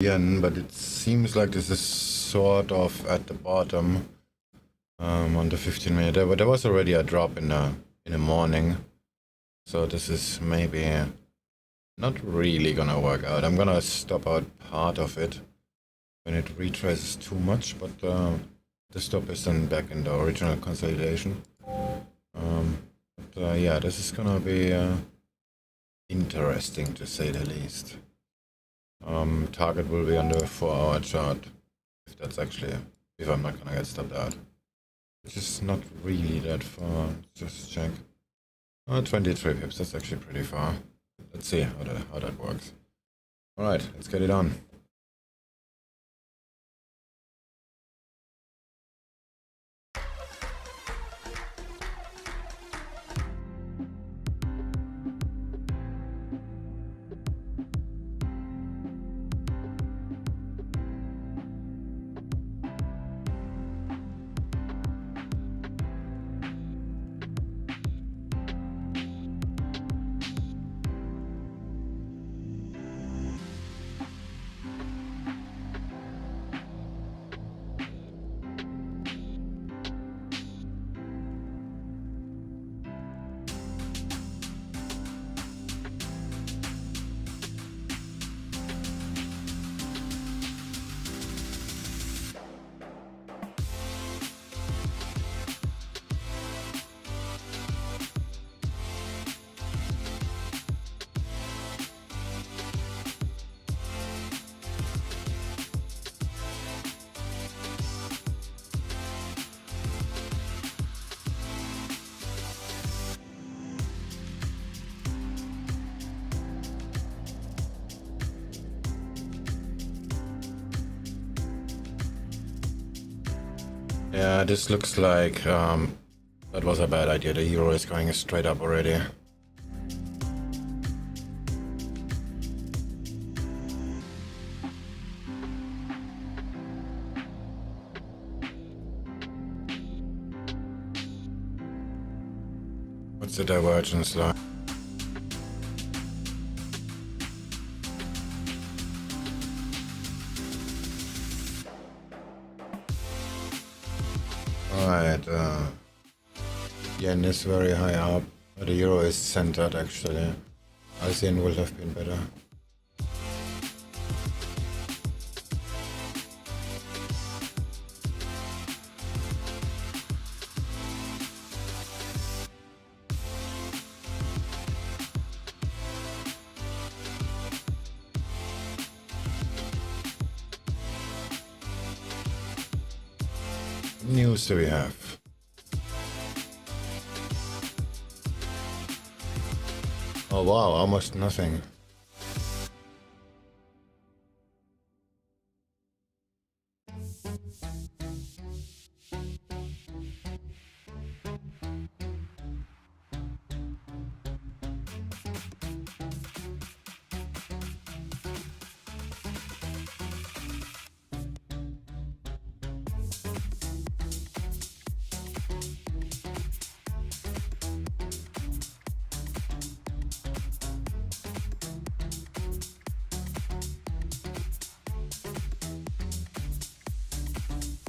yen, but it seems like this is sort of at the bottom on the 15-minute. There was already a drop in the morning, so this is maybe not really gonna work out. I'm gonna stop out part of it when it retraces too much, but the stop is then back in the original consolidation. Yeah, this is gonna be interesting to say the least. Target will be on the 4-hour chart, if I'm not gonna get stopped out, which is not really that far. Just check. 23 pips, that's actually pretty far. Let's see how that works. Alright, let's get it on. Yeah, this looks like that was a bad idea. The euro is going straight up already. What's the divergence like? Alright, yen is very high up, but the euro is centered actually. ASEAN would have been better. What news do we have? Oh wow, almost nothing.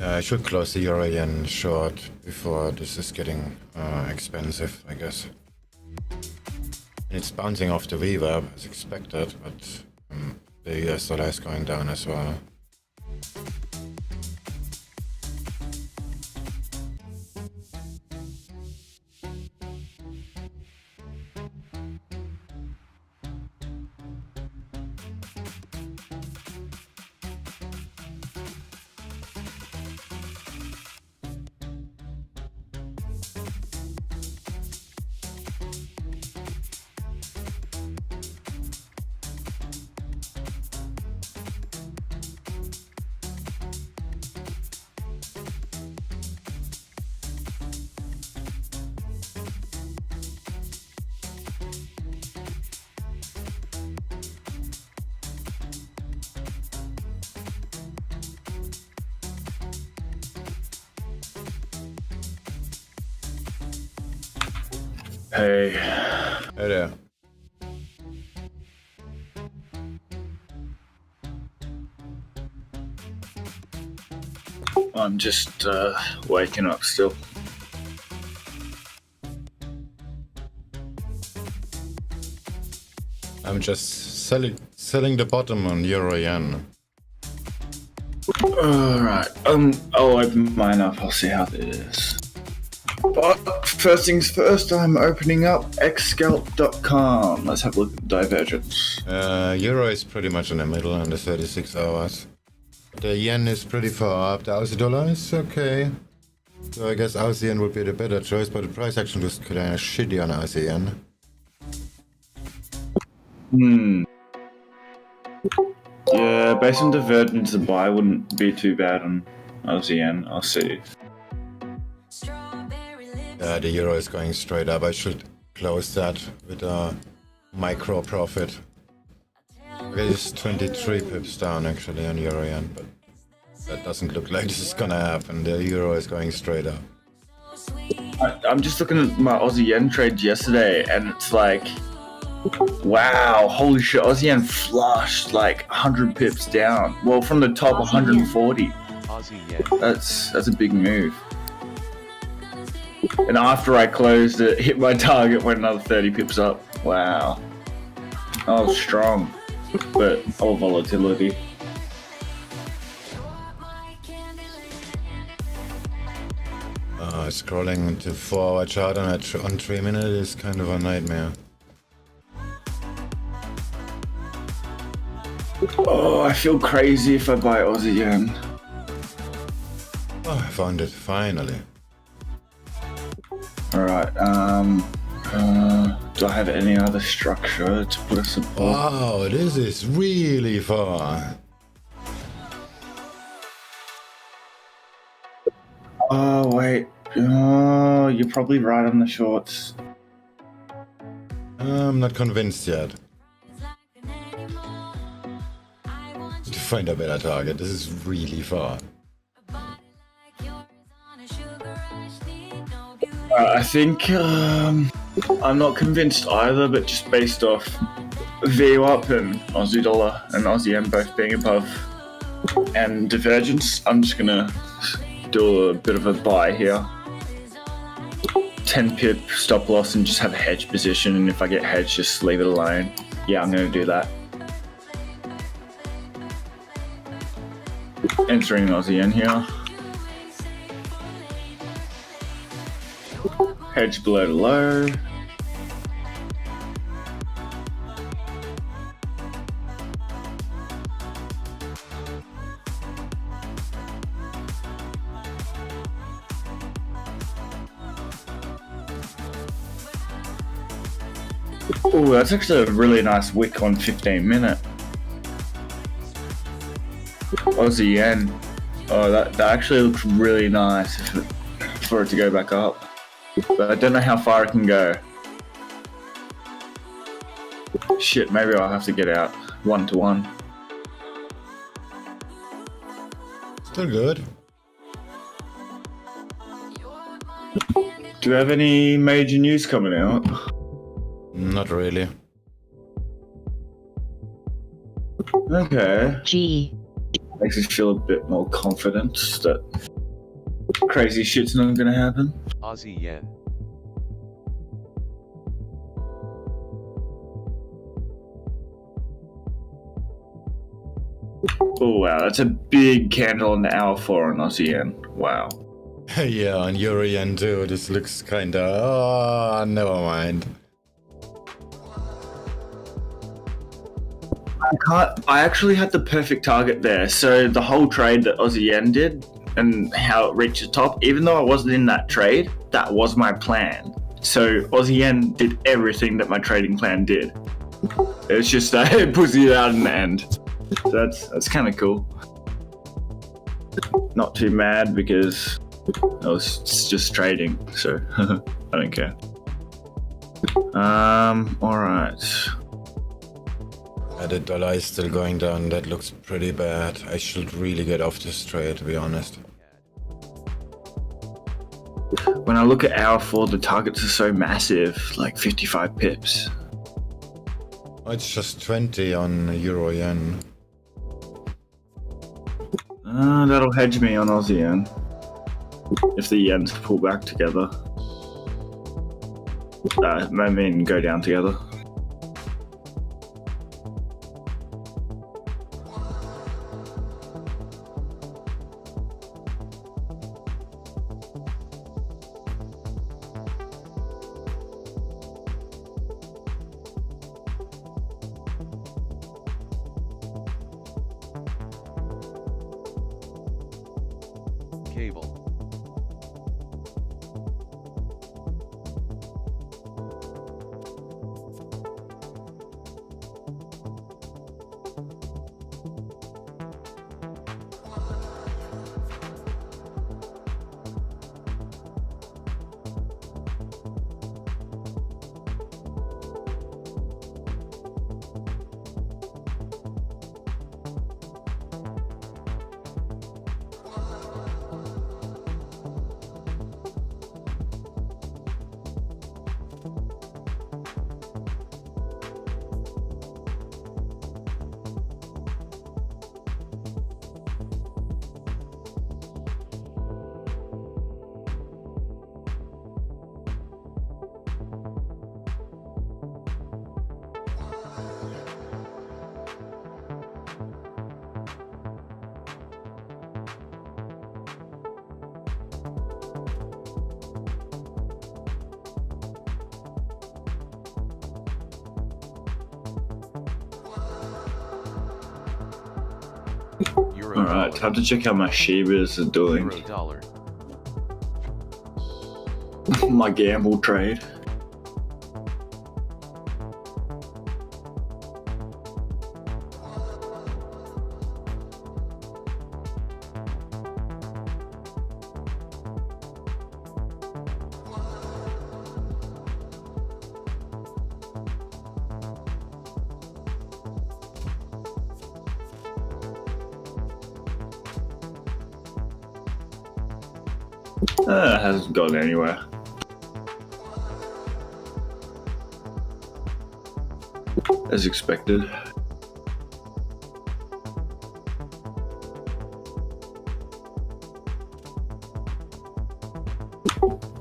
I should close the euro yen short before this is getting expensive, I guess. And it's bouncing off the VWAP as expected, but the US dollar is going down as well. Hey. Hey there. I'm just waking up still. I'm just selling the bottom on euro yen. Alright, I'll open mine up, I'll see how it is. But first things first, I'm opening up xscalp.com. Let's have a look at divergence. Euro is pretty much in the middle under 36 hours. The yen is pretty far up. The Aussie dollar is okay. So I guess Aussie yen would be the better choice, but the price action was kind of shitty on Aussie yen. Yeah, based on divergence, the buy wouldn't be too bad on Aussie yen. I'll see. Yeah, the euro is going straight up. I should close that with a micro profit. Okay, it's 23 pips down actually on euro yen, but that doesn't look like this is gonna happen. The euro is going straight up. I'm just looking at my Aussie yen trade yesterday, and it's like, wow, holy shit, Aussie yen flushed like 100 pips down. Well, from the top, 140. That's a big move. And after I closed it, hit my target, went another 30 pips up. Wow. That was strong, but all volatility. Scrolling to 4-hour chart on 3 minutes is kind of a nightmare. Oh, I feel crazy if I buy Aussie yen. Oh, I found it, finally. Alright, do I have any other structure to put a support? Wow, this is really far. Oh, wait. Oh, you're probably right on the shorts. I'm not convinced yet. To find a better target, this is really far. I think I'm not convinced either, but just based off VWAP and Aussie dollar and Aussie yen both being above and divergence, I'm just gonna do a bit of a buy here. 10 pip stop loss and just have a hedge position, and if I get hedged, just leave it alone. Yeah, I'm gonna do that. Entering Aussie yen here. Hedge below the low. Oh, that's actually a really nice wick on 15-minute. Aussie yen. Oh, that actually looks really nice for it to go back up. But I don't know how far it can go. Shit, maybe I'll have to get out 1-to-1. Still good. Do you have any major news coming out? Not really. Okay. G. Makes me feel a bit more confident that crazy shit's not gonna happen. Aussie yen. Oh wow, that's a big candle on the hour 4 on Aussie yen. Wow. Yeah, on euro yen too. This looks kinda. Oh, never mind. I actually had the perfect target there. So the whole trade that Aussie yen did and how it reached the top, even though I wasn't in that trade, that was my plan. So Aussie yen did everything that my trading plan did. It's just it pussy it out in the end. So that's kind of cool. Not too mad because I was just trading, so I don't care. All right. The dollar is still going down. That looks pretty bad. I should really get off this trade, to be honest. When I look at hour 4, the targets are so massive, like 55 pips. Oh, it's just 20 on euro yen. That'll hedge me on Aussie yen. If the yens pull back together. I mean, go down together. Cable. Euro Alright, dollar. time to check how my Shibas are doing. Euro dollar. My gamble trade. Hasn't gone anywhere. As expected.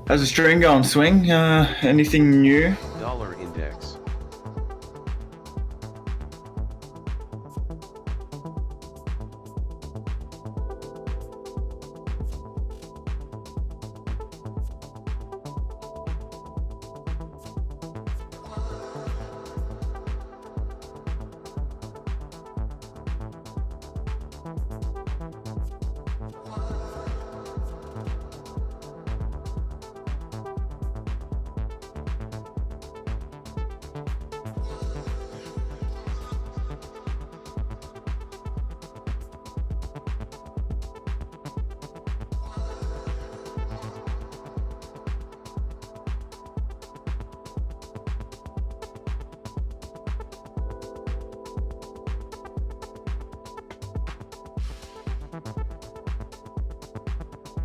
How's the stream going, Swing? Anything new? Dollar index.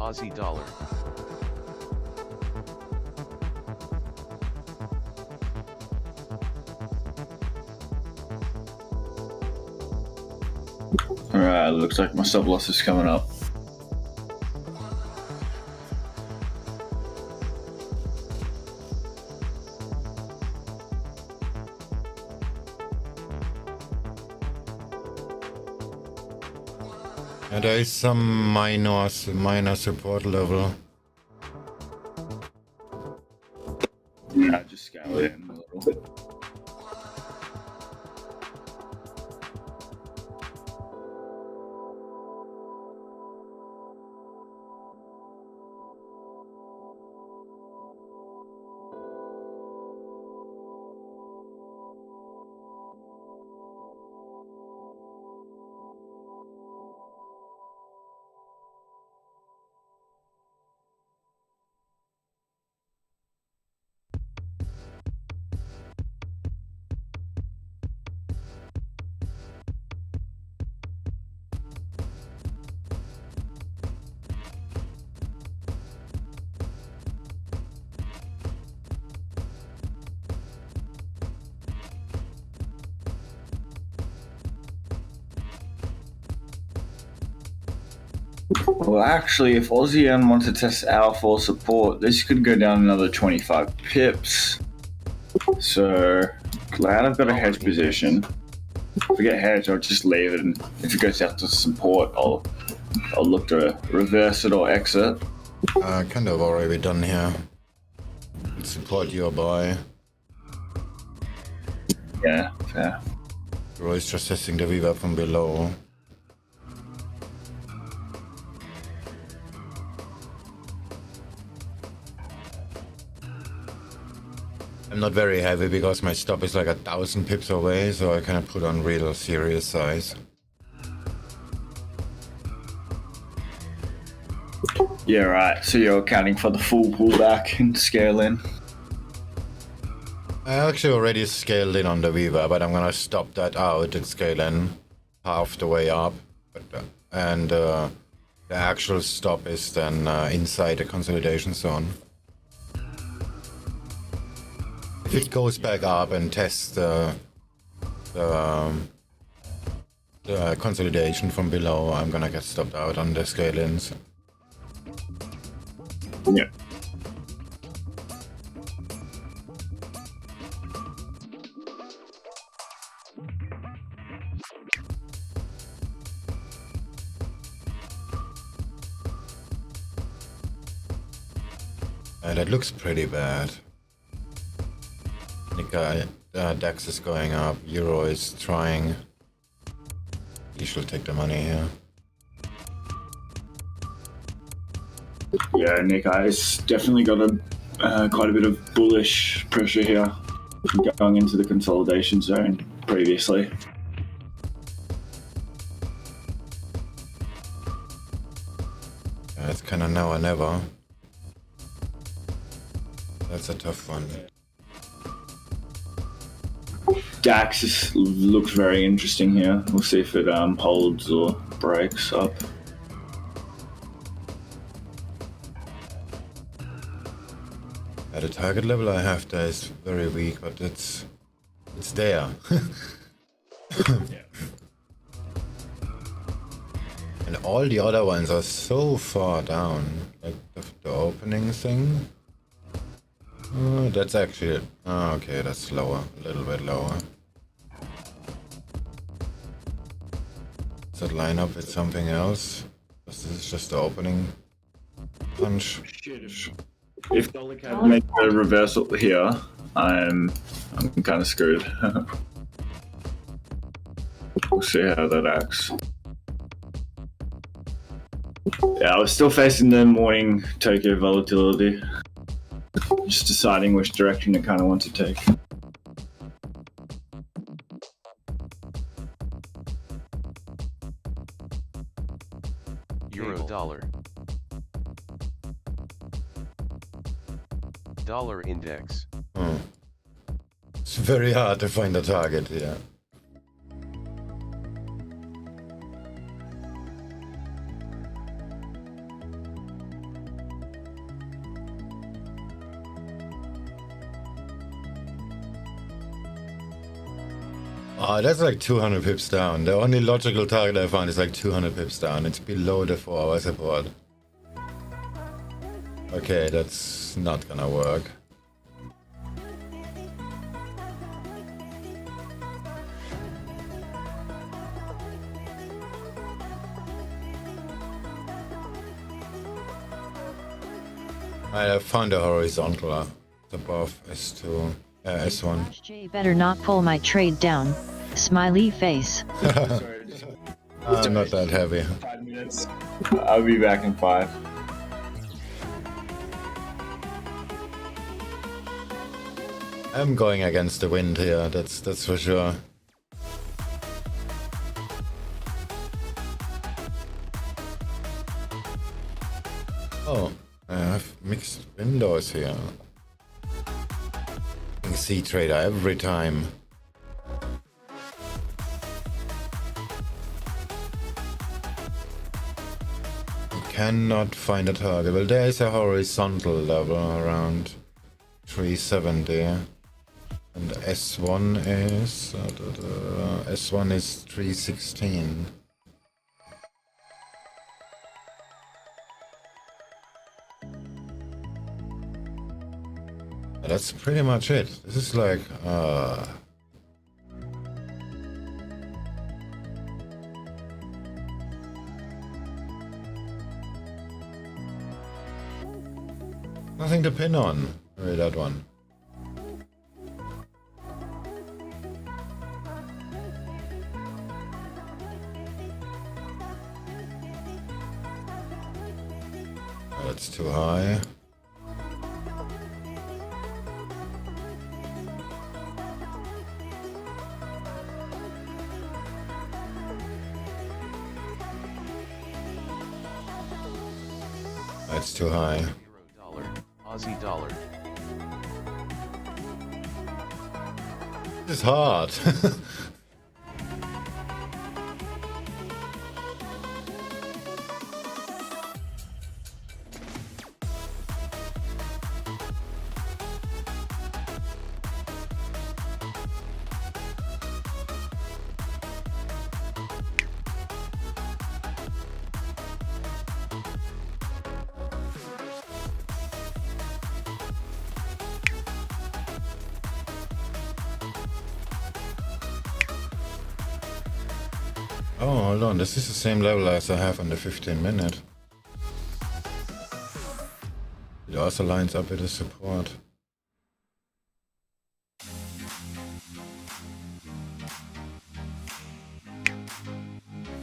Aussie dollar. Alright, looks like my sub loss is coming up. And there is some minor support level. Yeah, just scale it in a little. Well, actually, if Aussie Yen wants to test our full support, this could go down another 25 pips. So, glad I've got a hedge position. If I get hedge, I'll just leave it, and if it goes out to support, I'll look to reverse it or exit. Kind of already done here. Support your buy. Yeah, fair. Roy's just testing the VWAP from below. I'm not very heavy because my stop is like 1,000 pips away, so I cannot put on real serious size. Yeah, right. So you're accounting for the full pullback and scale in. I actually already scaled in on the VWAP, but I'm gonna stop that out and scale in half the way up. The actual stop is then inside the consolidation zone. If it goes back up and tests the consolidation from below, I'm gonna get stopped out on the scale-ins. Yeah. That looks pretty bad. Nikkei, DAX is going up, Euro is trying. He should take the money here. Yeah, Nikkei's definitely got quite a bit of bullish pressure here, going into the consolidation zone previously. Yeah, it's kind of now or never. That's a tough one. DAX looks very interesting here. We'll see if it holds or breaks up. At the target level I have there is very weak, but it's there. And all the other ones are so far down. Like the opening thing. Oh, that's actually... Oh, okay, that's lower. A little bit lower. Does that line up with something else? This is just the opening punch. If dollar can make a reversal here, I'm kind of screwed. We'll see how that acts. Yeah, I was still facing the morning Tokyo volatility. Just deciding which direction it kind of wants to take. Euro dollar. Dollar index. It's very hard to find a target here. Oh, that's like 200 pips down. The only logical target I found is like 200 pips down. It's below the 4-hour support. Okay, that's not gonna work. I found a horizontal above S2, S1. EURJPY better not pull my trade down. Smiley face. I'm not that heavy. 5 minutes. I'll be back in 5. I'm going against the wind here, that's for sure. Oh, I have mixed windows here. C-trader every time. Cannot find a target. Well, there is a horizontal level around 370, and S1 is S1 is 316. That's pretty much it. This is like, nothing to pin on. Really, that one. That's too high. That's too high. Euro dollar, Aussie dollar. This is hard. Oh, hold on. This is the same level as I have on the 15-minute. It also lines up with the support.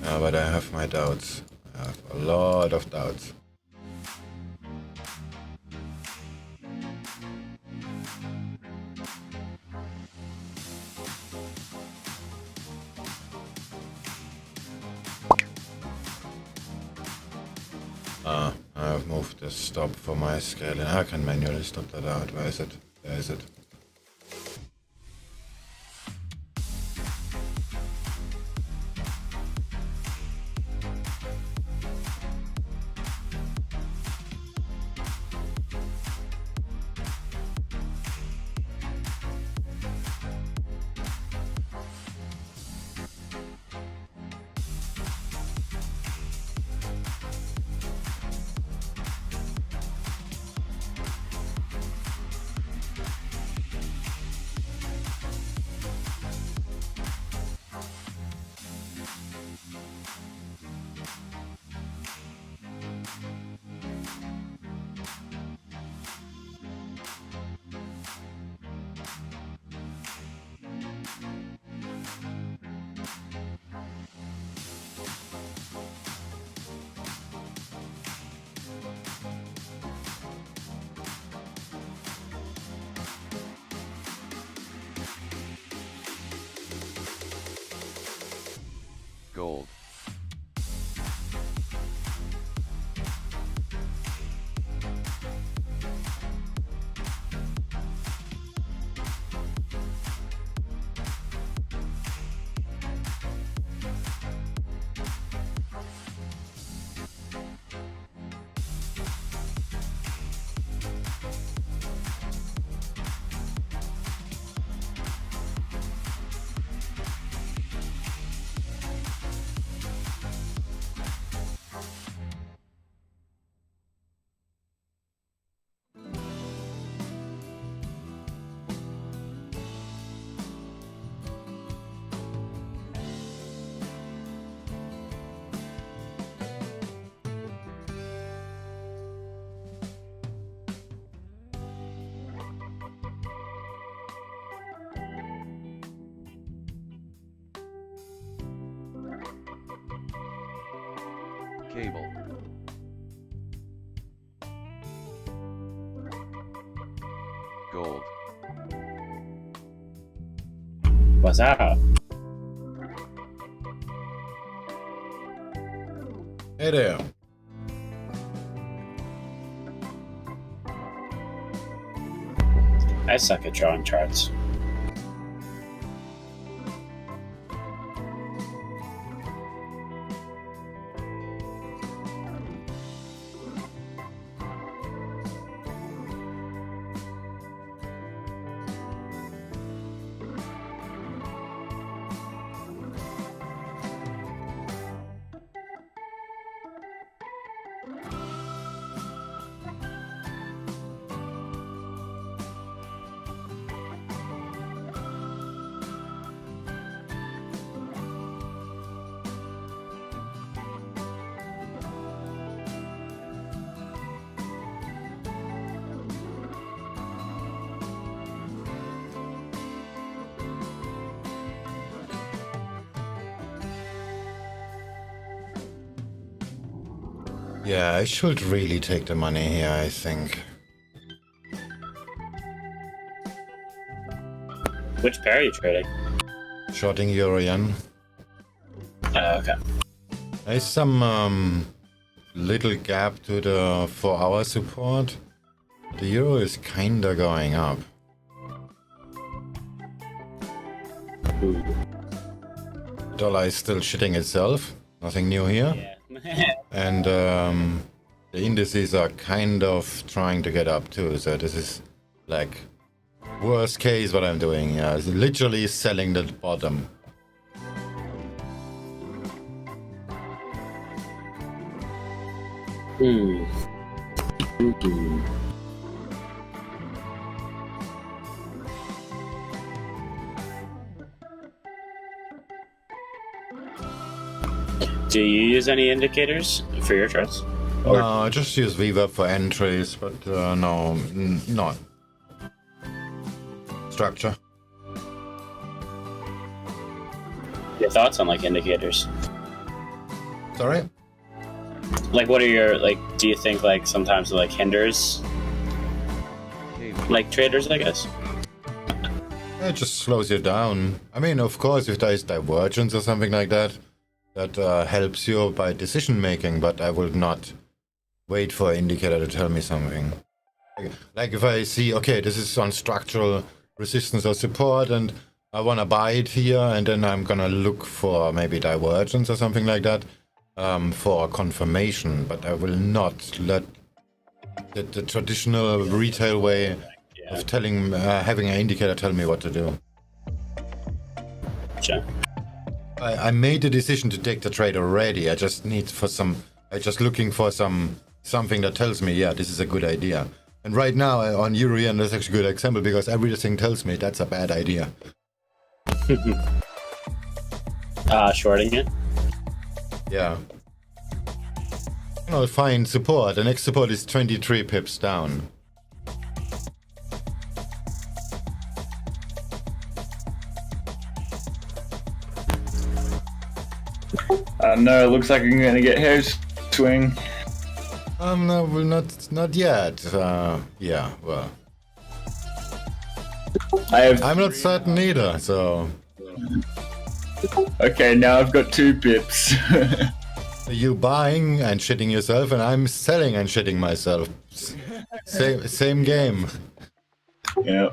Yeah, but I have my doubts. I have a lot of doubts. I've moved the stop for my scaling. I can manually stop that out. Where is it? There is it. Gold. Cable. Gold. What's up? Hey there. I suck at drawing charts. Yeah, I should really take the money here, I think. Which pair are you trading? Shorting Euro-yen. Okay. There's some little gap to the 4-hour support. The euro is kinda going up. Ooh. Dollar is still shitting itself. Nothing new here. Yeah. And the indices are kind of trying to get up too. So this is like worst case what I'm doing. Yeah, it's literally selling the bottom. Hmm. Do you use any indicators for your charts? Or- No, I just use VWAP for entries, but no, not structure. Your thoughts on like indicators? Sorry? Like, what are your like? Do you think like sometimes it like hinders like traders? I guess. It just slows you down. I mean, of course, if there is divergence or something like that, that helps you by decision making, but I will not wait for an indicator to tell me something. Like if I see, okay, this is on structural resistance or support and I want to buy it here, and then I'm gonna look for maybe divergence or something like that for confirmation, but I will not let the traditional retail way of telling, having an indicator tell me what to do. Sure. I made the decision to take the trade already. I just need for some. I just looking for something that tells me, yeah, this is a good idea. And right now on EURJPY, that's actually a good example because everything tells me that's a bad idea. Shorting it. Yeah. I'll find support. The next support is 23 pips down. No, it looks like I'm gonna get hair swing. No, well, not yet. Yeah, well, I'm not certain either. So, Okay, now I've got 2 pips. you buying and shitting yourself, and I'm selling and shitting myself. Same game. Yeah.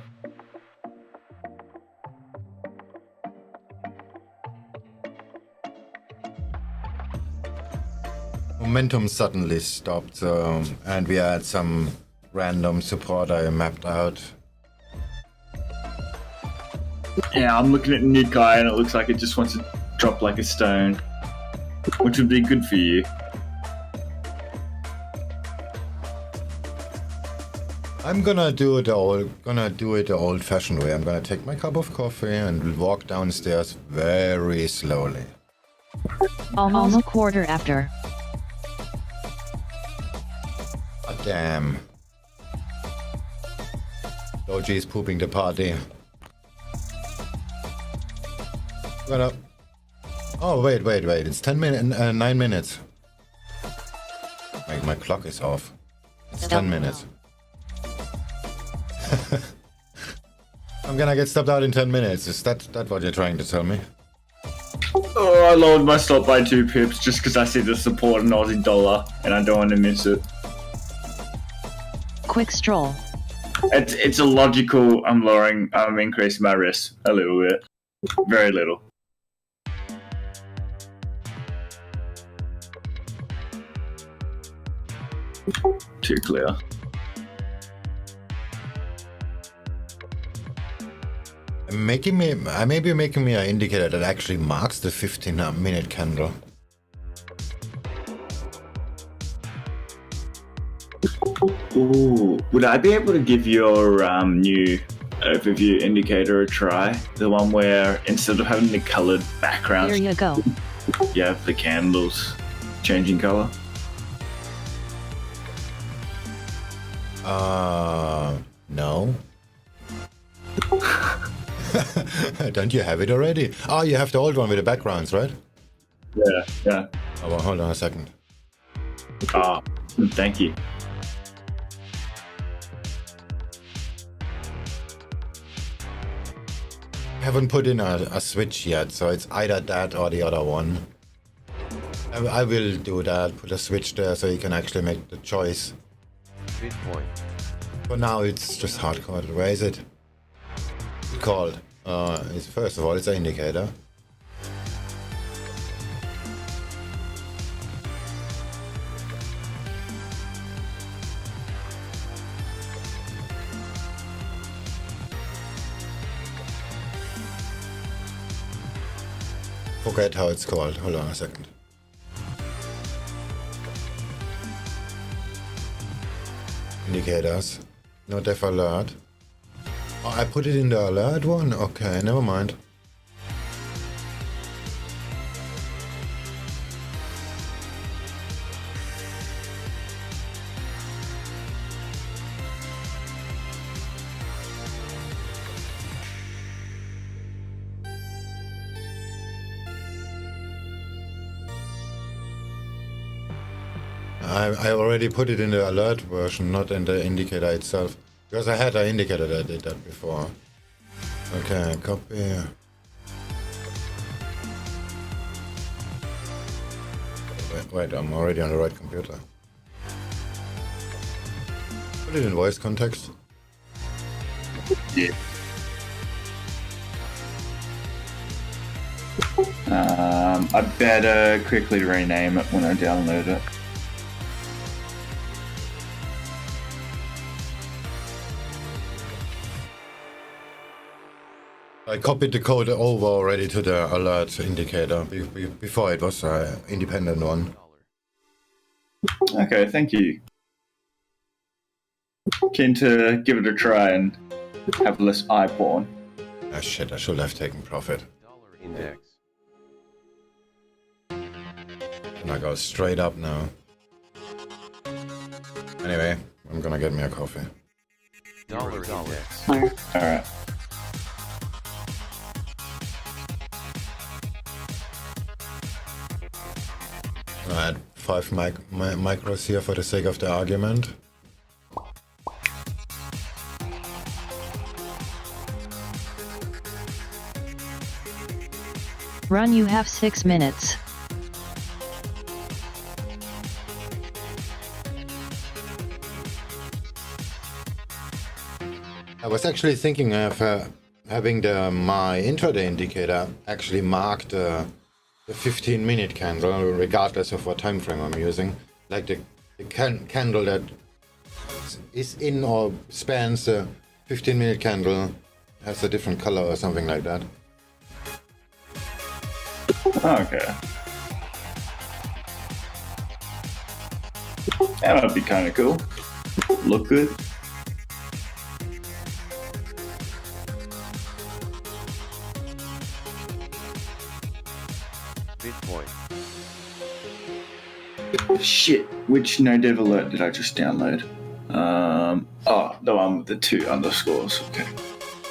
Momentum suddenly stopped, and we had some random support I mapped out. Yeah, I'm looking at Nikkei and it looks like it just wants to drop like a stone, which would be good for you. I'm gonna do it the old-fashioned way. I'm gonna take my cup of coffee and walk downstairs very slowly. Almost a quarter after. Ah, damn. Doji is pooping the party. What up? Oh, wait. It's 9 minutes. My clock is off. It's 10 minutes. I'm gonna get stopped out in 10 minutes. Is that what you're trying to tell me? Oh, I lowered my stop by 2 pips just because I see the support in Aussie dollar and I don't want to miss it. Quick stroll. It's a logical. I'm increasing my risk a little bit, very little. Too clear. I may be making me an indicator that actually marks the 15-minute candle. Ooh, would I be able to give your new overview indicator a try? The one where instead of having the colored background, Here you go. you have the candles changing color. No. Don't you have it already? Oh, you have the old one with the backgrounds, right? Yeah. Oh, well, hold on a second. Ah, thank you. Haven't put in a switch yet, so it's either that or the other one. I will do that, put a switch there so you can actually make the choice. Bitcoin. For now it's just hardcoded. Where is it? It's called. It's, first of all, it's an indicator. Forget how it's called. Hold on a second. Indicators. No def alert. Oh, I put it in the alert one? Okay, never mind. I already put it in the alert version, not in the indicator itself. Because I had an indicator that did that before. Okay, copy. Wait, I'm already on the right computer. Put it in voice context. Yeah. I better quickly rename it when I download it. I copied the code over already to the alert indicator before it was an independent one. Okay, thank you. Keen to give it a try and have less eye porn. Ah shit, I should have taken profit. Dollar index. And I go straight up now. Anyway, I'm gonna get me a coffee. Dollar index. Alright. I had 5 micros here for the sake of the argument. Run, you have 6 minutes. I was actually thinking of having my intraday indicator actually mark the 15-minute candle, regardless of what time frame I'm using. Like the candle that is in or spans the 15-minute candle has a different color or something like that. Okay. That would be kind of cool. Look good. Bitcoin. Shit, which no dev alert did I just download? Oh, the one with the 2 underscores. Okay.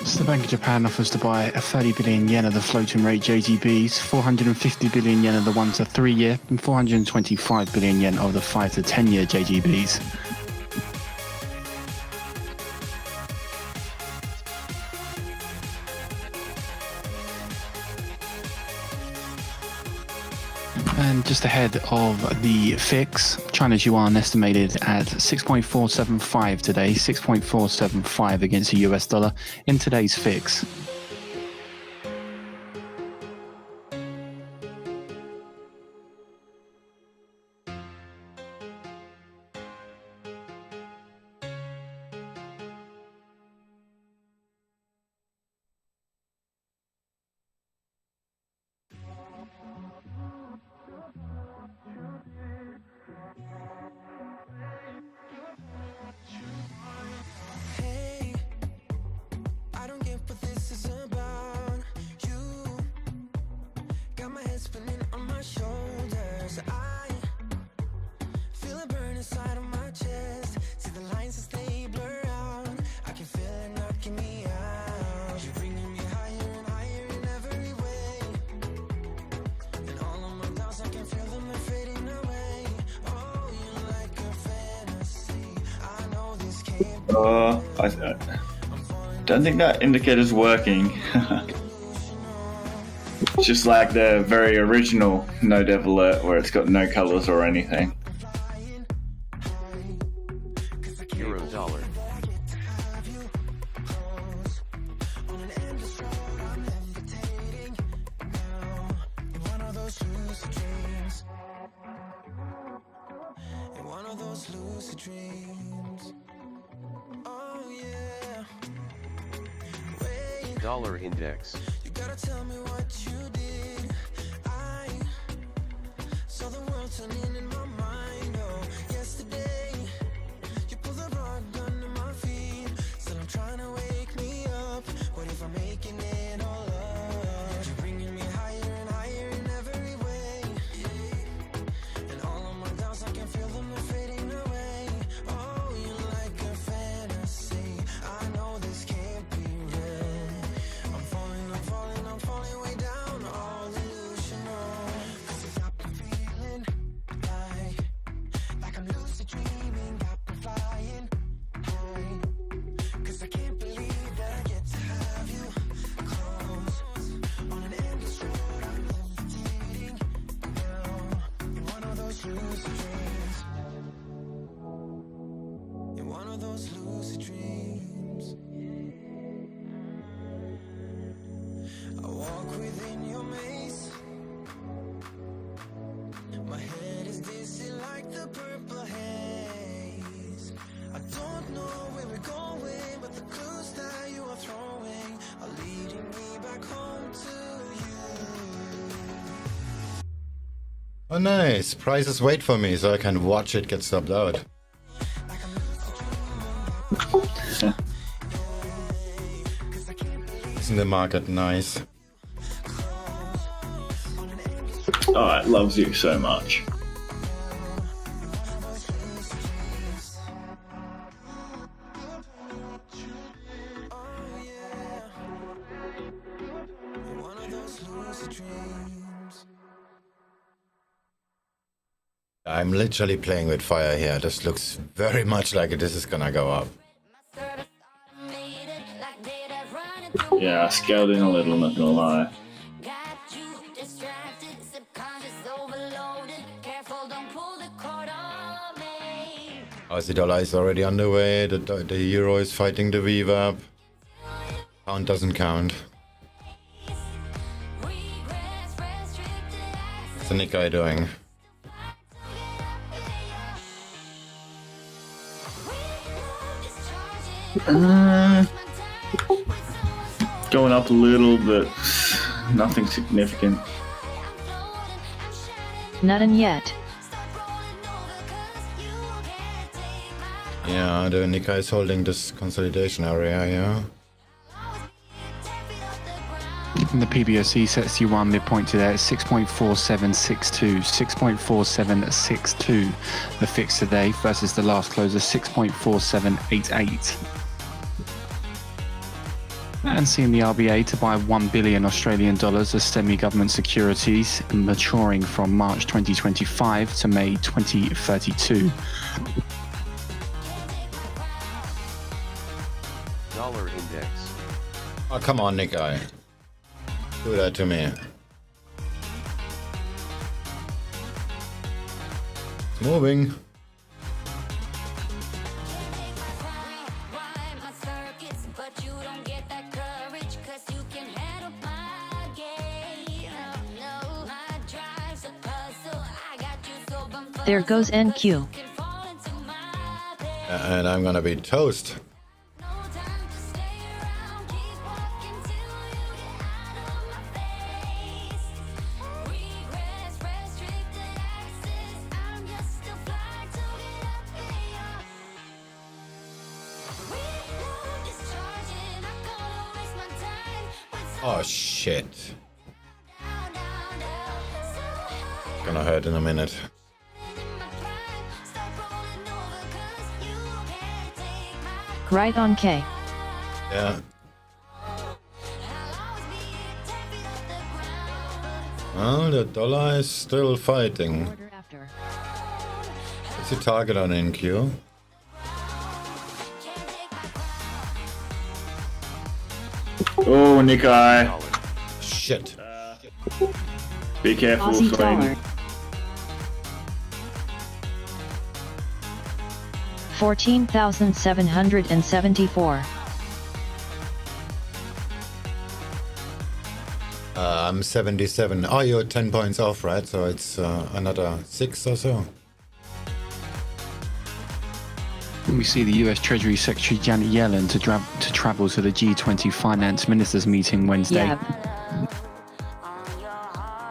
So the Bank of Japan offers to buy 30 billion yen of the floating rate JGBs, 450 billion yen of the 1 to 3 year, and 425 billion yen of the 5 to 10 year JGBs. And just ahead of the fix, China's yuan estimated at 6.475 today, 6.475 against the US dollar in today's fix. Hey, I don't get what this is I don't think that indicator's working. Just like the very original No Dev Alert where it's got no colors or anything. Euro dollar. Dollar index. Oh nice, prizes wait for me so I can watch it get stopped out. Isn't the market nice? Oh, it loves you so much. I'm literally playing with fire here. This looks very much like this is gonna go up. Yeah, I scaled in a little, not gonna lie. Aussie dollar is already underway. The euro is fighting the VWAP. Pound doesn't count. What's the Nikkei doing? Going up a little, but nothing significant. Nothing yet. Yeah, the Nikkei is holding this consolidation area, yeah. And the PBOC sets you one midpoint today at 6.4762, 6.4762. The fix today versus the last close of 6.4788. And seeing the RBA to buy 1 billion Australian dollars of semi-government securities maturing from March 2025 to May 2032. Dollar index. Oh, come on, Nikkei. Do that to me. It's moving. There goes NQ. And I'm gonna be toast. Oh shit. Gonna hurt in a minute. Right on K. Yeah. Well, the dollar is still fighting. Order after. What's the target on NQ? Oh, Nikai. Dollar. Shit. Be careful, Aussie Swing. dollar. 14,774. I'm 77. Oh, you're 10 points off, right? So it's another 6 or so. We see the US Treasury Secretary Janet Yellen to travel to the G20 finance ministers meeting Wednesday. Yeah.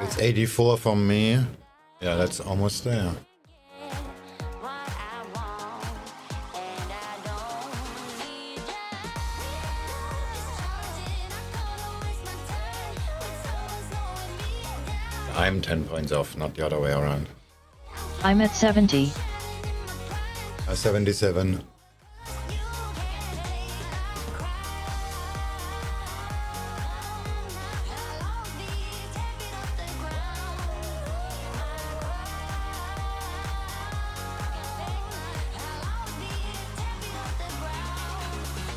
It's 84 from me. Yeah, that's almost there. I'm 10 points off, not the other way around. I'm at 70. 77.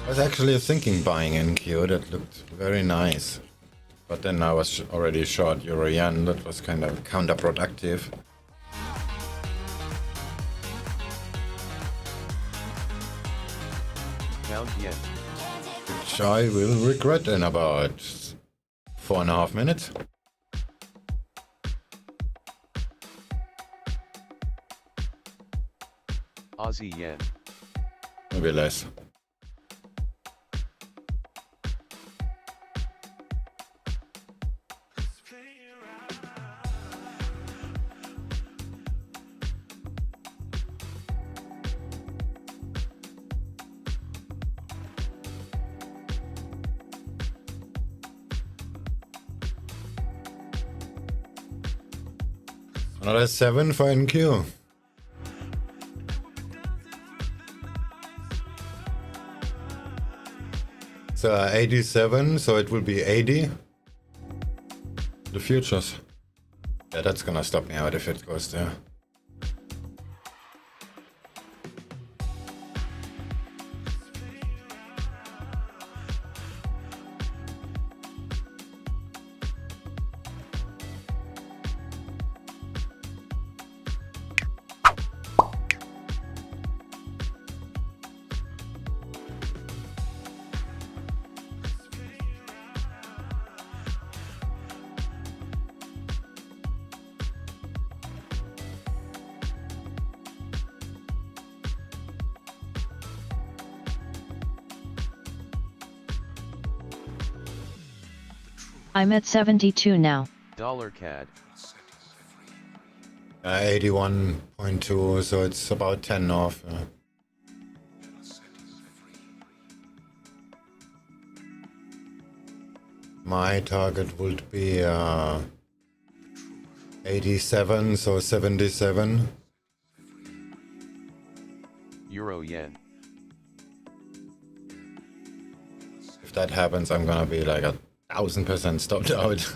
I was actually thinking buying NQ, that looked very nice. But then I was already short Euro Yen, that was kind of counterproductive. Pound yen. Which I will regret in about 4.5 minutes. Aussie yen. Maybe less. Another 7 for NQ. So 87, so it will be 80. The futures. Yeah, that's gonna stop me out if it goes there. I'm at 72 now. Dollar CAD. 81.2, so it's about 10 off. My target would be 87, so 77. Euro yen. If that happens, I'm gonna be like 1000% stopped out.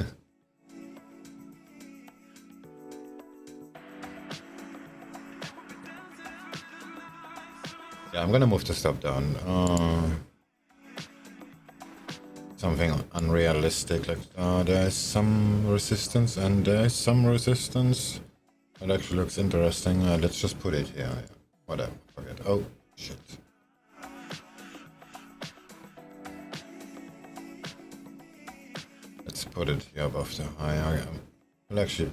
Yeah, I'm gonna move the stop down. Something unrealistic, like there's some resistance and there's some resistance. That actually looks interesting. Let's just put it here. Yeah. Whatever, forget. Oh, shit. Let's put it here above the high. I'll actually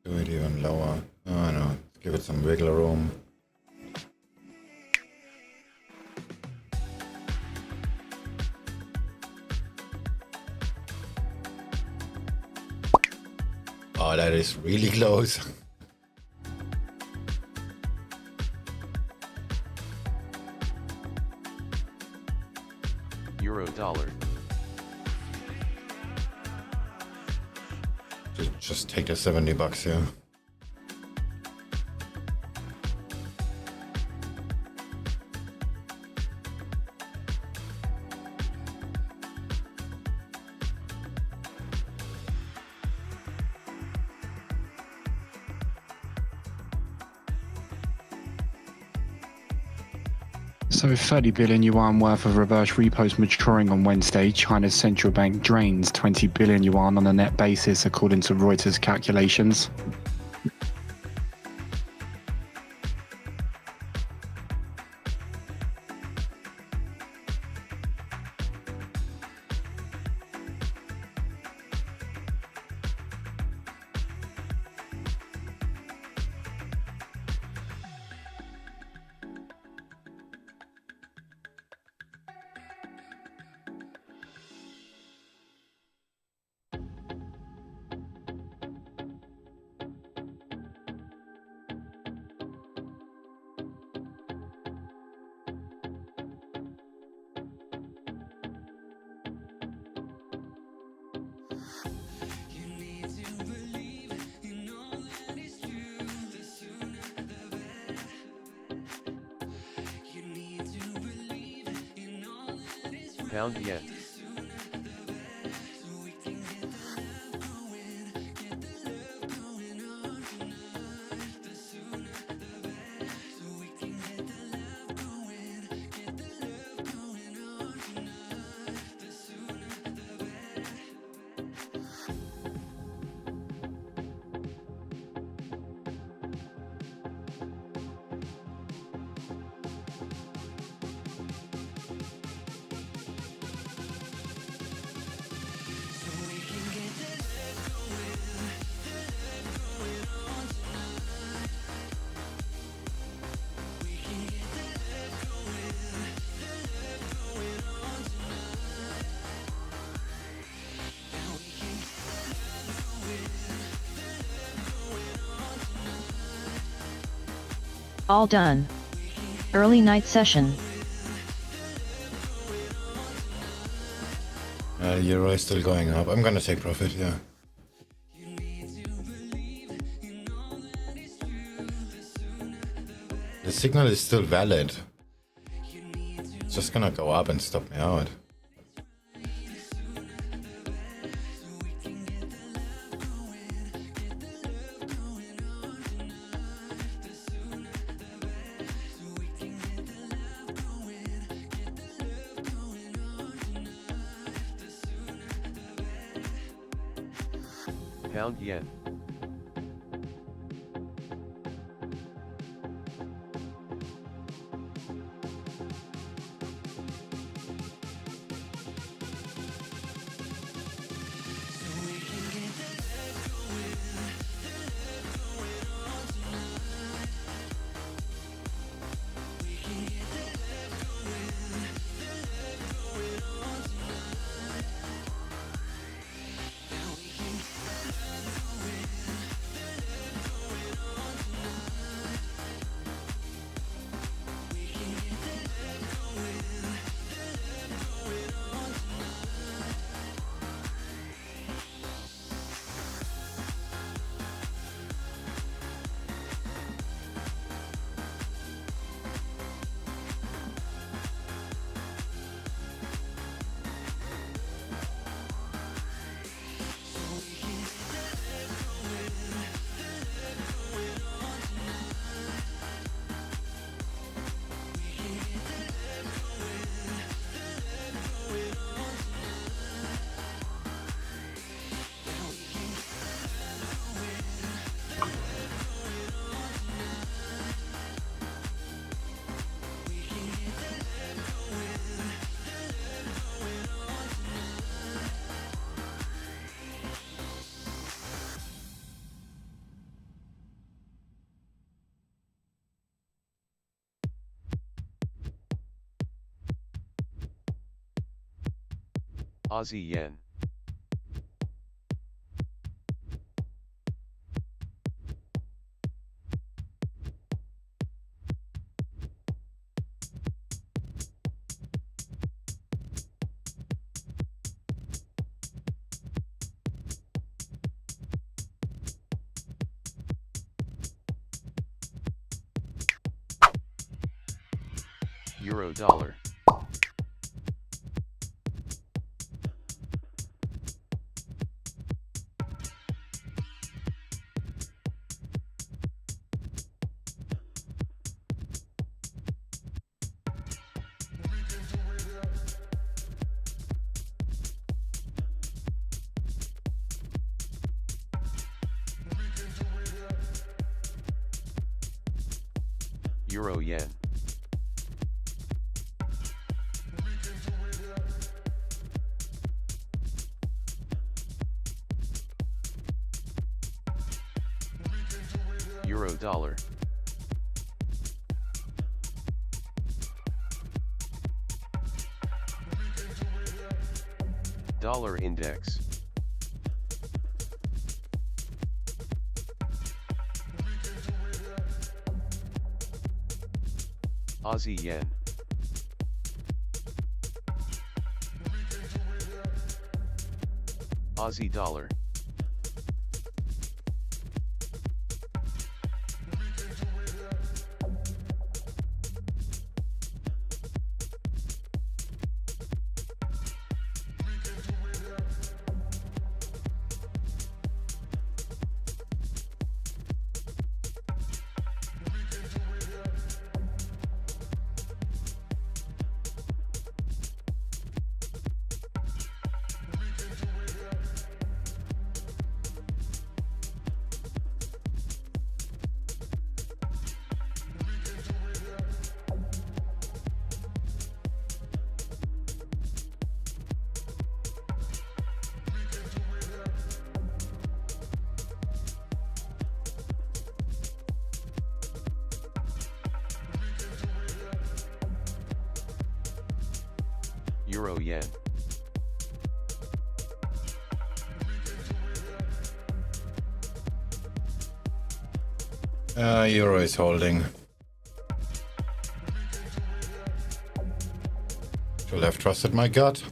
do it even lower. Oh no, give it some wiggle room. Oh, that is really close. Euro dollar. Just take the $70 here. So 30 billion yuan worth of reverse repos maturing on Wednesday. China's central bank drains 20 billion yuan on a net basis, according to Reuters calculations. Pound yen. All done. Early night session. Euro is still going up. I'm gonna take profit, yeah. The signal is still valid. It's just gonna go up and stop me out. Pound yen. Aussie yen. Euro dollar. Euro yen. Euro dollar. Dollar index. Aussie yen. Aussie dollar. Euro yen. Euro is holding. Should have trusted my gut.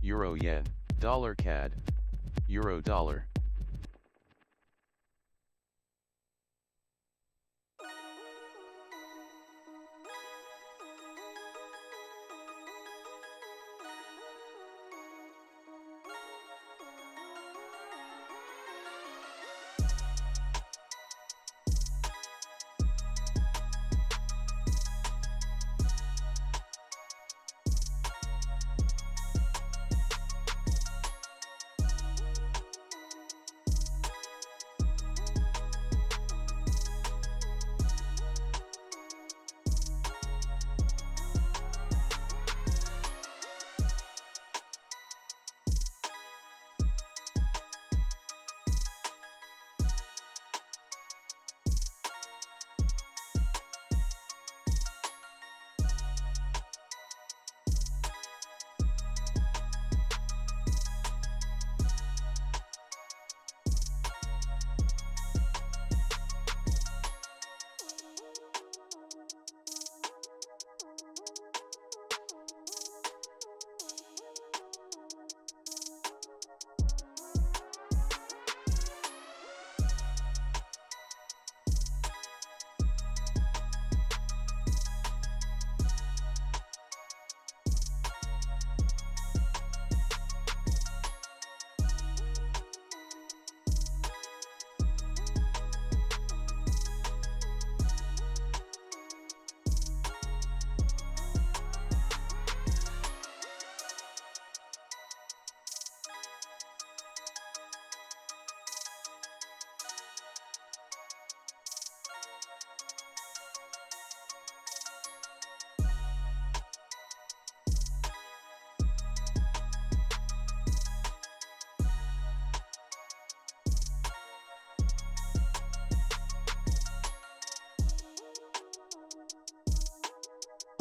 Euro yen, dollar CAD, Euro dollar.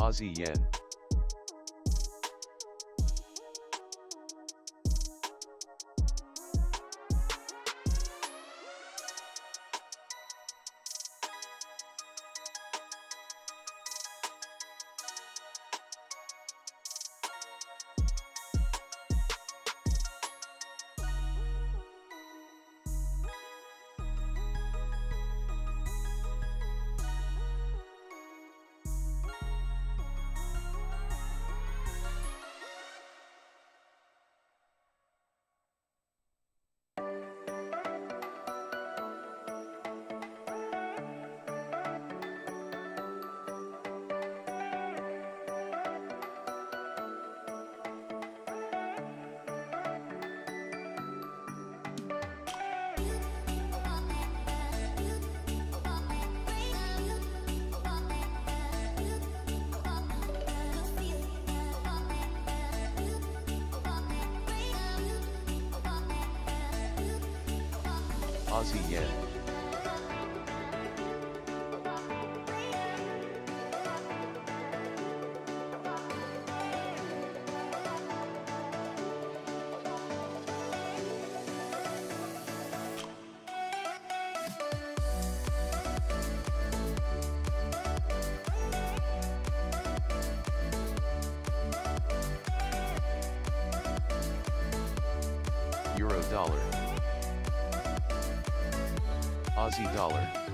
Aussie yen. Aussie yen. Euro dollar. Aussie dollar.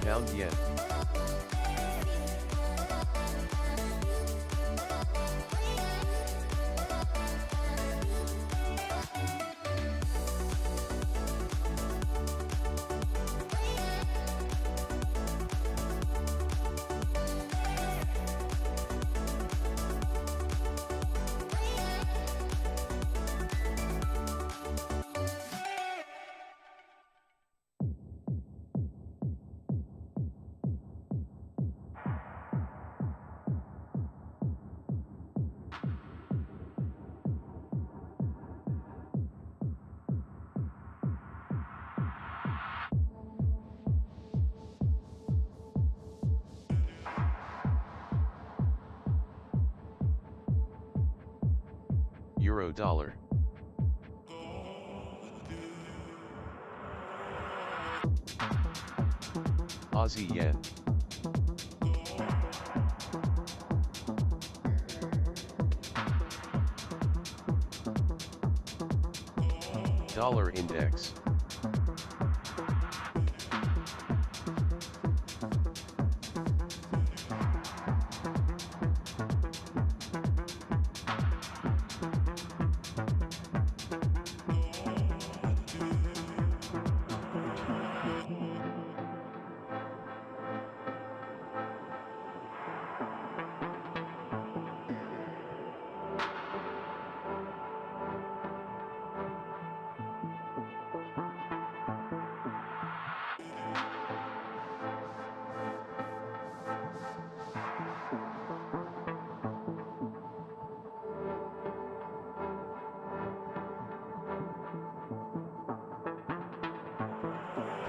Pound yen. Euro dollar. Aussie yen. Dollar index.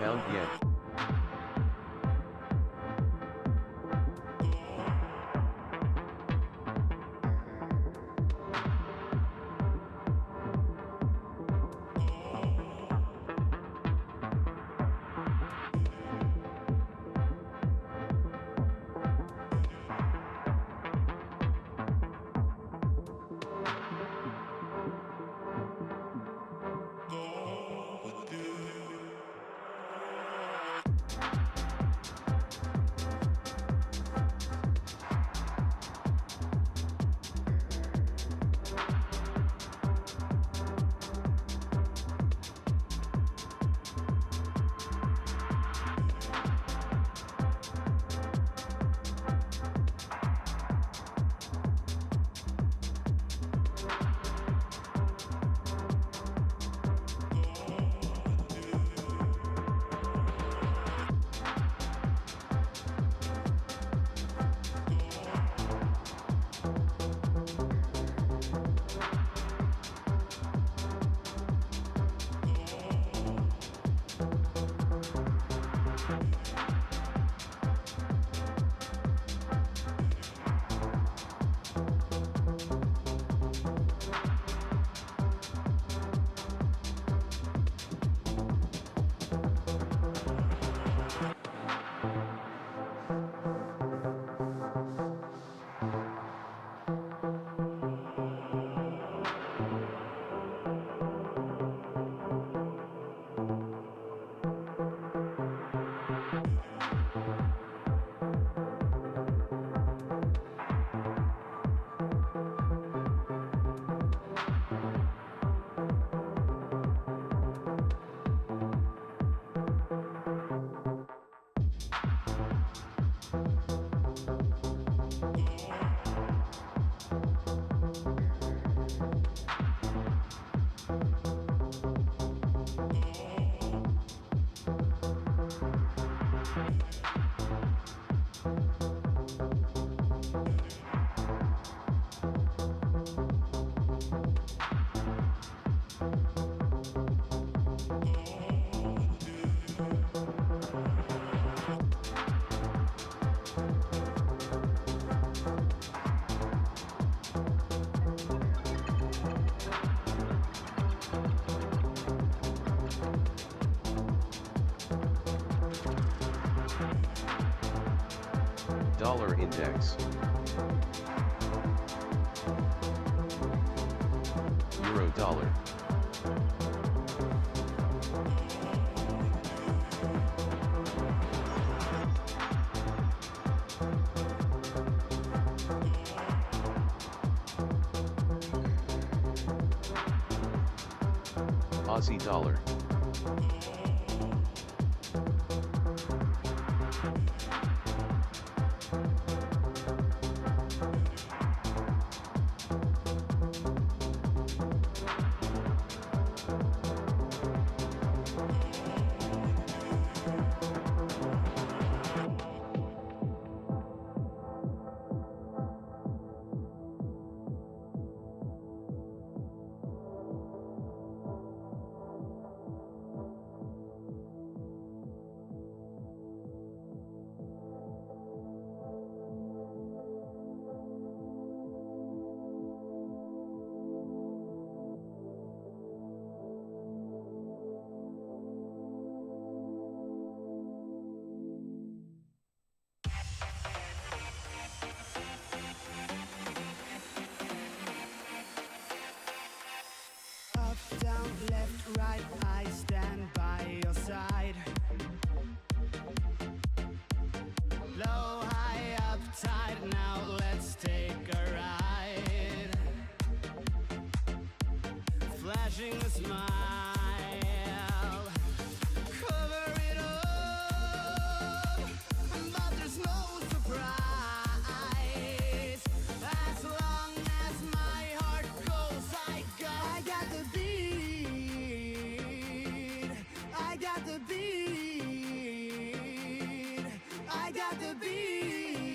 Pound yen. Dollar index. Euro dollar. Aussie dollar. Up, down, left, right, I stand by your side. Low, high, up, tight, now let's take a ride. Flashing a smile, cover it up, but there's no surprise. As long as my heart goes, I got the beat. I got the beat. I got the beat.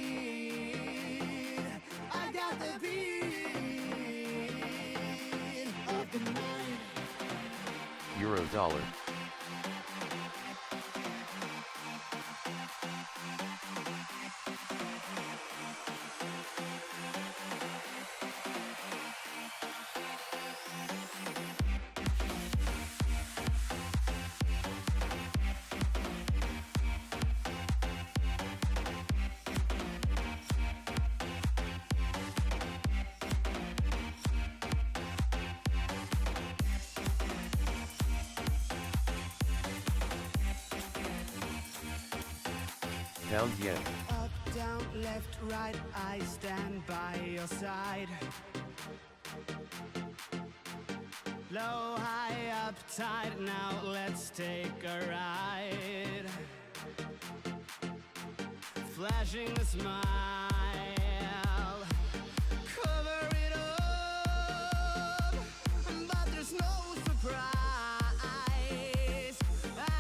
I got the beat of the night. Euro dollar. Pound yen. Up, down, left, right, I stand by your side. Low, high, up, tight, now let's take a ride. Flashing a smile, cover it up, but there's no surprise.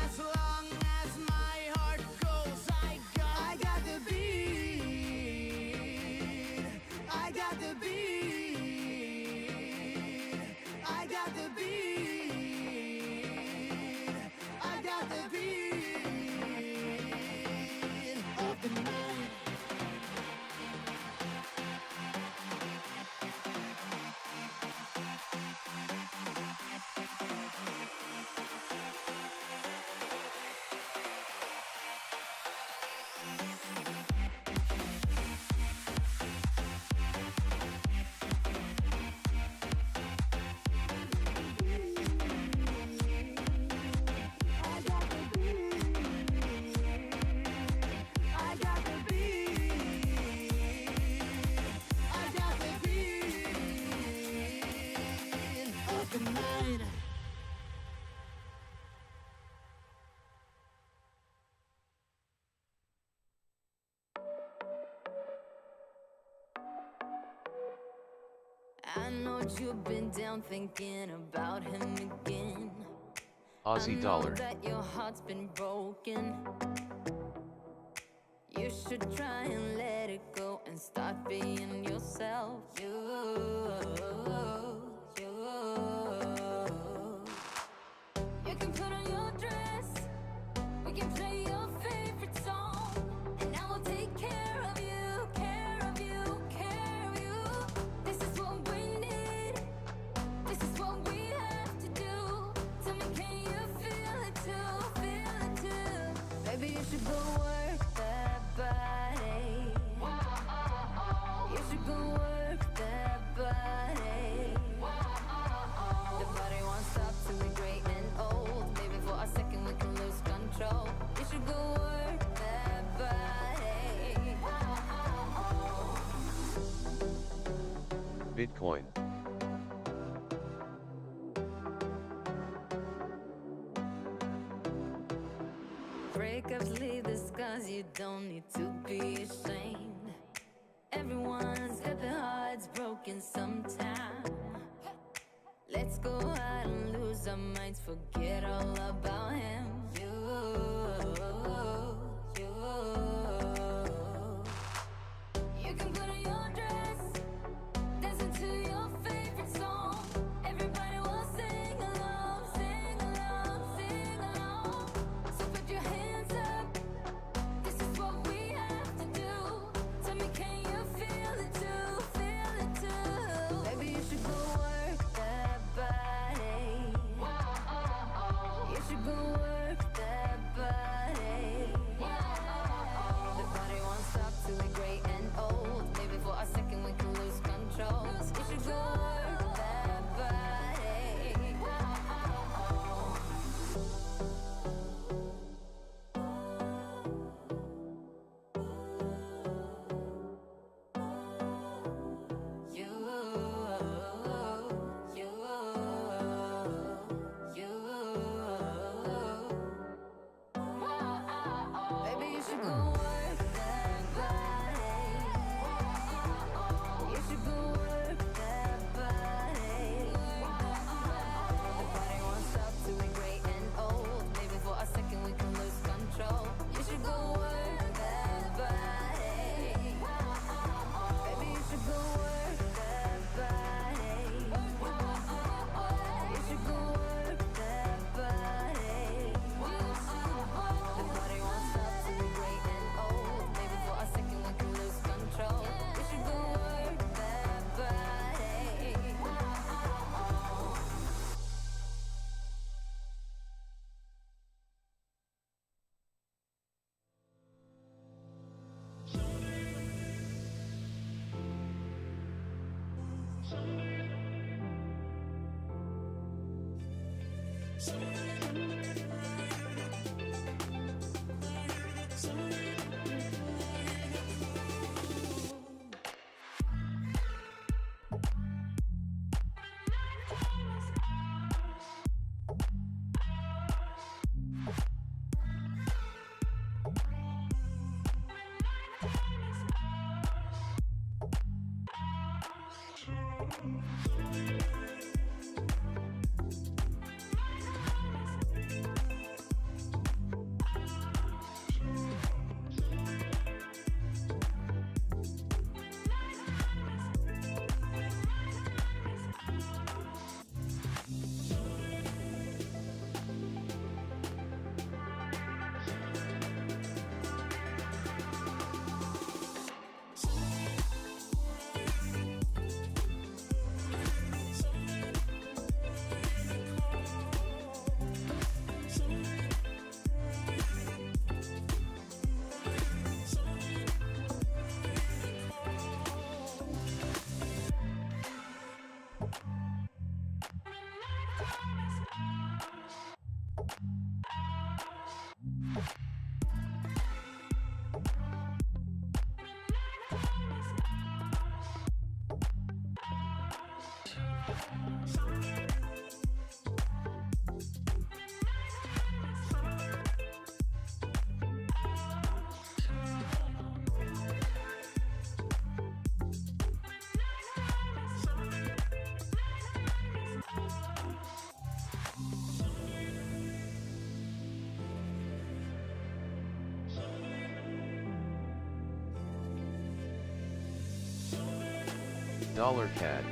As long as my heart goes, I got the beat. I got the beat. I got the beat. I got the beat of the night. I know you've been down thinking about him again. Aussie I dollar. know that your heart's been broken. You should try and let it go and start being yourself. You can put on your dress. We can play your favorite song, and I will take care of you, care of you, care of you. This is what we need. This is what we have to do. Tell me, can you feel it too? Feel it too? Baby, you should go work that body. Bitcoin. Breakups leave the scars, you don't need to be ashamed. Everyone's got their hearts broken sometime. Let's go out and lose our minds, forget all about him. You can put on your dress, dancing to your favorite song. Everybody will sing along, sing along, sing along. So put your hands up, this is what we have to do. Tell me, can you feel it too, feel it too? Maybe you should go work that body. You should go work that body. The body won't stop till we're great and old. Maybe for a second we can lose control. You should go work that body. Baby, you should go work that body. You should go work that body. The body won't stop till we're great and old. Maybe for a second we can lose control. You should go work that body. Baby, you should go work that body. You should go work that body. The body won't stop till we're great and old. Maybe for a second we can lose control. You should go work that body. Dollar CAD.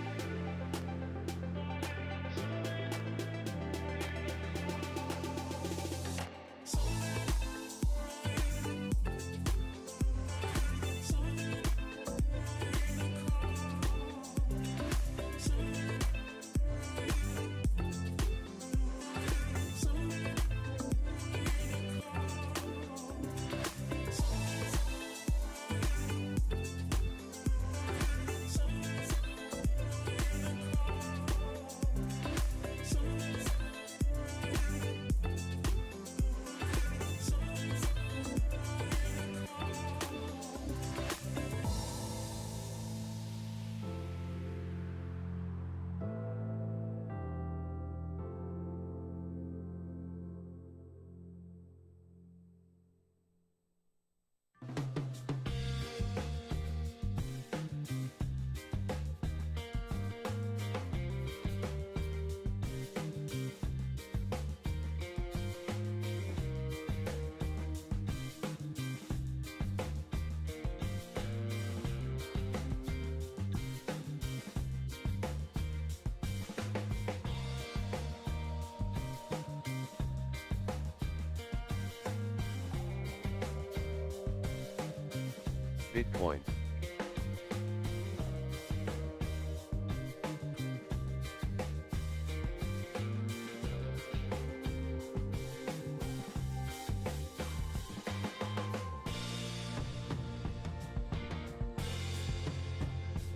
Bitcoin.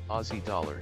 Aussie dollar.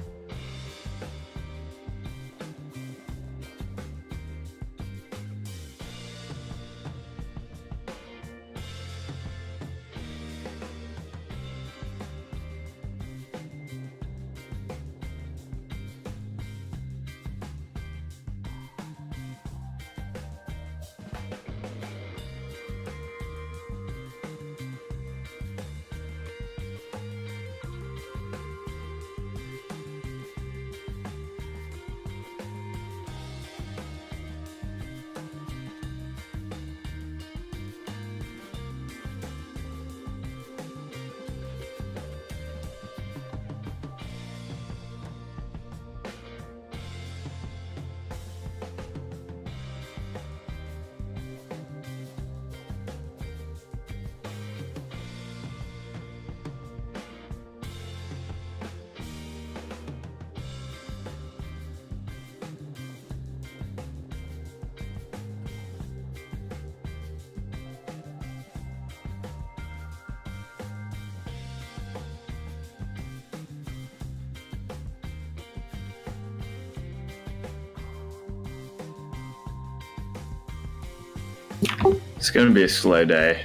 It's gonna be a slow day.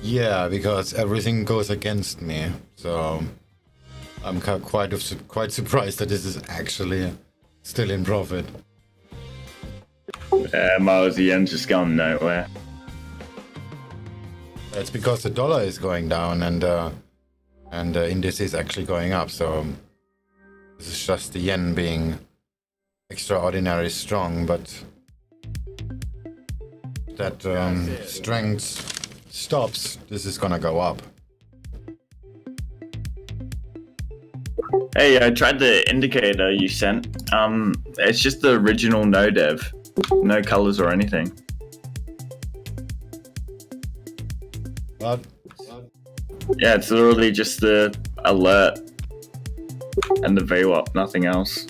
Yeah, because everything goes against me. So I'm quite surprised that this is actually still in profit. Miles, the end's just gone nowhere. It's because the dollar is going down and the index is actually going up. So this is just the yen being extraordinarily strong, but that strength stops, this is gonna go up. Hey, I tried the indicator you sent. It's just the original no dev. No colors or anything. But Yeah, it's literally just the alert and the VWAP, nothing else.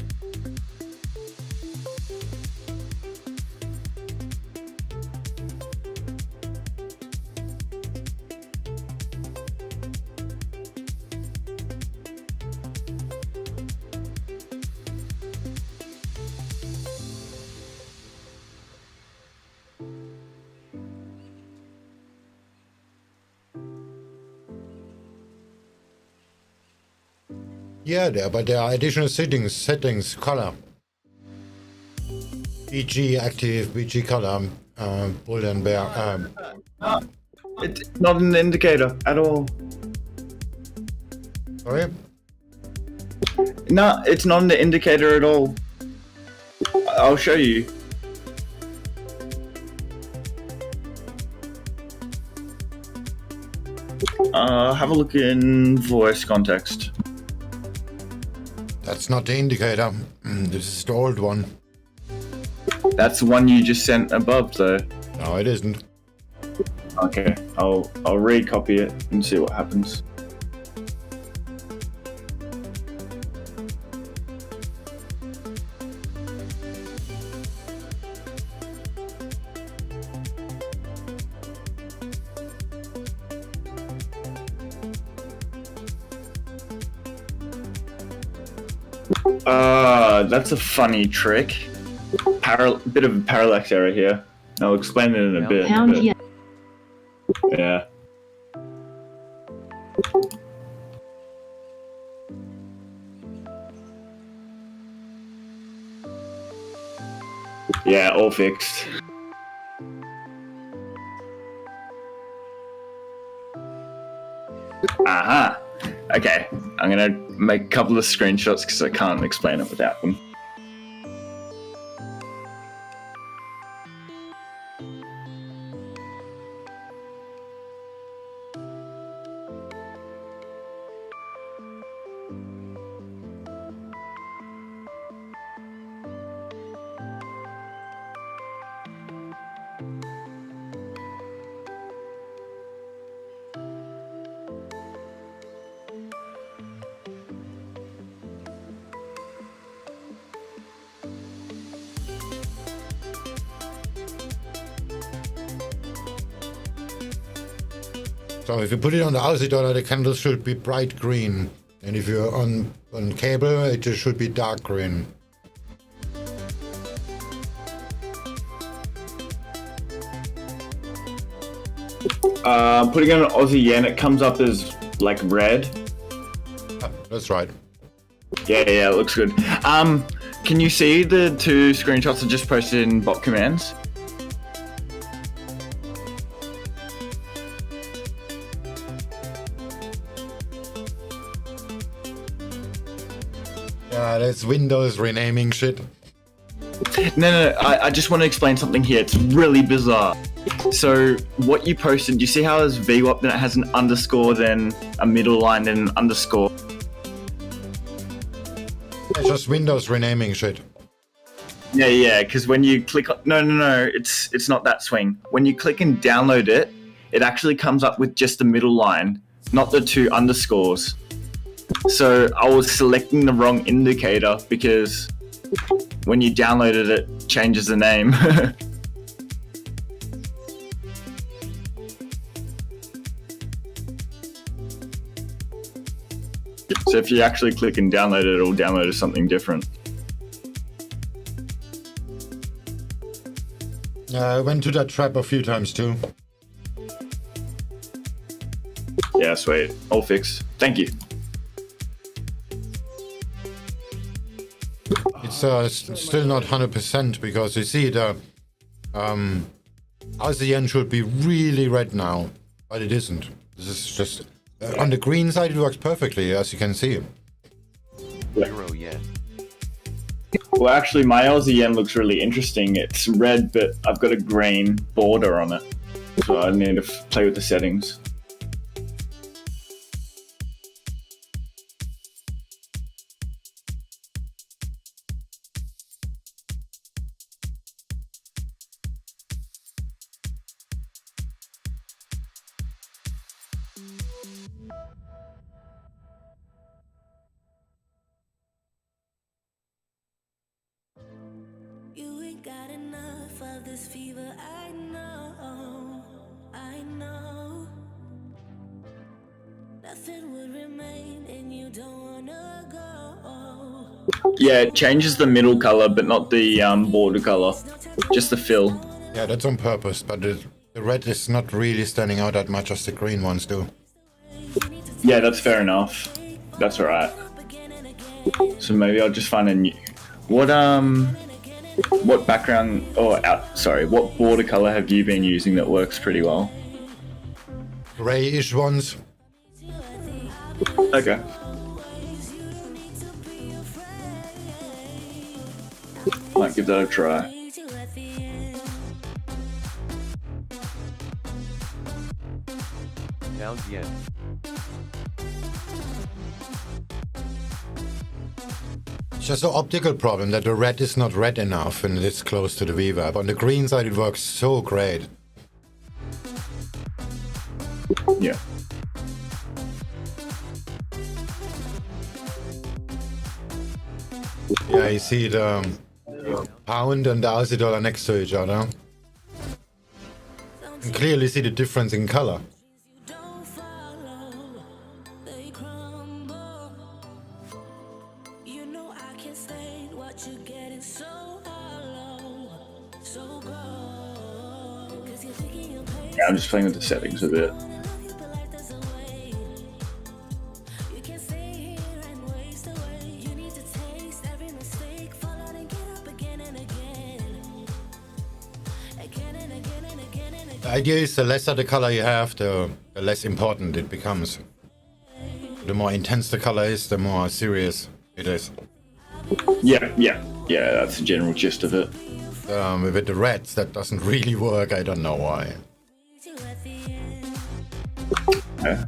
yeah, but there are additional settings, color. BG active, BG color, bull and bear. It's not an indicator at all. Sorry? No, it's not an indicator at all. I'll show you. Have a look in voice context. That's not the indicator. This is the old one. That's the one you just sent above, though. No, it isn't. Okay, I'll recopy it and see what happens. That's a funny trick. Bit of a parallax error here. I'll explain it in a bit. Pound yen. Yeah. Yeah, all fixed. Aha. Okay, I'm gonna make a couple of screenshots because I can't explain it without them. So if you put it on the Aussie dollar, the candle should be bright green. And if you're on cable, it just should be dark green. Putting on Aussie yen, it comes up as like red. Ah, that's right. Yeah, it looks good. Can you see the 2 screenshots I just posted in bot commands? Yeah, that's Windows renaming shit. No, I just want to explain something here. It's really bizarre. So what you posted, you see how there's VWAP, then it has an underscore, then a middle line, then an underscore. It's just Windows renaming shit. Yeah, because when you click on... No, it's not that swing. When you click and download it, it actually comes up with just the middle line, not the 2 underscores. So I was selecting the wrong indicator because when you downloaded it, it changes the name. So if you actually click and download it, it'll download as something different. I went to that trap a few times too. Yeah, sweet. All fixed. Thank you. It's still not 100% because you see the Aussie yen should be really red now, but it isn't. This is just on the green side it works perfectly, as you can see. Euro yen. Well, actually, my Aussie yen looks really interesting. It's red, but I've got a green border on it, so I need to play with the settings. You ain't got enough of this fever, I know. Nothing would remain and you don't wanna go. Yeah, it changes the middle color, but not the border color. Just the fill. Yeah, that's on purpose, but the red is not really standing out that much as the green ones do. Yeah, that's fair enough. That's alright. So maybe I'll just find a new... What background... what border color have you been using that works pretty well? Grayish ones. Okay. Might give that a try. Pound yen. It's just an optical problem that the red is not red enough and it's close to the VWAP. On the green side it works so great. Yeah. Yeah, you see the pound and the Aussie dollar next to each other. You can clearly see the difference in color. Yeah, I'm just playing with the settings a bit. The idea is the lesser the color you have, the less important it becomes. The more intense the color is, the more serious it is. Yeah, that's the general gist of it. With the reds, that doesn't really work. I don't know why. Okay.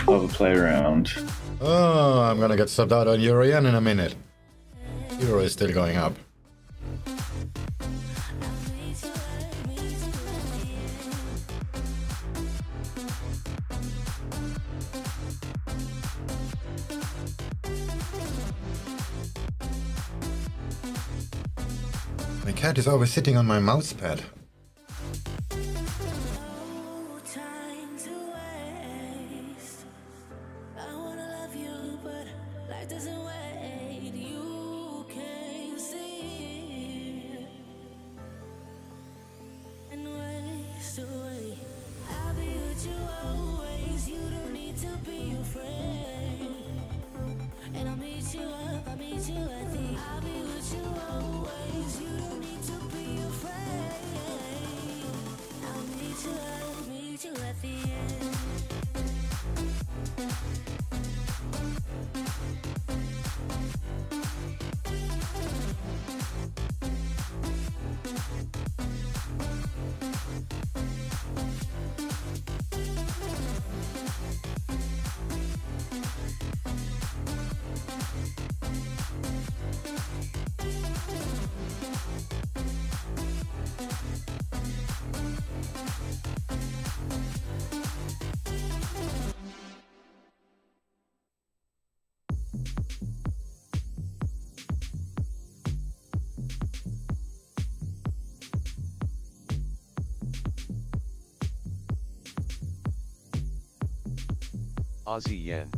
I'll have a play around. Oh, I'm gonna get subbed out on Euro yen in a minute. Euro is still going up. My cat is always sitting on my mouse pad. life doesn't wait. You can see it and waste away. I'll be with you always. You don't need to be afraid. And I'll meet you up. I'll meet you at the. I'll be with you always. You don't need to be afraid. I'll meet you up. Meet you at the end. Aussie yen.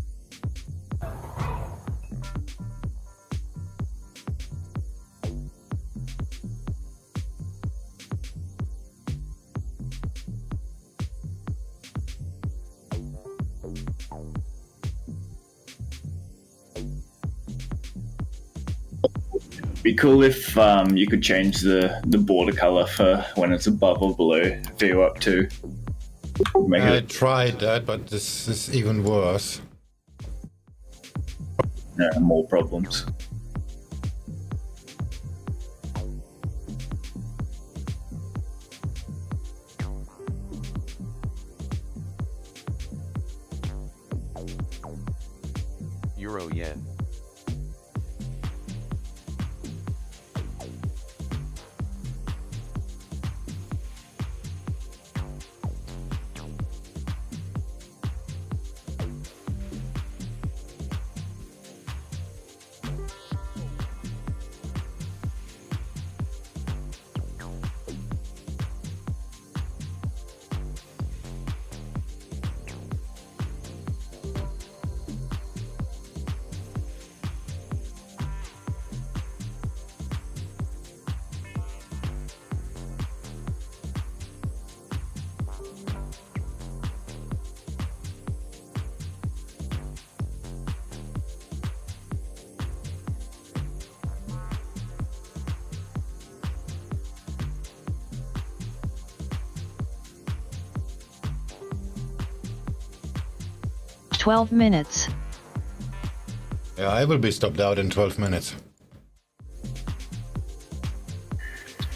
Be cool if you could change the border color for when it's above or below VWAP2. Make I it tried that, but this is even worse. more problems. Euro yen. Twelve minutes. Yeah, I will be stopped out in 12 minutes.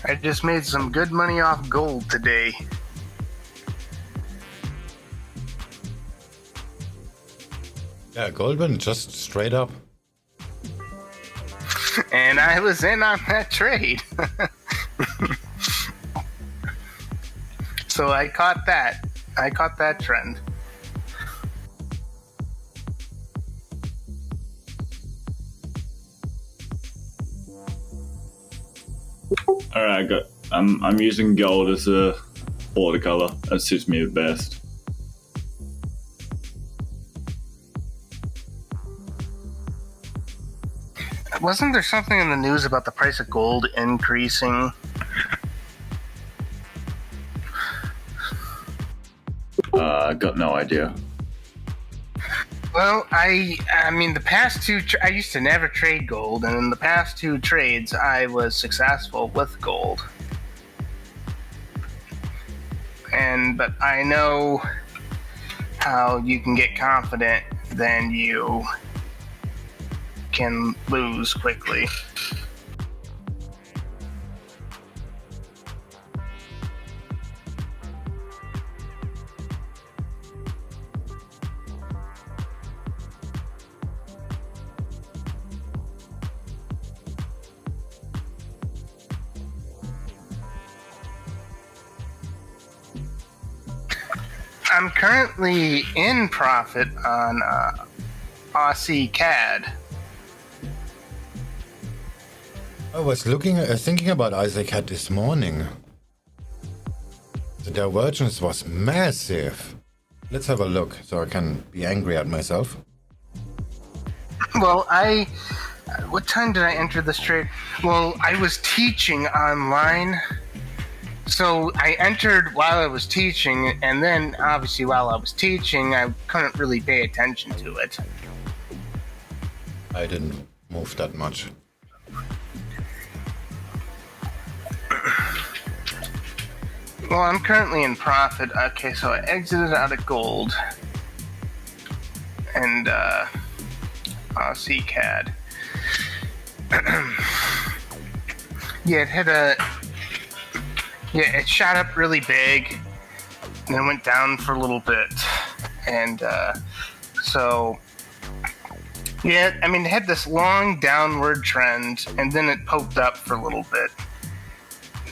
I just made some good money off gold today. Yeah, Goldman just straight up. And I was in on that trade. So I caught that. I caught that trend. All right, I'm using gold as a border color. That suits me the best. Wasn't there something in the news about the price of gold increasing? I got no idea. Well, I mean, the past two, I used to never trade gold, and in the past two trades, I was successful with gold. But I know how you can get confident, then you can lose quickly. I'm currently in profit on Aussie CAD. I was thinking about Isaac Hat this morning. The divergence was massive. Let's have a look so I can be angry at myself. Well, what time did I enter this trade? Well, I was teaching online. So I entered while I was teaching, and then obviously while I was teaching, I couldn't really pay attention to it. I didn't move that much. Well, I'm currently in profit. Okay, so I exited out of gold. And, Aussie CAD. Yeah, it had a... Yeah, it shot up really big, and then went down for a little bit. And, so... Yeah, I mean, it had this long downward trend, and then it poked up for a little bit.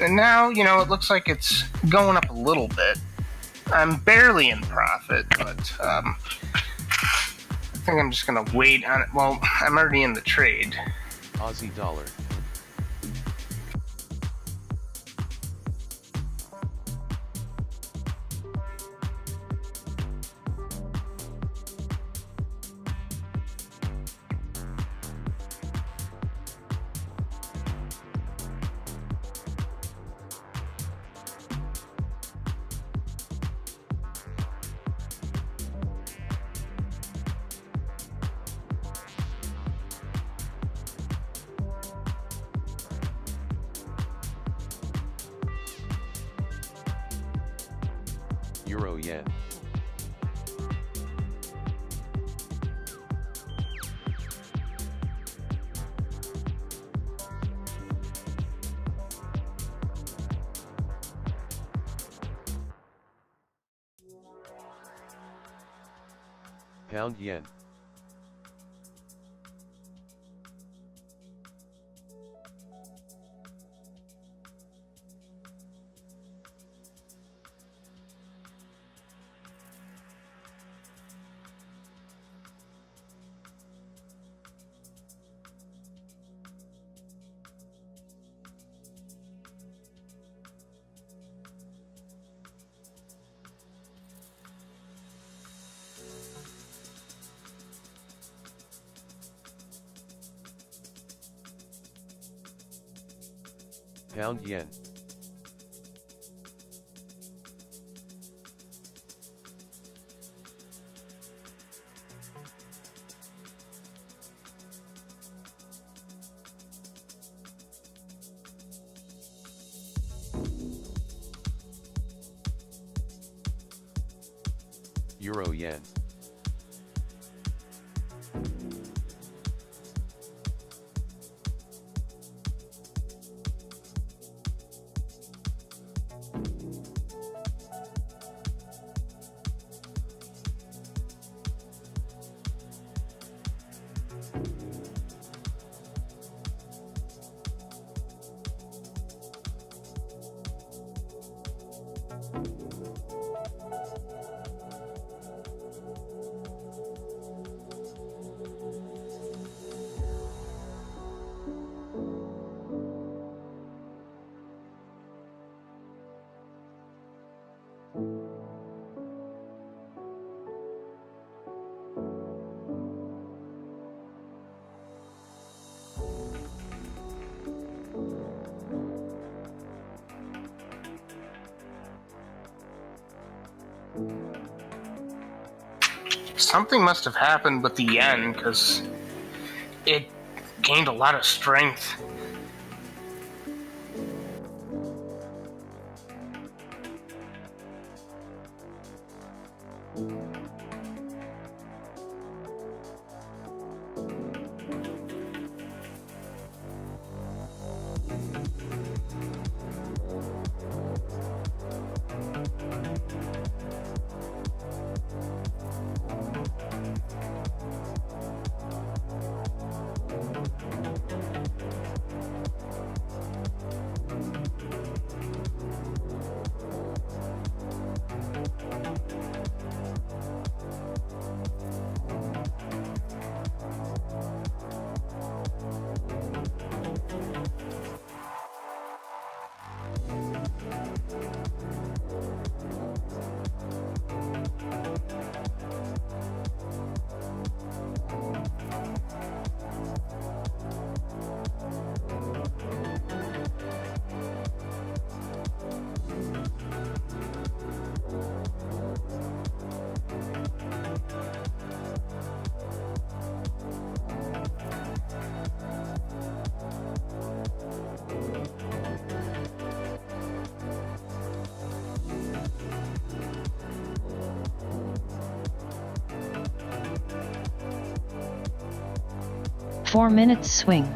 And now, you know, it looks like it's going up a little bit. I'm barely in profit, but I think I'm just going to wait on it. Well, I'm already in the trade. Aussie dollar. Euro yen. Pound yen. Pound yen. Euro yen. Something must have happened with the yen, because it gained a lot of strength. 4 minutes swing.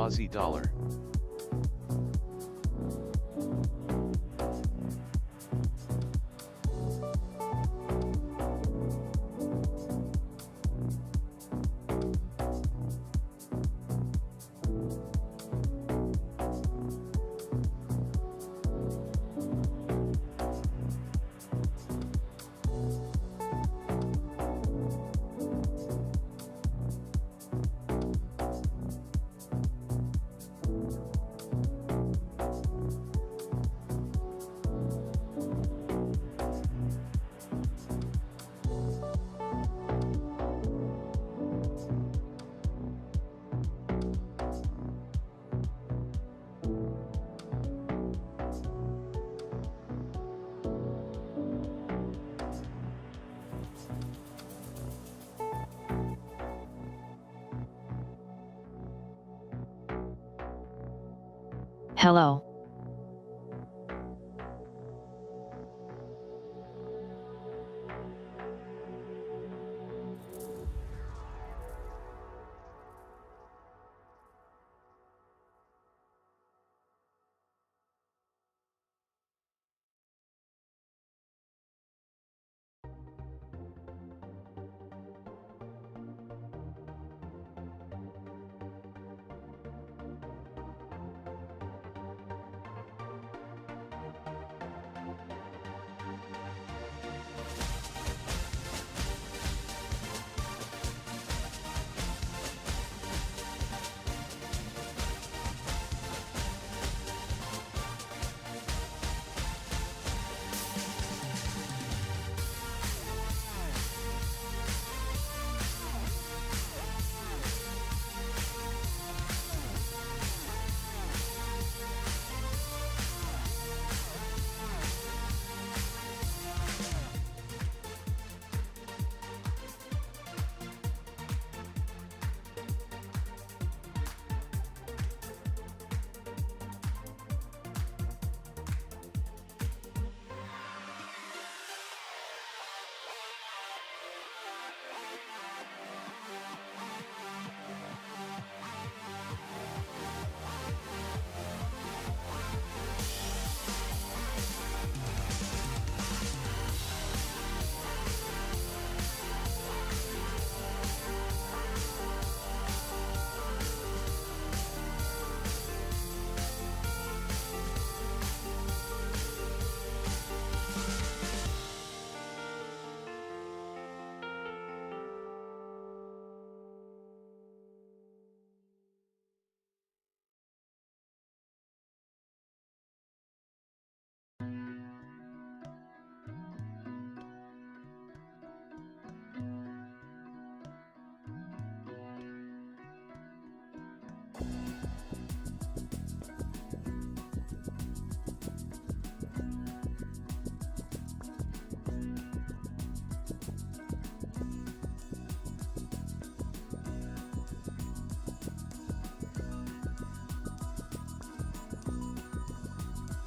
Aussie dollar. Hello.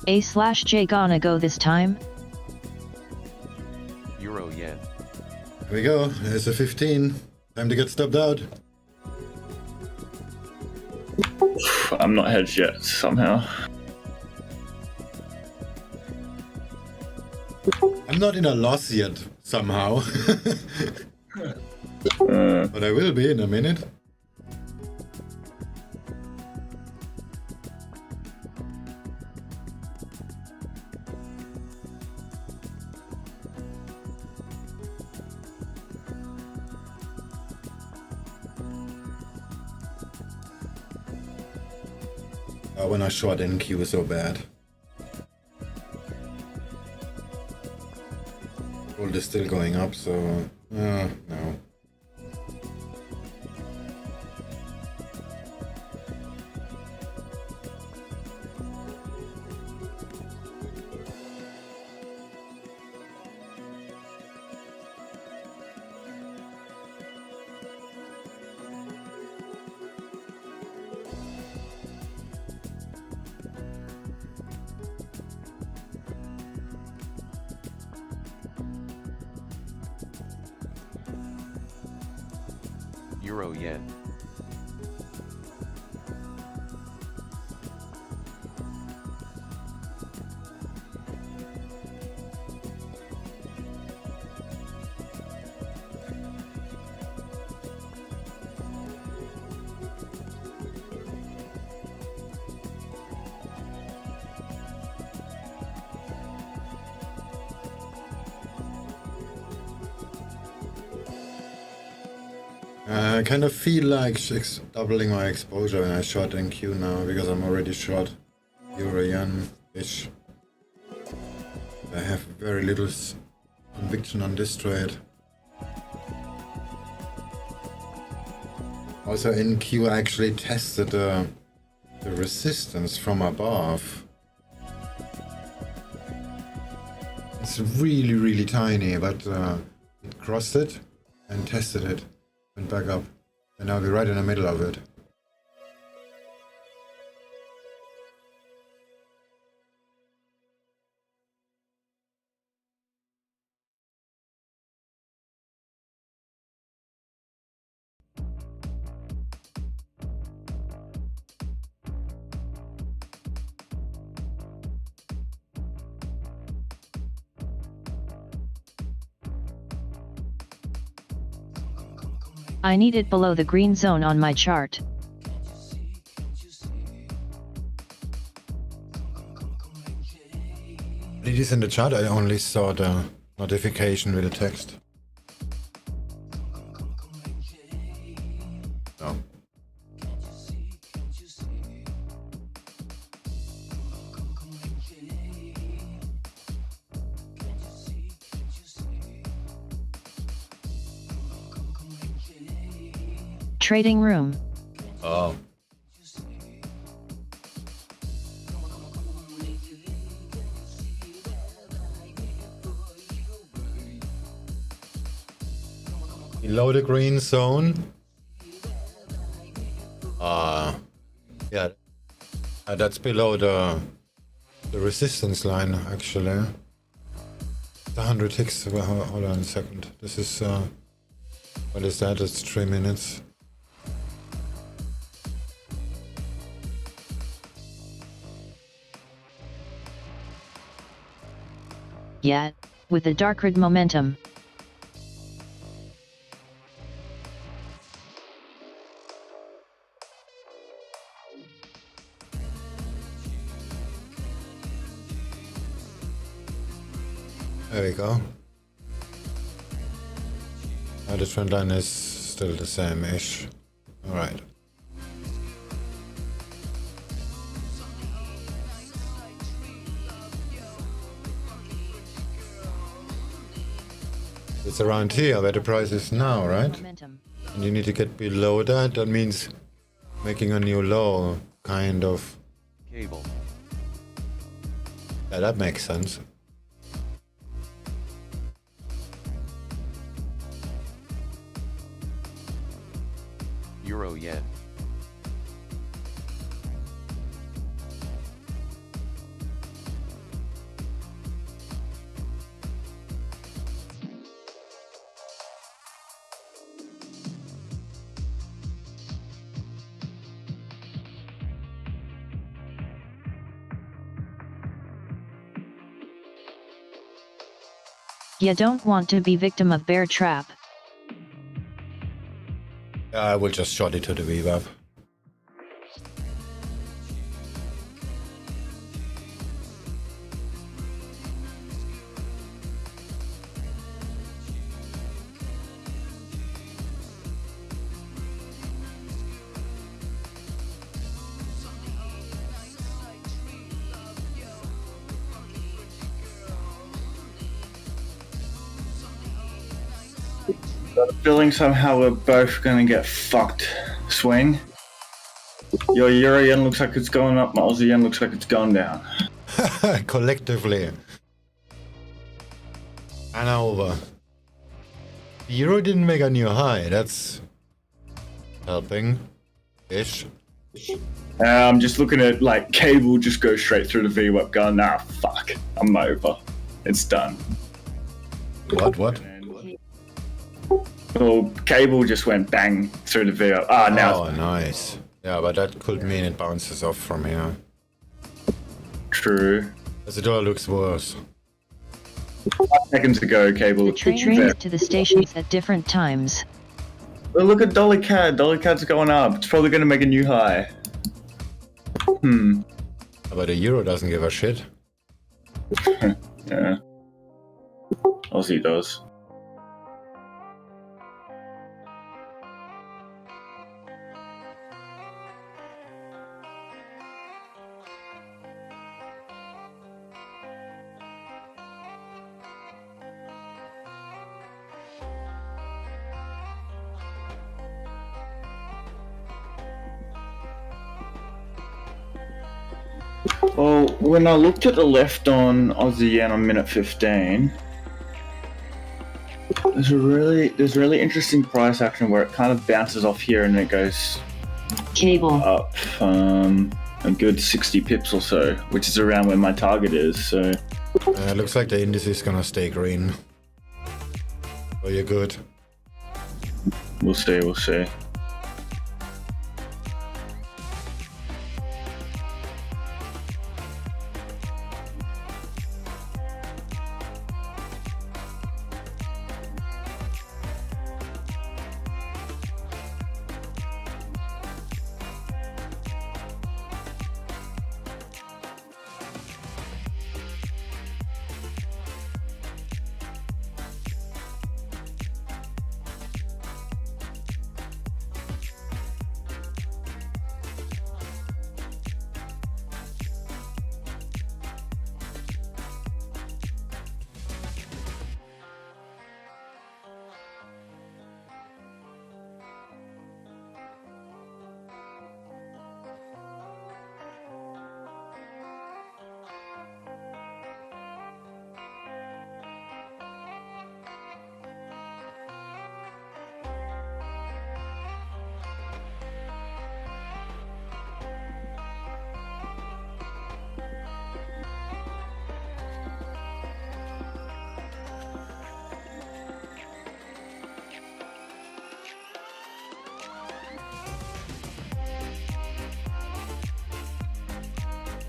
A/J gonna go this time? Euro yen. Here we go. There's a 15. Time to get stubbed out. I'm not hedged yet, somehow. I'm not in a loss yet, somehow. But I will be in a minute. When I short NQ was so bad. Gold is still going up, so no. Euro yen. I kind of feel like doubling my exposure when I short NQ now, because I'm already short Euro yen-ish. I have very little conviction on this trade. Also NQ actually tested the resistance from above. It's really tiny, but it crossed it and tested it. Went back up, and now we're right in the middle of it. I need it below the green zone on my chart. It is in the chat, I only saw the notification with the text. No. Trading room. Oh. Below the green zone. Yeah. That's below the resistance line, actually. The 100 ticks. Well, hold on a second. This is what is that? It's 3 minutes. Yeah, with the dark red momentum. There we go. Now the trend line is still the same-ish. Alright. It's around here where the price is now, right? Momentum. And you need to get below that. That means making a new low, kind of. Cable. Yeah, that makes sense. Euro yen. You don't want to be victim of bear trap. I will just short it to the VWAP. Feeling somehow we're both gonna get fucked. Swing. Your Euro yen looks like it's going up, my Aussie yen looks like it's going down. Collectively. And over. The Euro didn't make a new high, that's helping. Ish. I'm just looking at like cable just go straight through the VWAP going, nah fuck, I'm over. It's done. What? Well, cable just went bang through the VWAP. Ah, now Oh, nice. Yeah, but that could mean it bounces off from here. true. As the dollar looks worse. 5 seconds ago, cable. The trains to the stations at different times. Well, look at Dollar CAD. Dollar CAD's going up. It's probably gonna make a new high. But the Euro doesn't give a shit. Yeah. Aussie does. Well, when I looked at the left on Aussie yen on minute 15, there's really interesting price action where it kind of bounces off here and it goes Cable. up a good 60 pips or so, which is around where my target is. So It looks like the index is gonna stay green. Oh, you're good. we'll see. We'll see.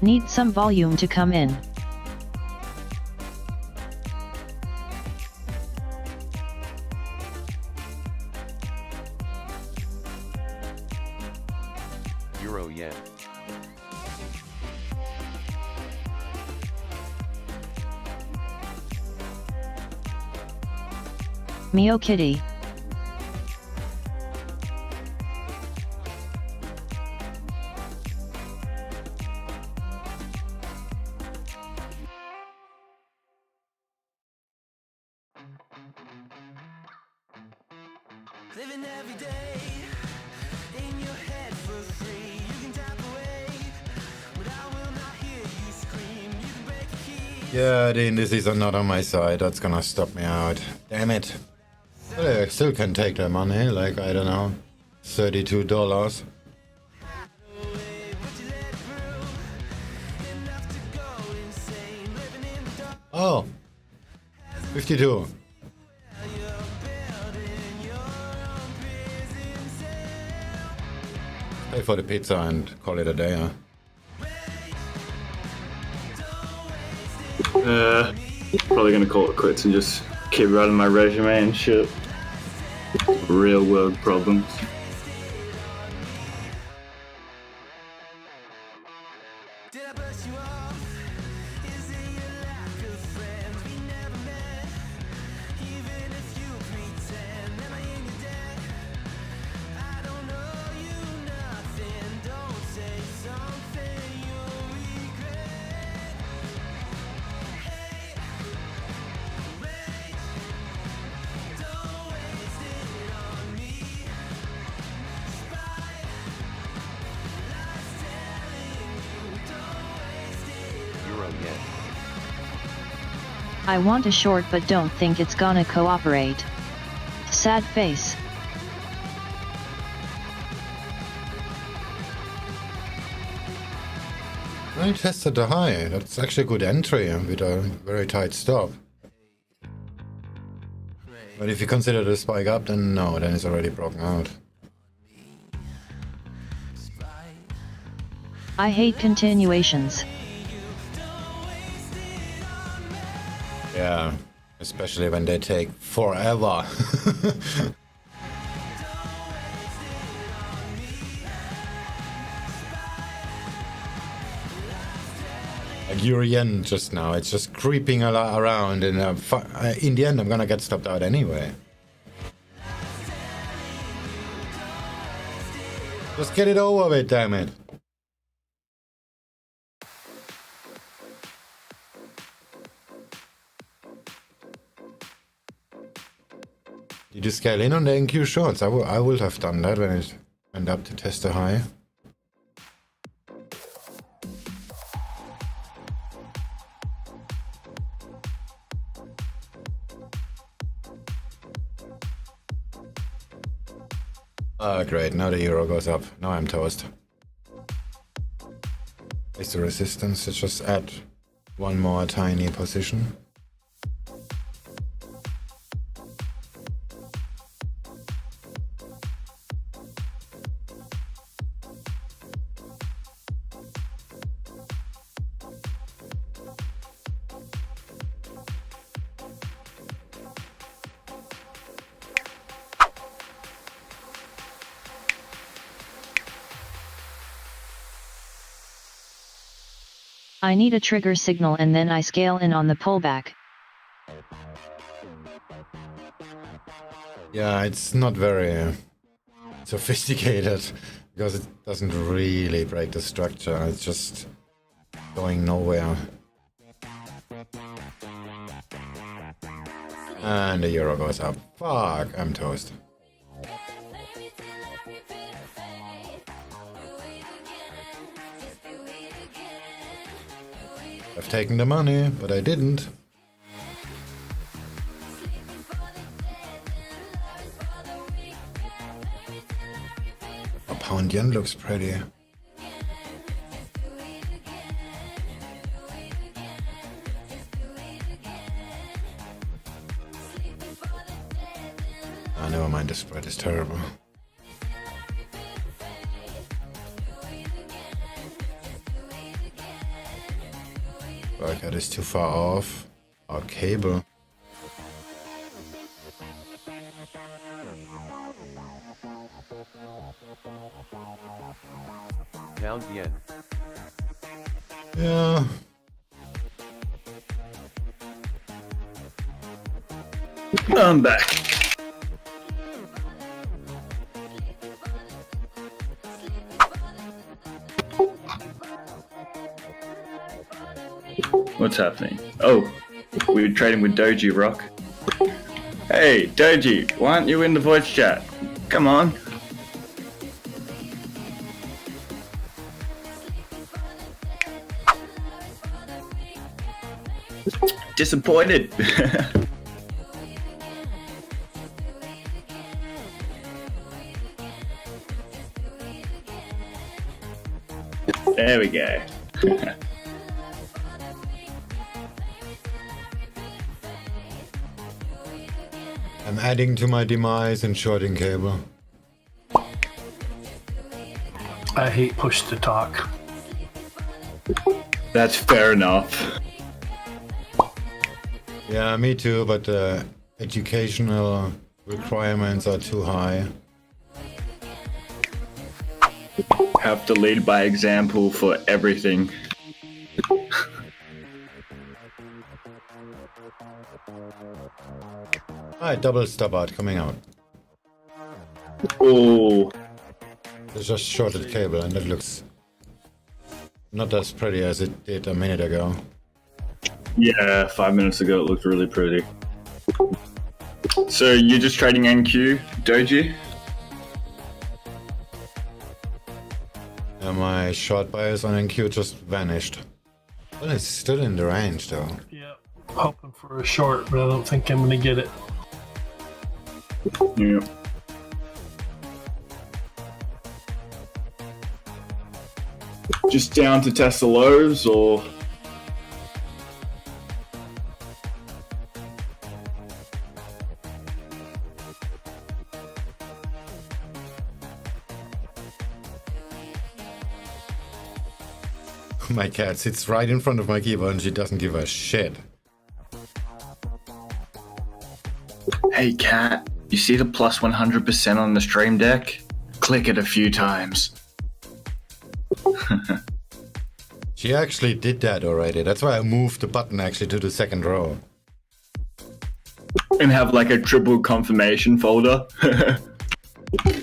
Need some volume to come in. Euro yen. Mio Kitty. Living every day in your head for free. You can tap away, but I will not hear you scream. You can break a key. Yeah, the indices are not on my side. That's gonna stop me out. Damn it. But I still can take the money, like, I don't know, $32. Oh, 52. Pay for the pizza and call it a day, huh? Probably gonna call it quits and just Keep writing my resume and shit. Real world problems. Did I brush you off? Is it your lack of friends? We never met. Even if you pretend, am I in your debt? I don't owe you nothing. Don't say something you'll regret. Hey, wait, don't waste it on me. Spy, lies telling you, don't waste it. Euro yen. I want a short but don't think it's gonna cooperate. Sad face. I tested the high. That's actually a good entry with a very tight stop. But if you consider the spike up, then no, then it's already broken out. I hate continuations. Yeah, especially when they take forever. Like EURJPY just now, it's just creeping around, and in the end, I'm gonna get stopped out anyway. Just get it over with, damn it. Did you scale in on the NQ shorts? I would have done that when it went up to test the high. Ah, great, now the euro goes up. Now I'm toast. Is the resistance to just add one more tiny position? I need a trigger signal and then I scale in on the pullback. Yeah, it's not very sophisticated because it doesn't really break the structure. It's just going nowhere. And the euro goes up. Fuck, I'm toast. I've taken the money, but I didn't. A pound yen looks pretty. Ah, never mind, the spread is terrible. That is too far off our cable. Pound yen. Yeah. I'm back. What's happening? Oh, we were trading with Doji Rock. Hey, Doji, why aren't you in the voice chat? Come on. Disappointed. There we go. I'm adding to my demise and shorting cable. I hate push to talk. That's fair enough. Yeah, me too, but educational requirements are too high. Have to lead by example for everything. Alright, double stop out coming out. Oh, It's just shorted cable and it looks not as pretty as it did a minute ago. yeah, 5 minutes ago it looked really pretty. So you're just trading NQ, Doji? My short bias on NQ just vanished. Well, it's still in the range though. Yeah. Hoping for a short, but I don't think I'm gonna get it. Yeah. Just down to test the lows, or My cat sits right in front of my keyboard and she doesn't give a shit. hey cat, you see the plus 100% on the stream deck? Click it a few times. She actually did that already. That's why I moved the button actually to the second row. And have like a triple confirmation folder.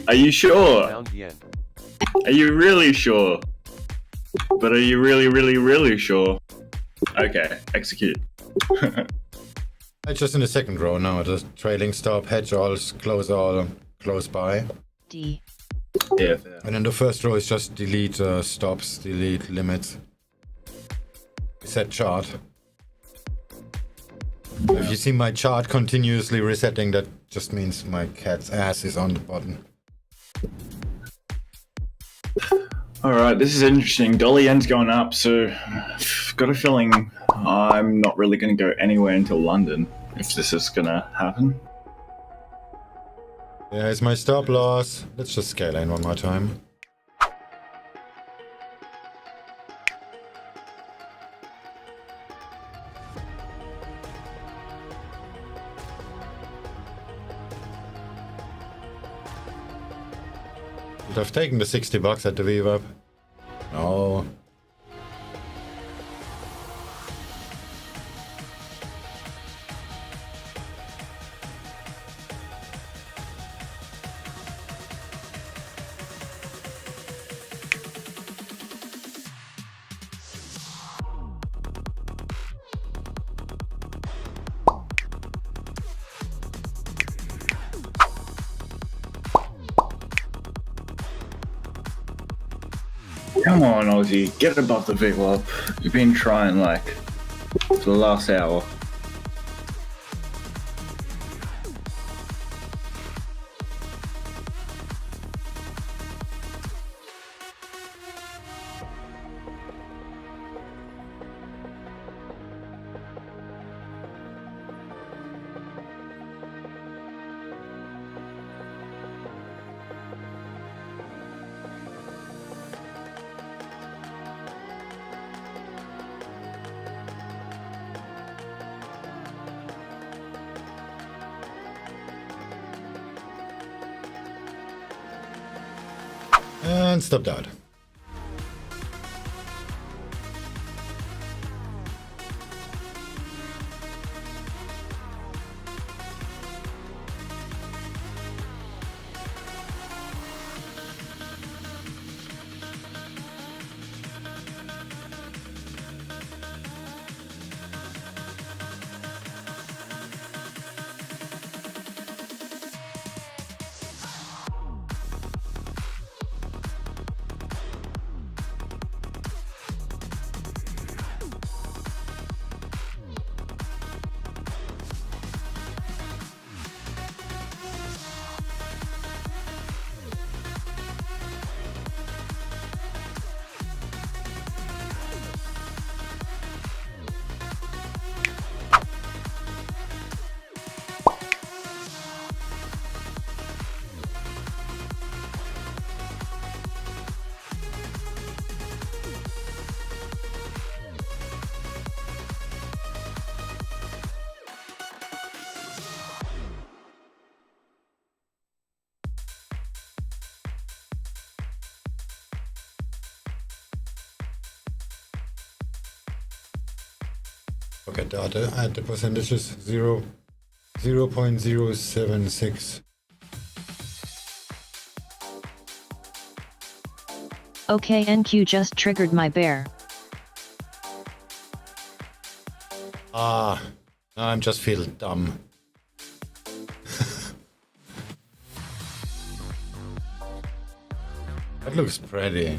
Are you sure? Pound yen. Are you really sure? But are you really, really, really sure? Okay, execute. It's just in the second row now. The trailing stop, hedge all, close by. D. Yeah. And in the first row is just delete stops, delete limits. Reset chart. If you see my chart continuously resetting, that just means my cat's ass is on the button. Alright, this is interesting. Dollar yen's going up, so I've got a feeling I'm not really going to go anywhere until London if this is going to happen. Yeah, it's my stop loss. Let's just scale in one more time. Would have taken the 60 bucks at the VWAP. No. Come on, Aussie, get above the VWAP. You've been trying like for the last hour. And stopped out. Forget the other. Add the percentages. 0.076. Okay, NQ just triggered my bear. Ah, I'm just feel dumb. That looks pretty.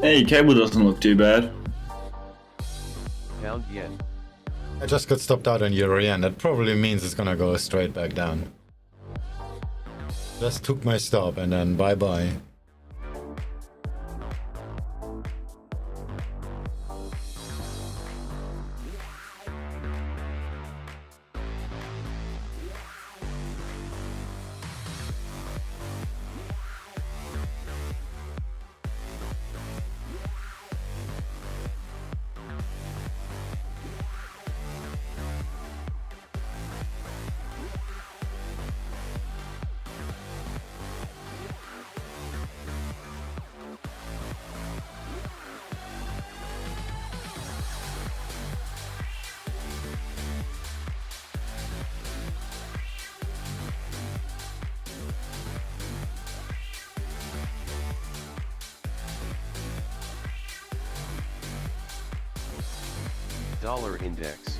Hey, cable doesn't look too bad. Pound yen. I just got stopped out on Euro yen. That probably means it's gonna go straight back down. Just took my stop and then bye bye. Dollar index.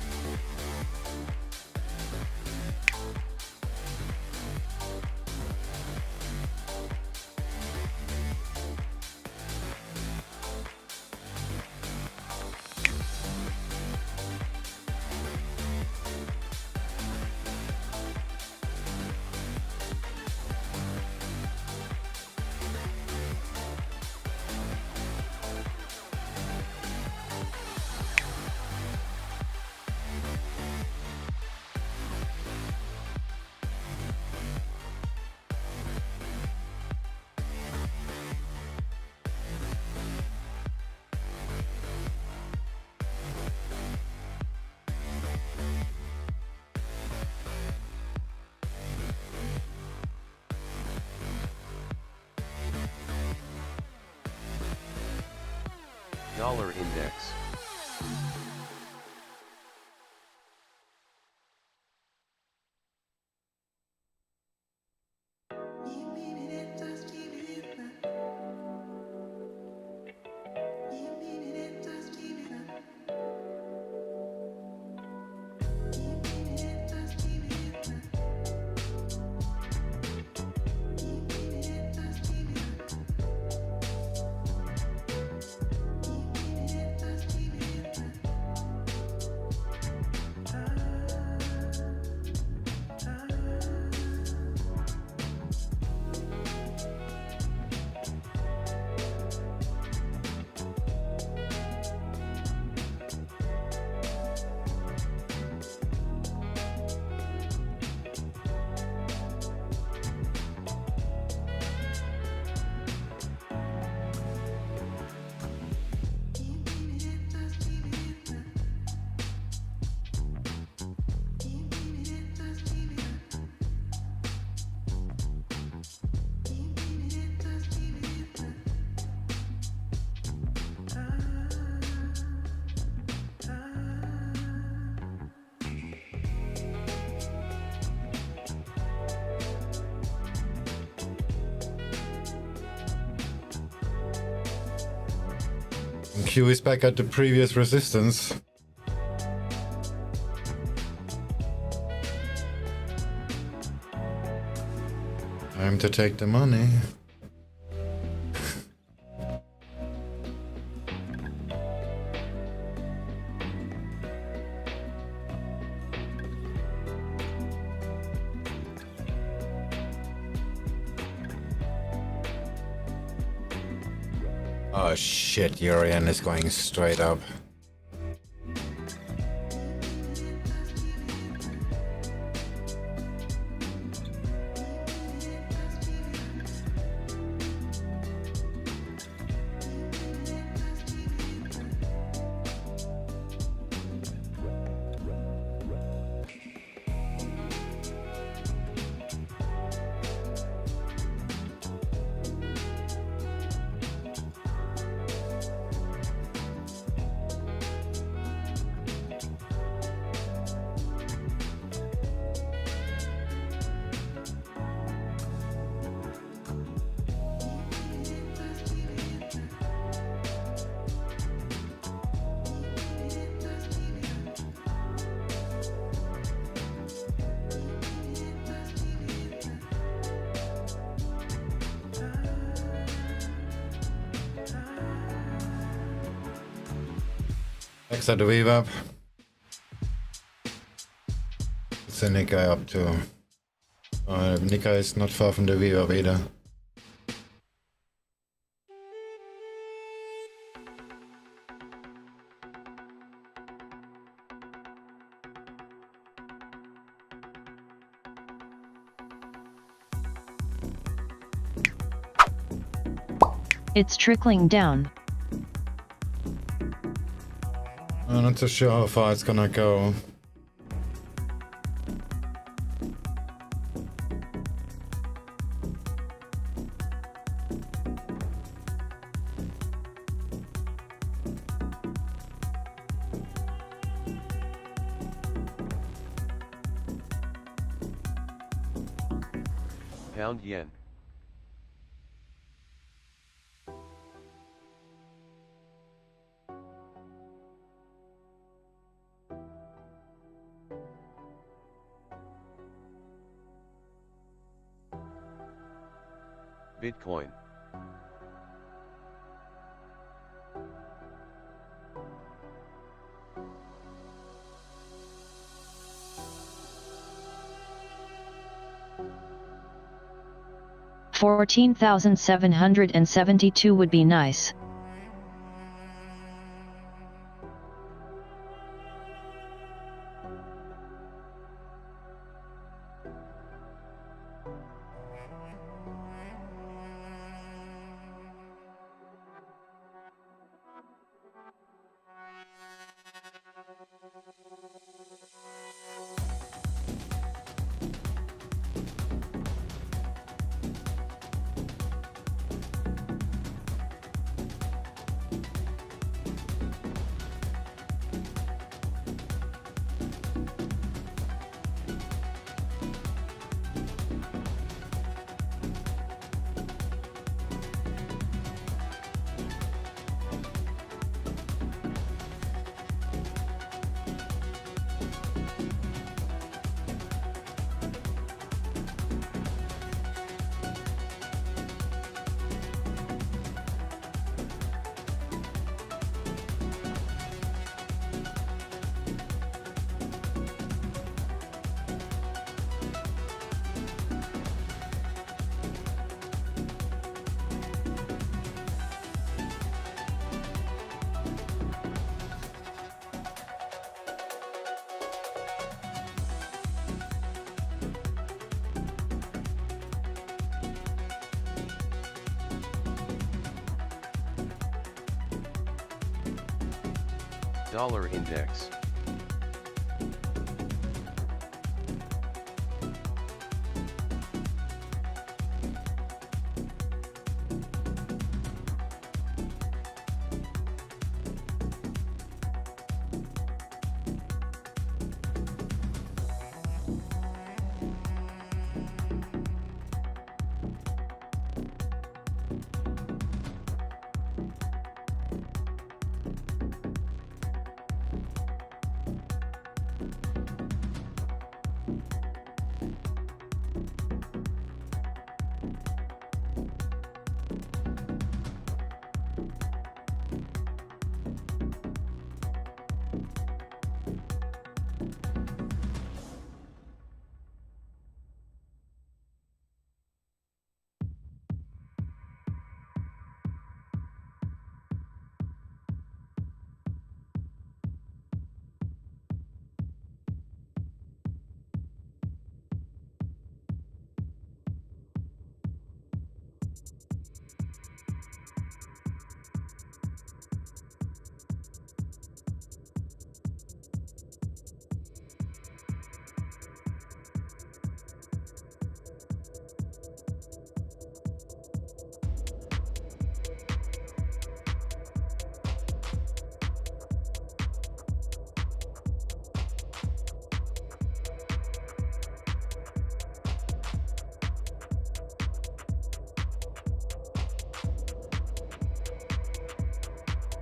Dollar index. Q is back at the previous resistance. Time to take the money. Oh shit, Urian is going straight up. Next at the VWAP. What's the Nikkei up to? Nikkei is not far from the VWAP either. It's trickling down. I'm not so sure how far it's gonna go. Pound yen. Bitcoin. $14,772 would be nice. Dollar index.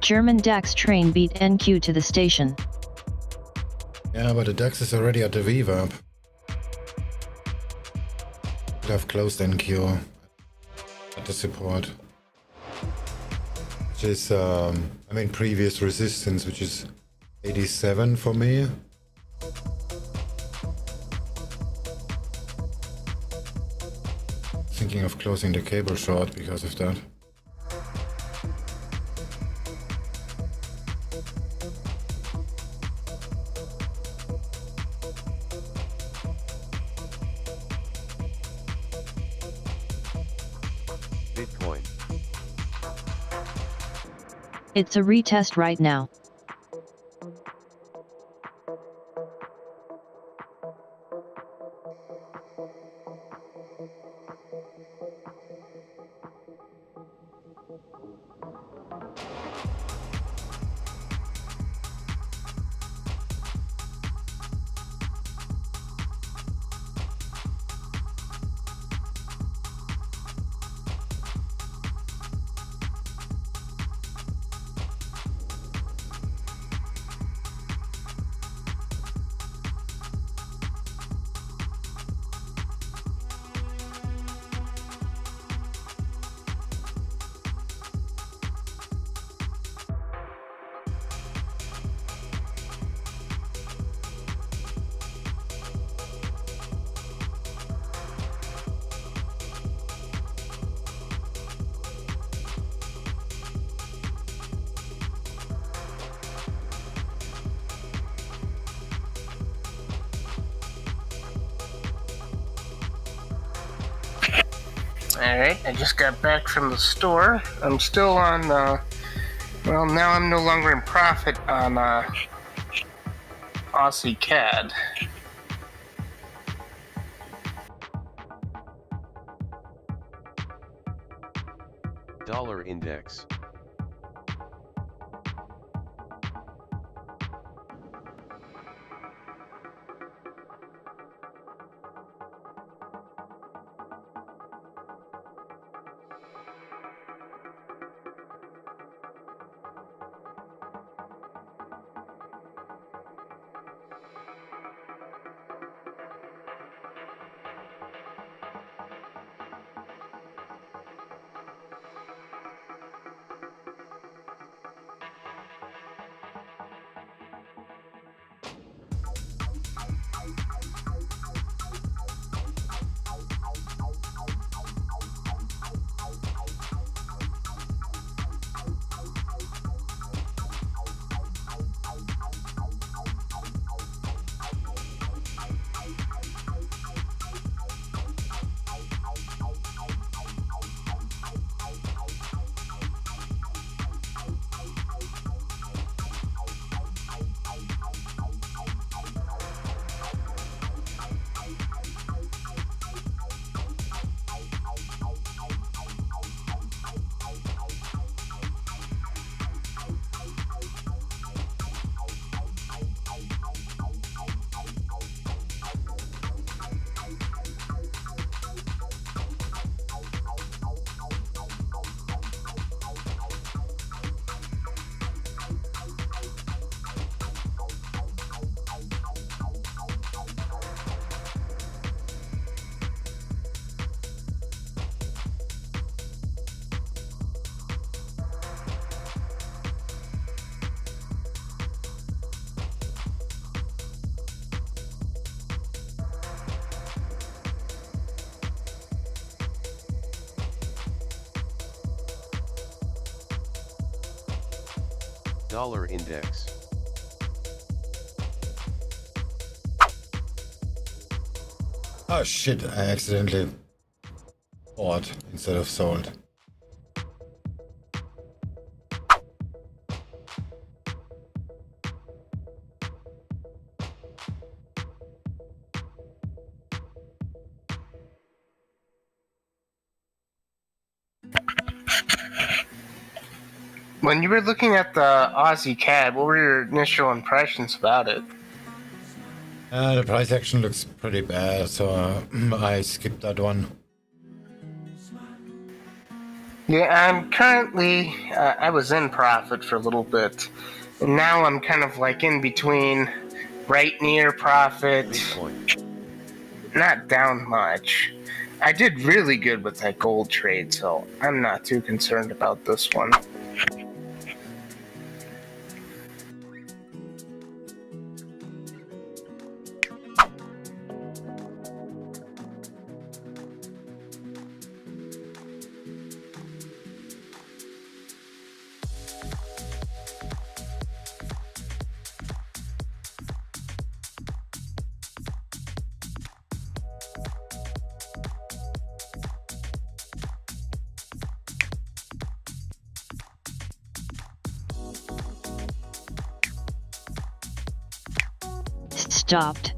German DAX train beat NQ to the station. Yeah, but the DAX is already at the VWAP. Could have closed NQ at the support. Which is, I mean, previous resistance, which is 87 for me. Thinking of closing the cable short because of that. Bitcoin. It's a retest right now. Alright, I just got back from the store. I'm still on, well, now I'm no longer in profit on, Aussie CAD. Dollar index. Dollar index. Oh shit, I accidentally bought instead of sold. When you were looking at the Aussie CAD, what were your initial impressions about it? The price action looks pretty bad, so I skipped that one. Yeah, I'm currently, I was in profit for a little bit, and now I'm kind of like in between, right near profit, Bitcoin. not down much. I did really good with that gold trade, so I'm not too concerned about this one. stopped.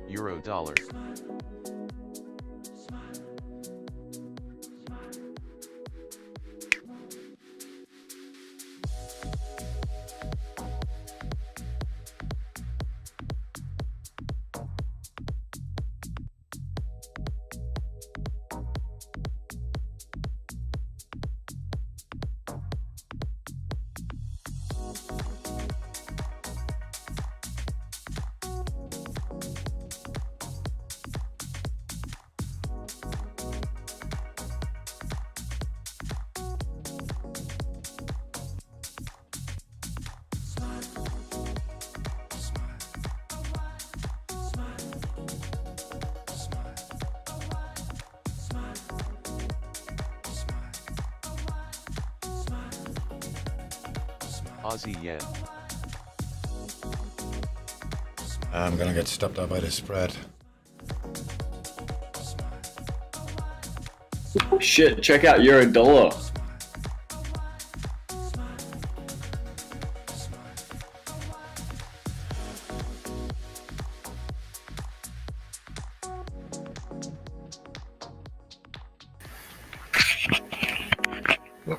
Euro dollar. Aussie yen. I'm gonna get stopped out by the spread. Shit, check out Euro dollar.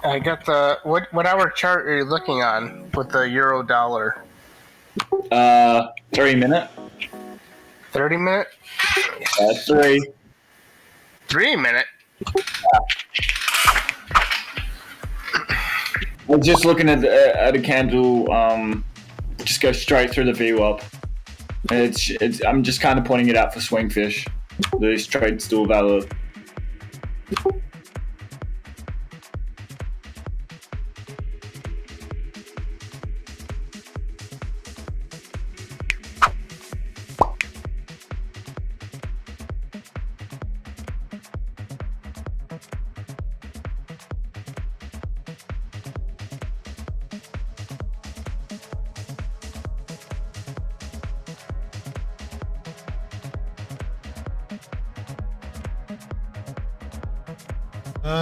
I got the what hour chart are you looking on with the euro dollar? 3 minute. 30 minute? 3. 3 minute? I was just looking at a candle. Just go straight through the VWAP. It's. I'm just kind of pointing it out for SwingFish. These trades still valid.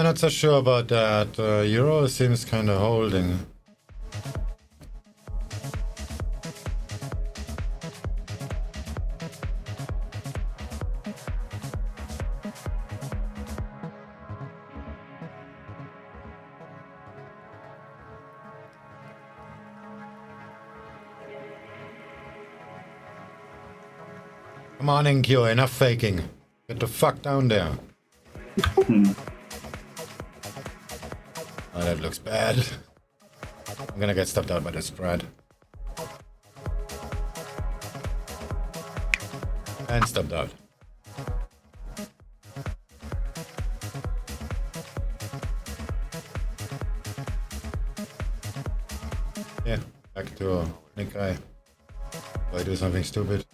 Not so sure about that. Euro seems kind of holding. Come on, Inkyo, enough faking. Get the fuck down there. Oh, that looks bad. I'm gonna get stopped out by the spread. And stopped out. Yeah, back to Nikkei. Do I do something stupid?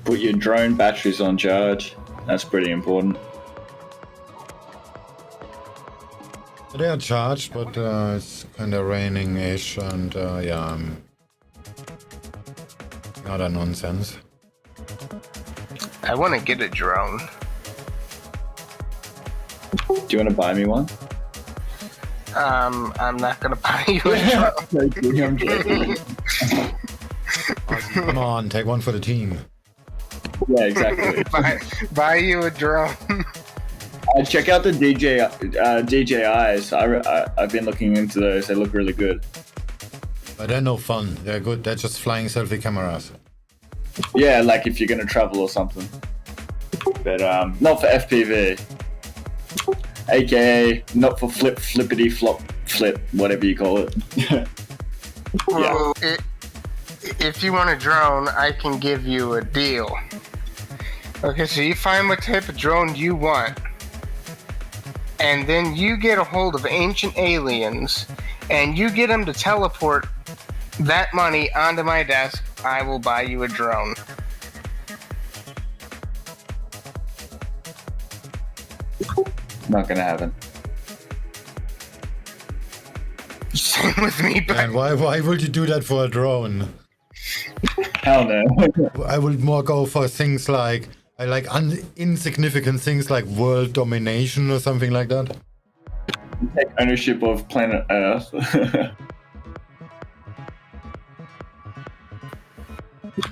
Put your drone batteries on charge. That's pretty important. They are charged, but it's kind of raining-ish, and yeah, not a nonsense. I want to get a drone. Do you want to buy me one? I'm not gonna buy you a drone. Come on, take one for the team. Yeah, exactly. buy you a drone. Check out the DJIs. I've been looking into those. They look really good. But they're no fun. They're good. They're just flying selfie cameras. Yeah, like if you're gonna travel or something. But not for FPV. AKA not for flippity flop flip, whatever you call it. Well, if you want a drone, I can give you a deal. Okay, so you find what type of drone you want, and then you get a hold of ancient aliens, and you get them to teleport that money onto my desk. I will buy you a drone. Not gonna happen. Same with me, but And why would you do that for a drone? Hell no. I would more go for things like insignificant things like world domination or something like that. Take ownership of planet Earth.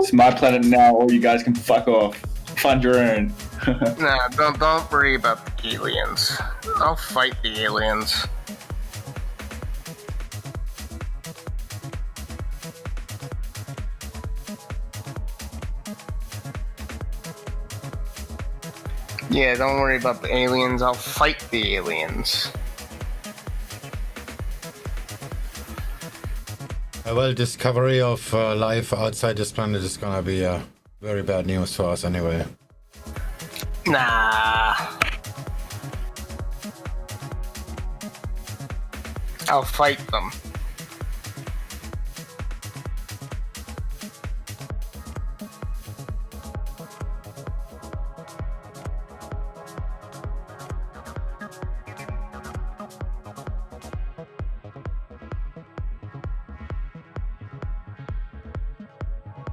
It's my planet now. All you guys can fuck off. Find your own. nah, don't worry about the aliens. I'll fight the aliens. Yeah, don't worry about the aliens. I'll fight the aliens. Well, discovery of life outside this planet is gonna be very bad news for us anyway. Nah. I'll fight them.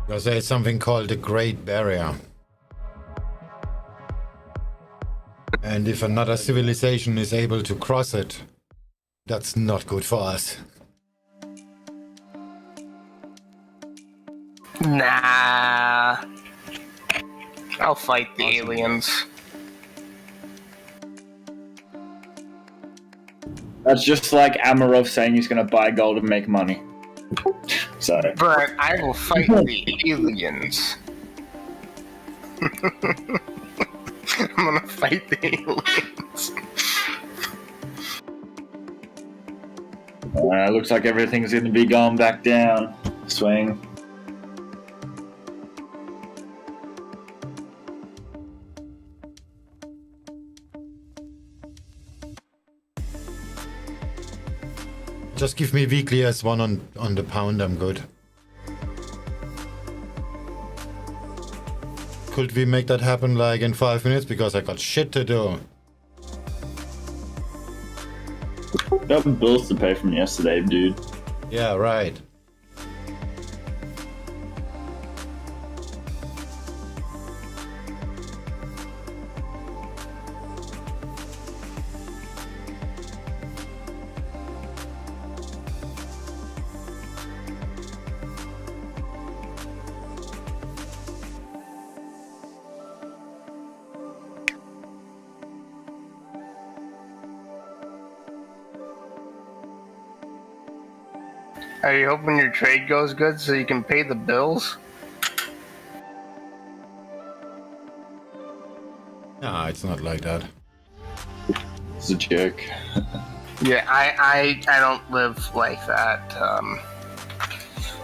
Because there's something called the Great Barrier. And if another civilization is able to cross it, that's not good for us. Nah. I'll fight the aliens. That's just like Amarov saying he's gonna buy gold and make money. So. But I will fight the aliens. I'm gonna fight the aliens. Looks like everything's gonna be going back down. Swing. Just give me weekly S1 on the pound, I'm good. Could we make that happen like in 5 minutes? Because I got shit to do. Got bills to pay from yesterday, dude. Yeah, right. Are you hoping your trade goes good so you can pay the bills? Nah, it's not like that. It's a joke. Yeah, I don't live like that.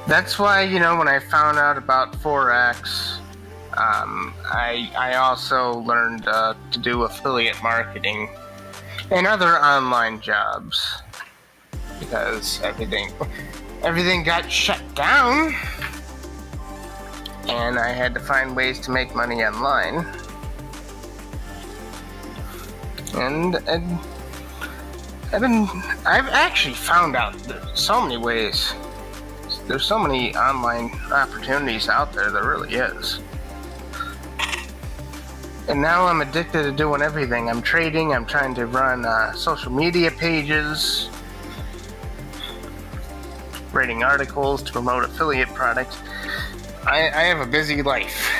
That's why, you know, when I found out about Forex, I also learned to do affiliate marketing and other online jobs because everything got shut down, and I had to find ways to make money online. And I've actually found out there's so many ways. There's so many online opportunities out there. There really is. And now I'm addicted to doing everything. I'm trading. I'm trying to run social media pages, writing articles to promote affiliate products. I have a busy life.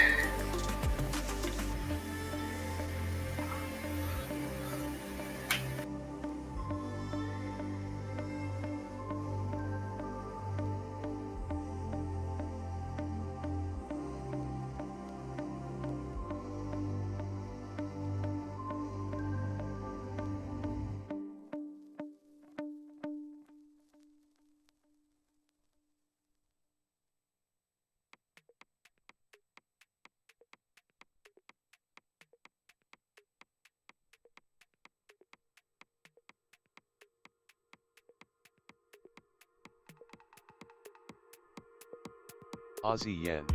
Aussie yen.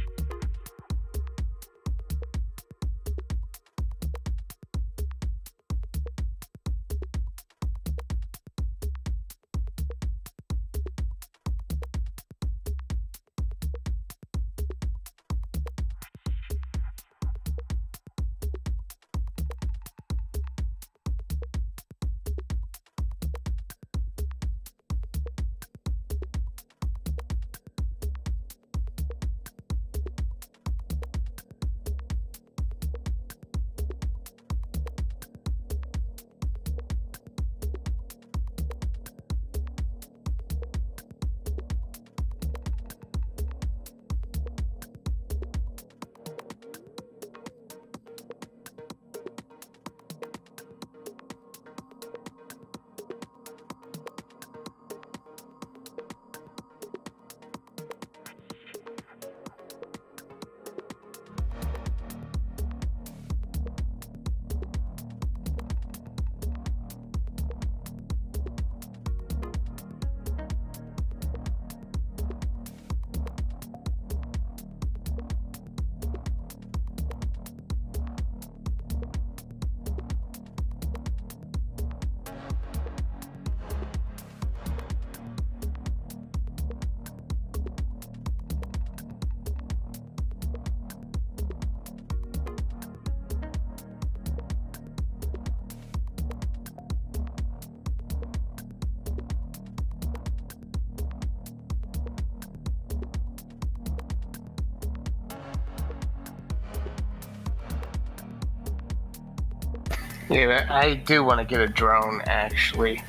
Yeah, but I do want to get a drone, actually.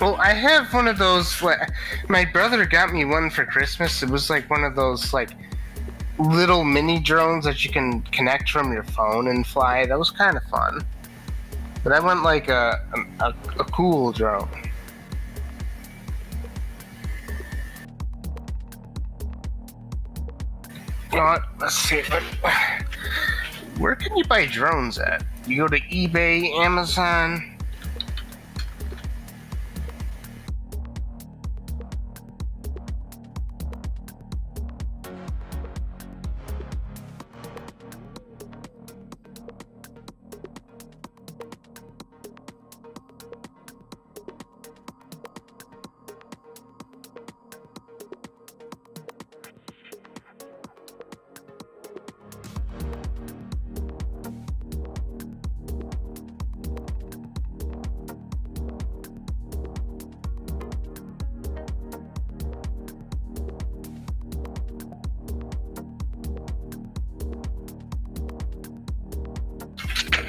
Well, I have one of those, like, my brother got me one for Christmas. It was like one of those, like, little mini drones that you can connect from your phone and fly. That was kind of fun. But I want, like, a cool drone. You know what? Let's see. Where can you buy drones at? You go to eBay, Amazon.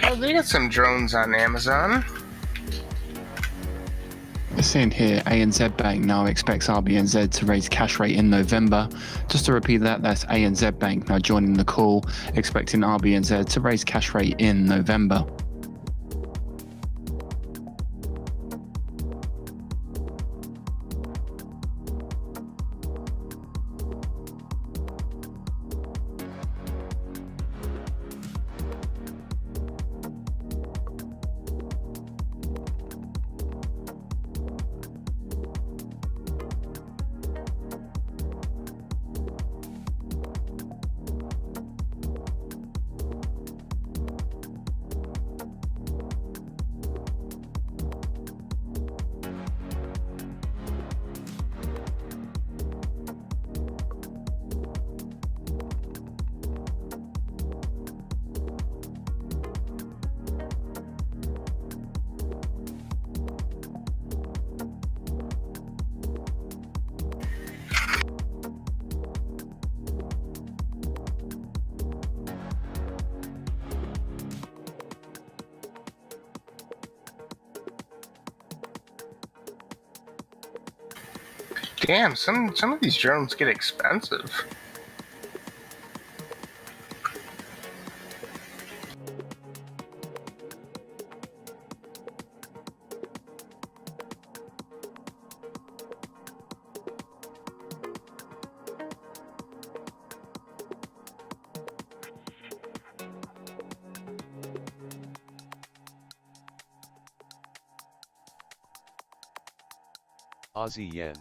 Oh, they got some drones on Amazon. We're seeing here ANZ Bank now expects RBNZ to raise cash rate in November. Just to repeat that, that's ANZ Bank now joining the call, expecting RBNZ to raise cash rate in November. Damn, some of these drones get expensive. Aussie yen.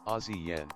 Aussie yen.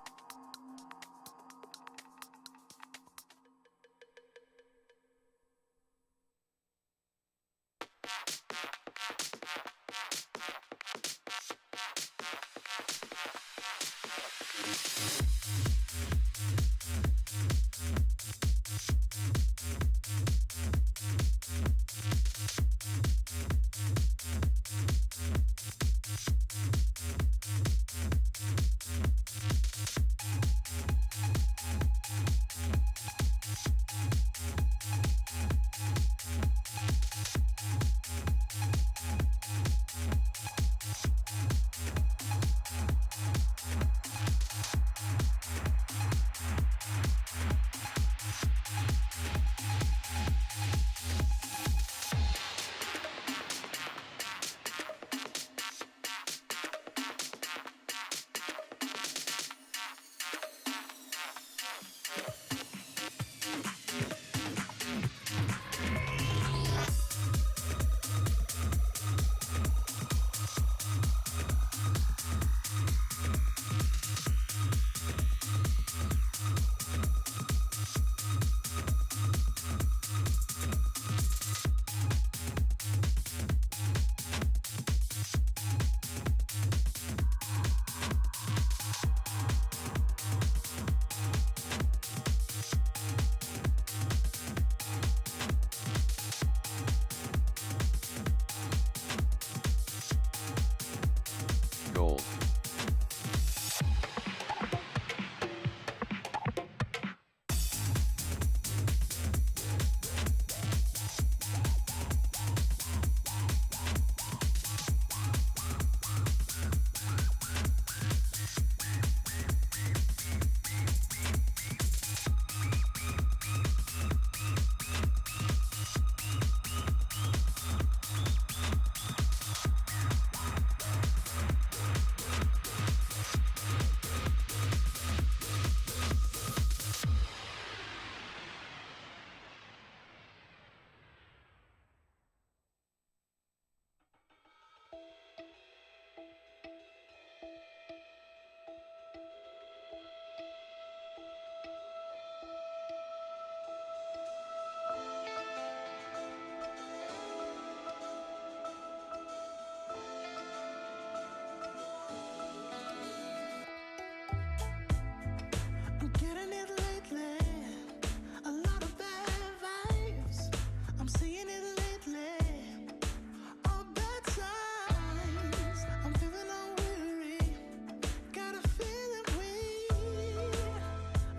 Gold. I'm getting it lately. A lot of bad vibes. I'm seeing it lately. All bad signs. I'm feeling unweary. Got a feeling we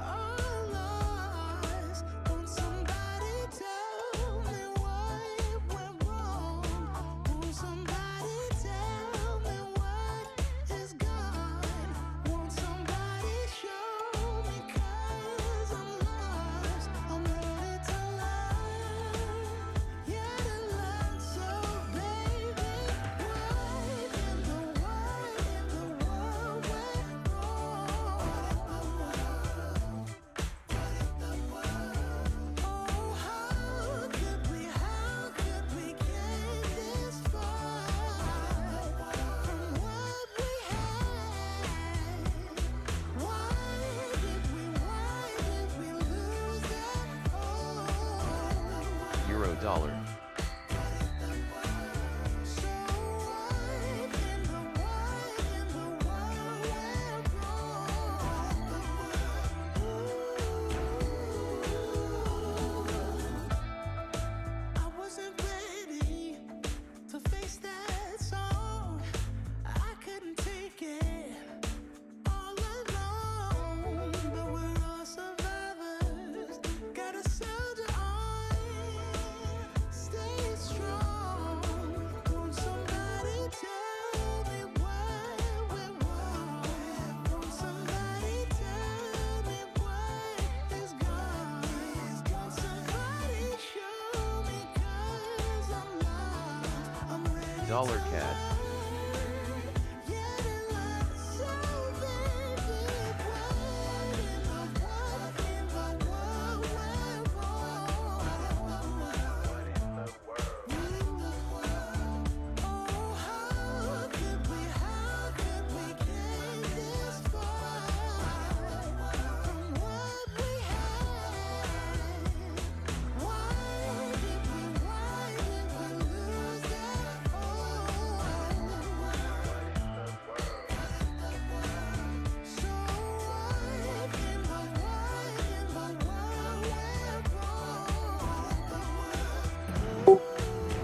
are lost. Won't somebody tell me what went wrong? Won't somebody tell me what is gone? Won't somebody show me 'cause I'm lost. I'm ready to learn, yeah, to learn. So baby, what in the world went wrong? Oh, how could we get this far from what we had? Why did we lose that hope? Euro dollar. So what in the world went wrong? I wasn't ready to face that song. I couldn't take it all alone, but we're all survivors. Gotta soldier on, stay strong. Won't somebody tell me what went wrong? Won't somebody tell me what is gone? Won't somebody show me 'cause I'm lost. I'm ready Dollar to CAD. learn, yeah, to learn. So baby, what in the world went wrong? Oh, how could we get this far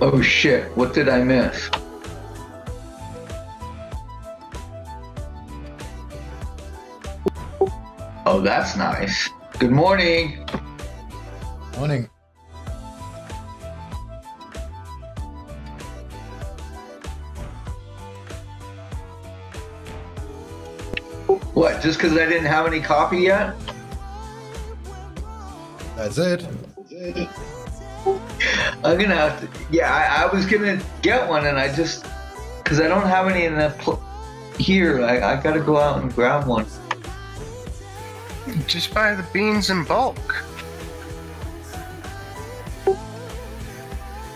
Oh shit, what did I miss? Oh, that's nice. Good morning. Morning. What, just because I didn't have any coffee yet? That's it. I'm gonna have to, yeah, I was gonna get one and I just, because I don't have any in the here, I gotta go out and grab one. Just buy the beans in bulk.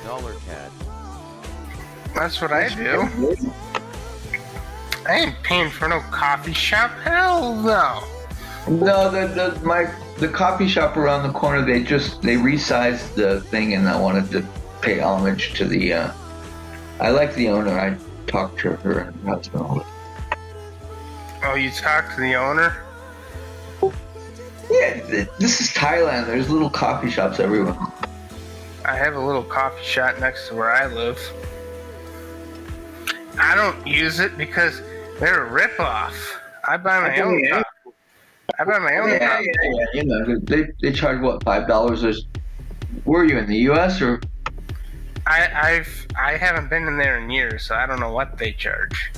Dollar CAD. That's what I do. I ain't paying for no coffee shop. Hell no. No, the coffee shop around the corner, they resized the thing and I wanted to pay homage to the, I like the owner. I talked to her and her husband all the time. Oh, you talked to the owner? Yeah, this is Thailand. There's little coffee shops everywhere. I have a little coffee shop next to where I live. I don't use it because they're a ripoff. I buy my own coffee. I buy my own coffee. Yeah. You know, they charge what, $5? Where are you, in the U.S. or? I haven't been in there in years, so I don't know what they charge.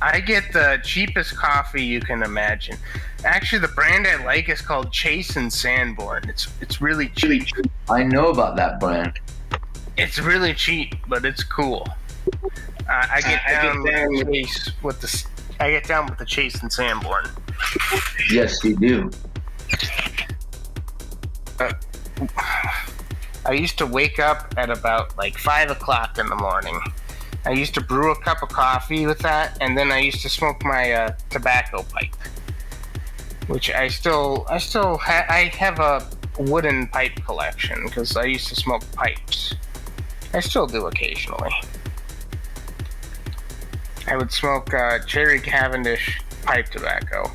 I get the cheapest coffee you can imagine. Actually, the brand I like is called Chase and Sanborn. It's really cheap. I know about that brand. It's really cheap, but it's cool. I get down with the Chase and Sanborn. Yes, you do. I used to wake up at about like 5 o'clock in the morning. I used to brew a cup of coffee with that, and then I used to smoke my tobacco pipe, which I have a wooden pipe collection because I used to smoke pipes. I still do occasionally. I would smoke cherry Cavendish pipe tobacco.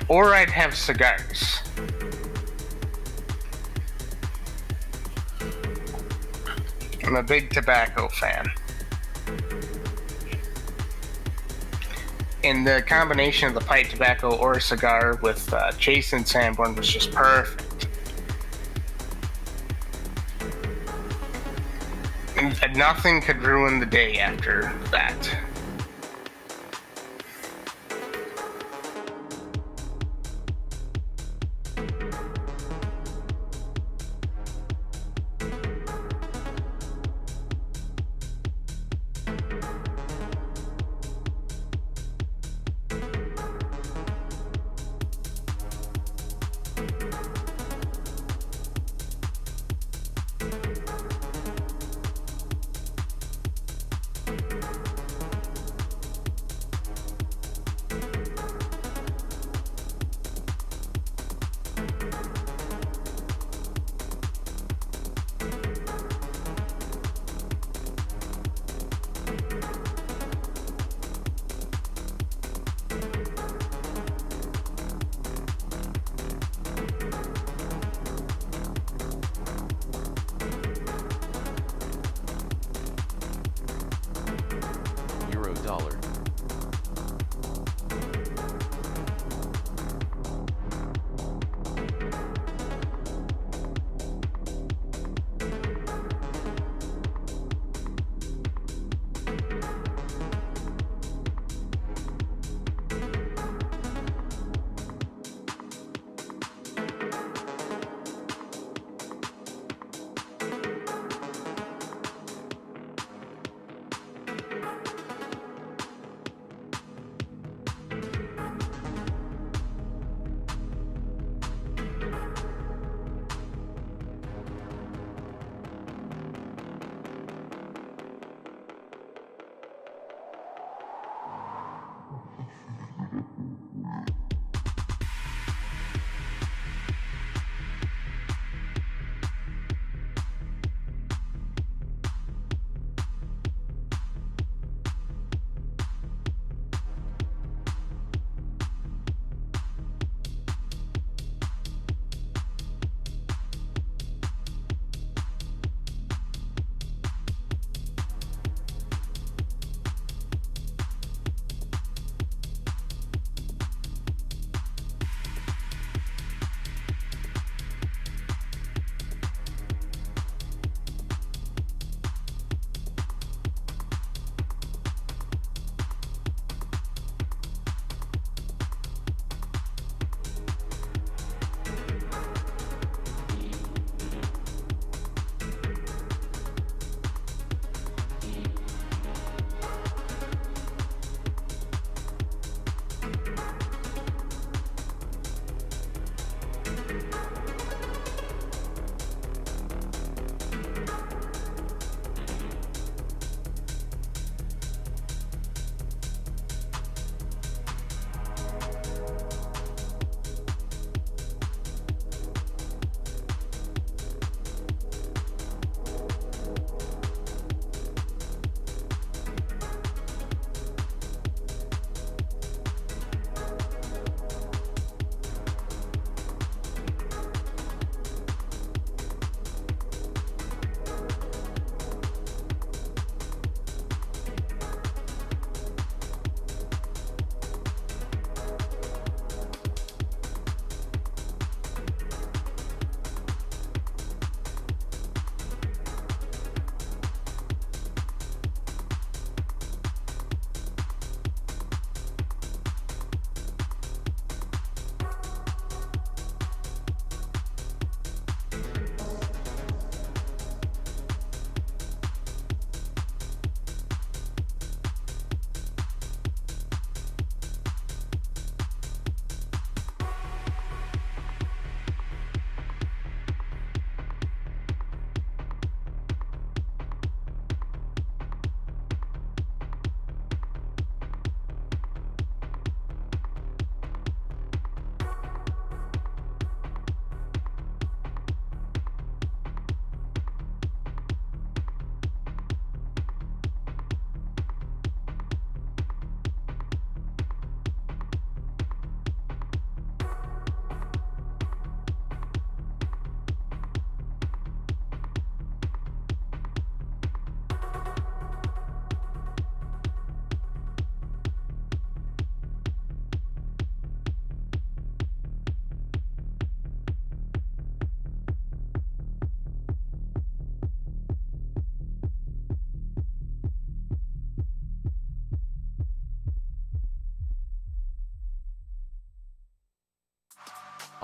Or I'd have cigars. I'm a big tobacco fan. And the combination of the pipe tobacco or a cigar with Chase and Sanborn was just perfect. And nothing could ruin the day after that.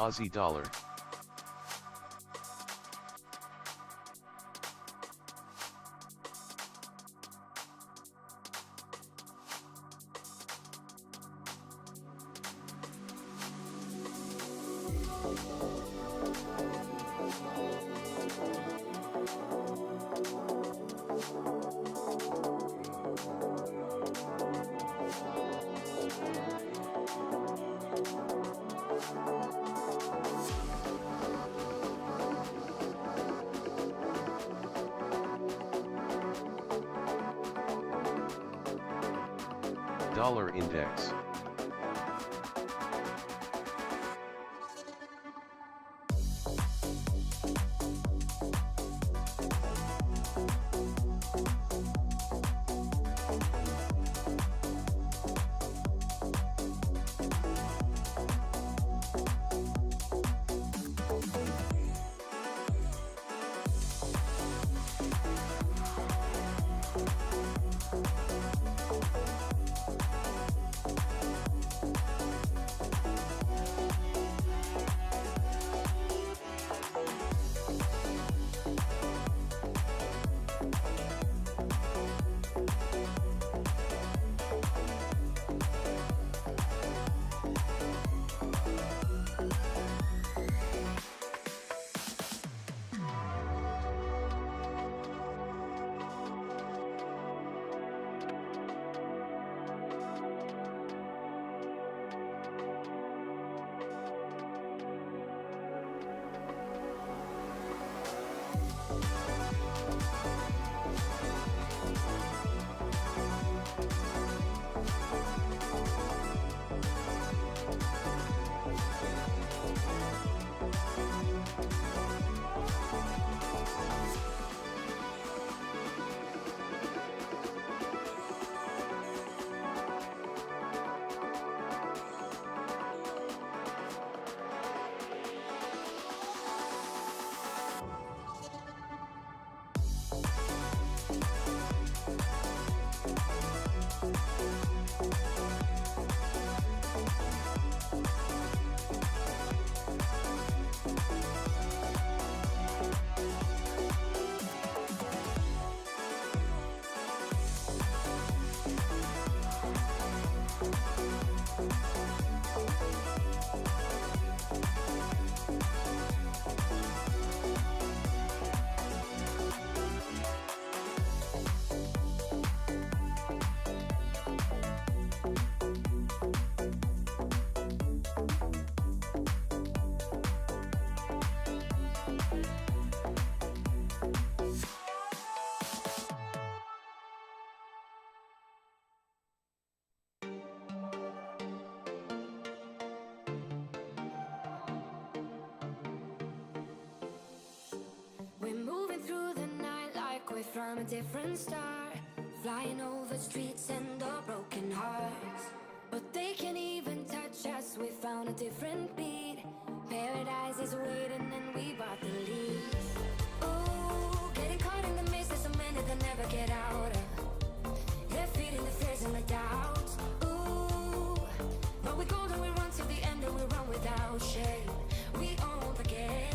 Aussie dollar. Dollar index. We're moving through the night like we're from a different star, flying over streets and our broken hearts. But they can't even touch us, we found a different beat. Paradise is waiting and we bought the lead. Ooh, getting caught in the mist, there's so many that never get out of. They're feeding the fears and the doubts. Ooh, but we're golden, we run to the end and we run without shame. We own the game.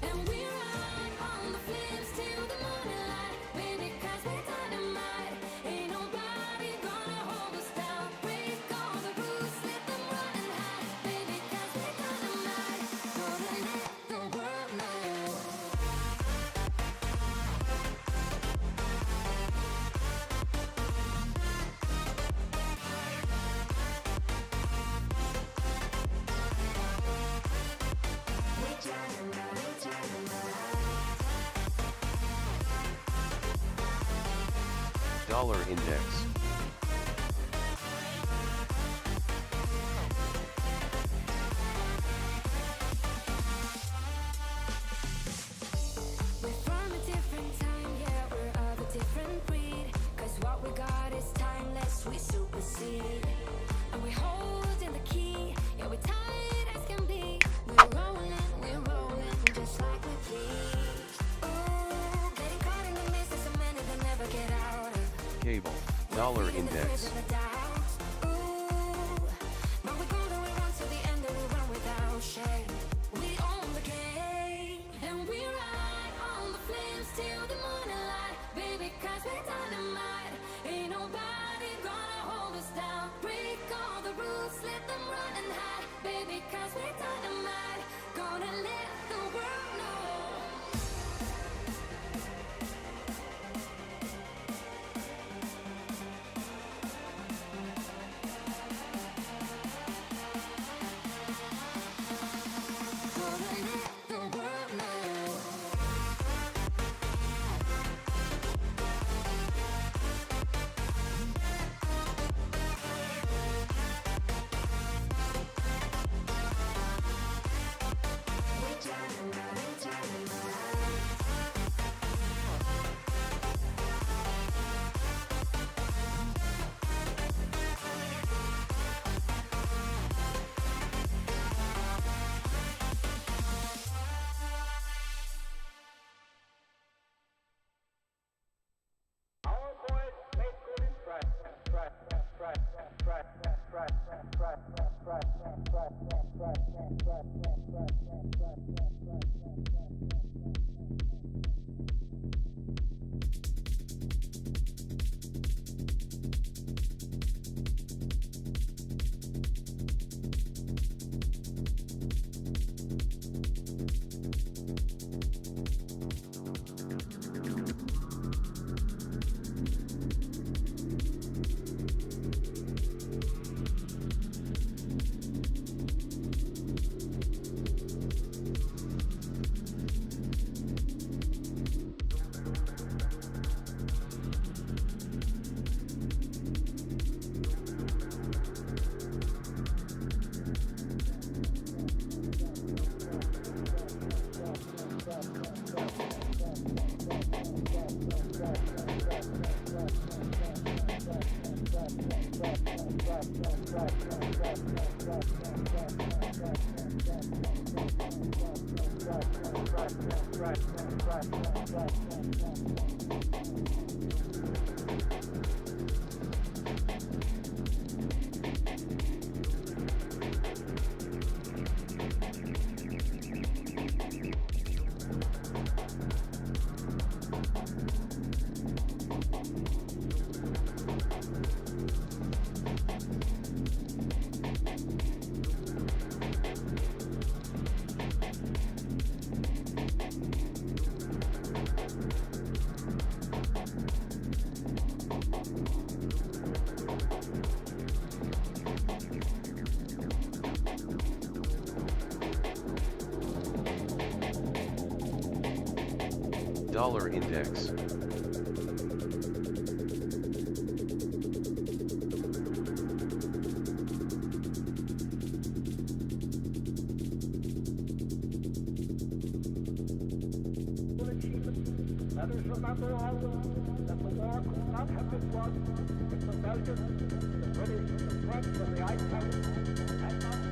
And we ride on the flames till the morning light. Baby, 'cause we're dynamite. Ain't nobody gonna hold us down. Break all the rules, let them run and hide. Baby, 'cause we're dynamite. Gonna let the world know. Dollar index. We're from a different time, yeah, we're of a different breed. 'Cause what we got is timeless, we supersede. And we're holding the key, yeah, we're tight as can be. We're rolling, just like we please. Ooh, getting caught in the mist, there's so many that never get out of. Cable. Dollar index. Ooh, but we're golden, we run to the end and we run without shame. Dollar index. Let us remember always that the war could not have been won if the Belgians, the British, the French, and the Italians had not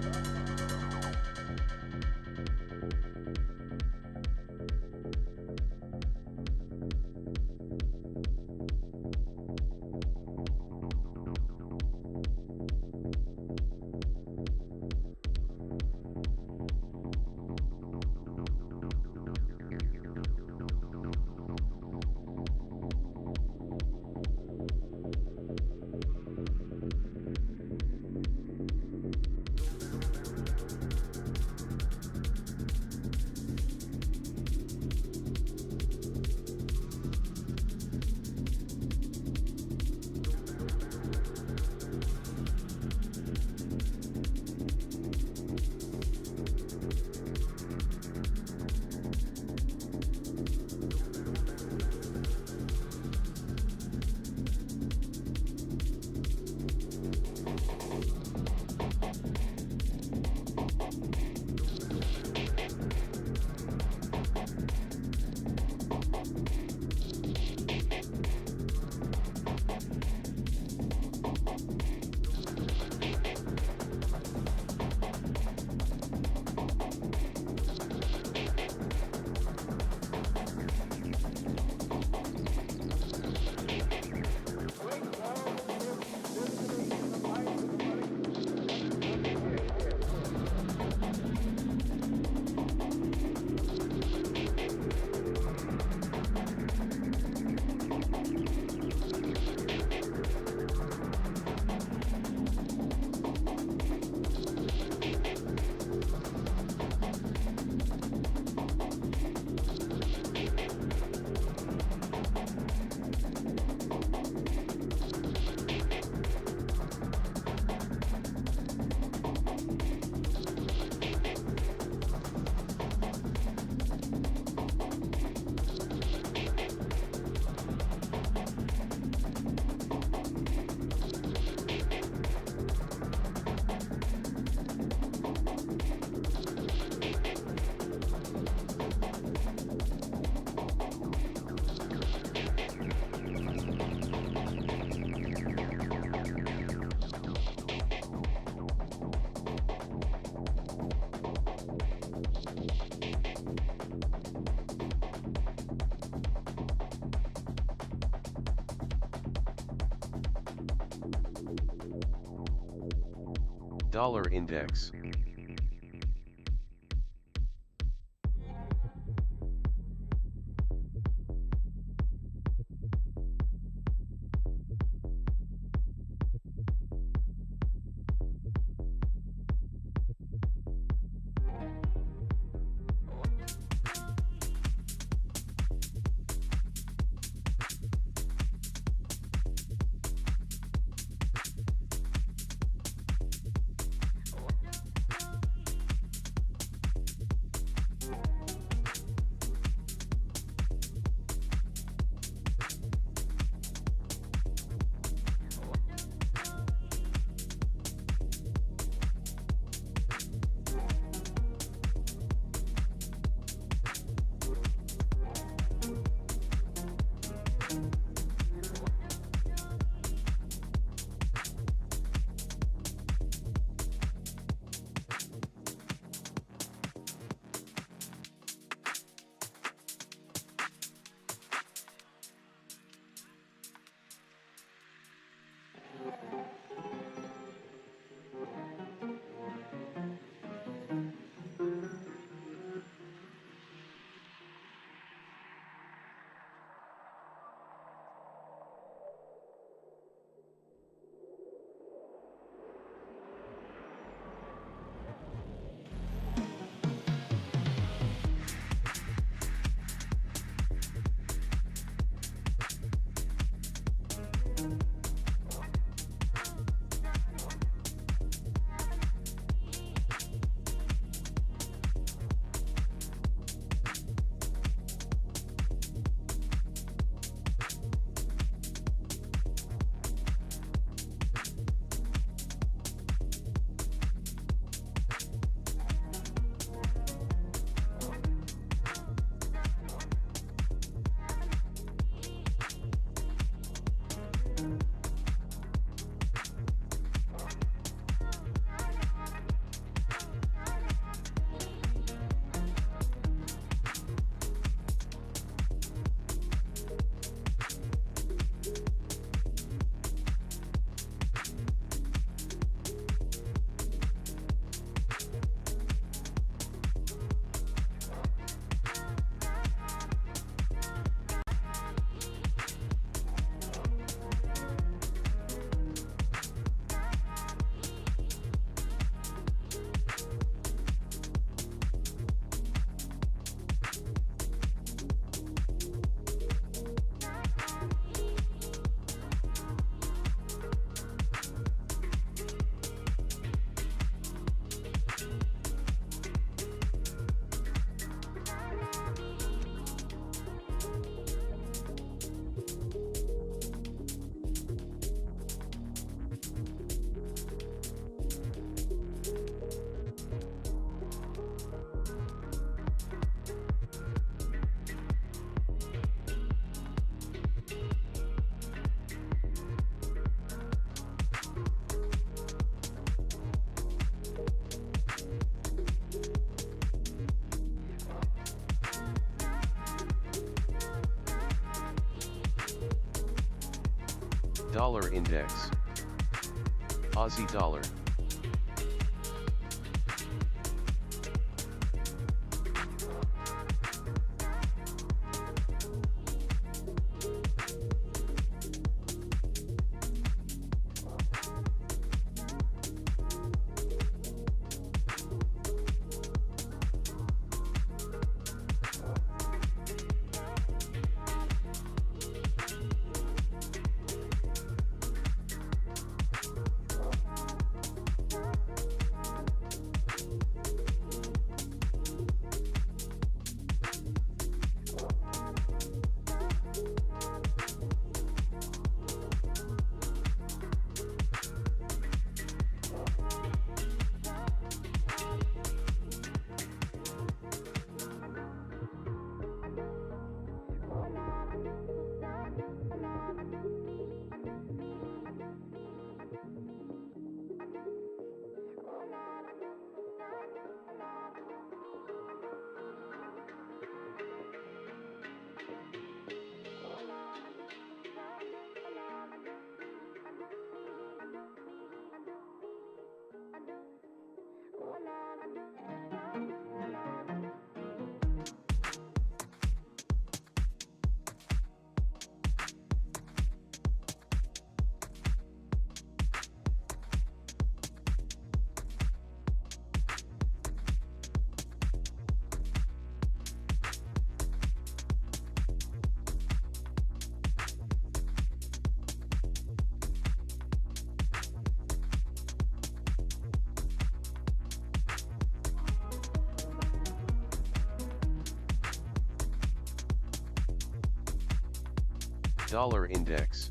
Dollar index. Dollar index. Aussie dollar. Dollar index.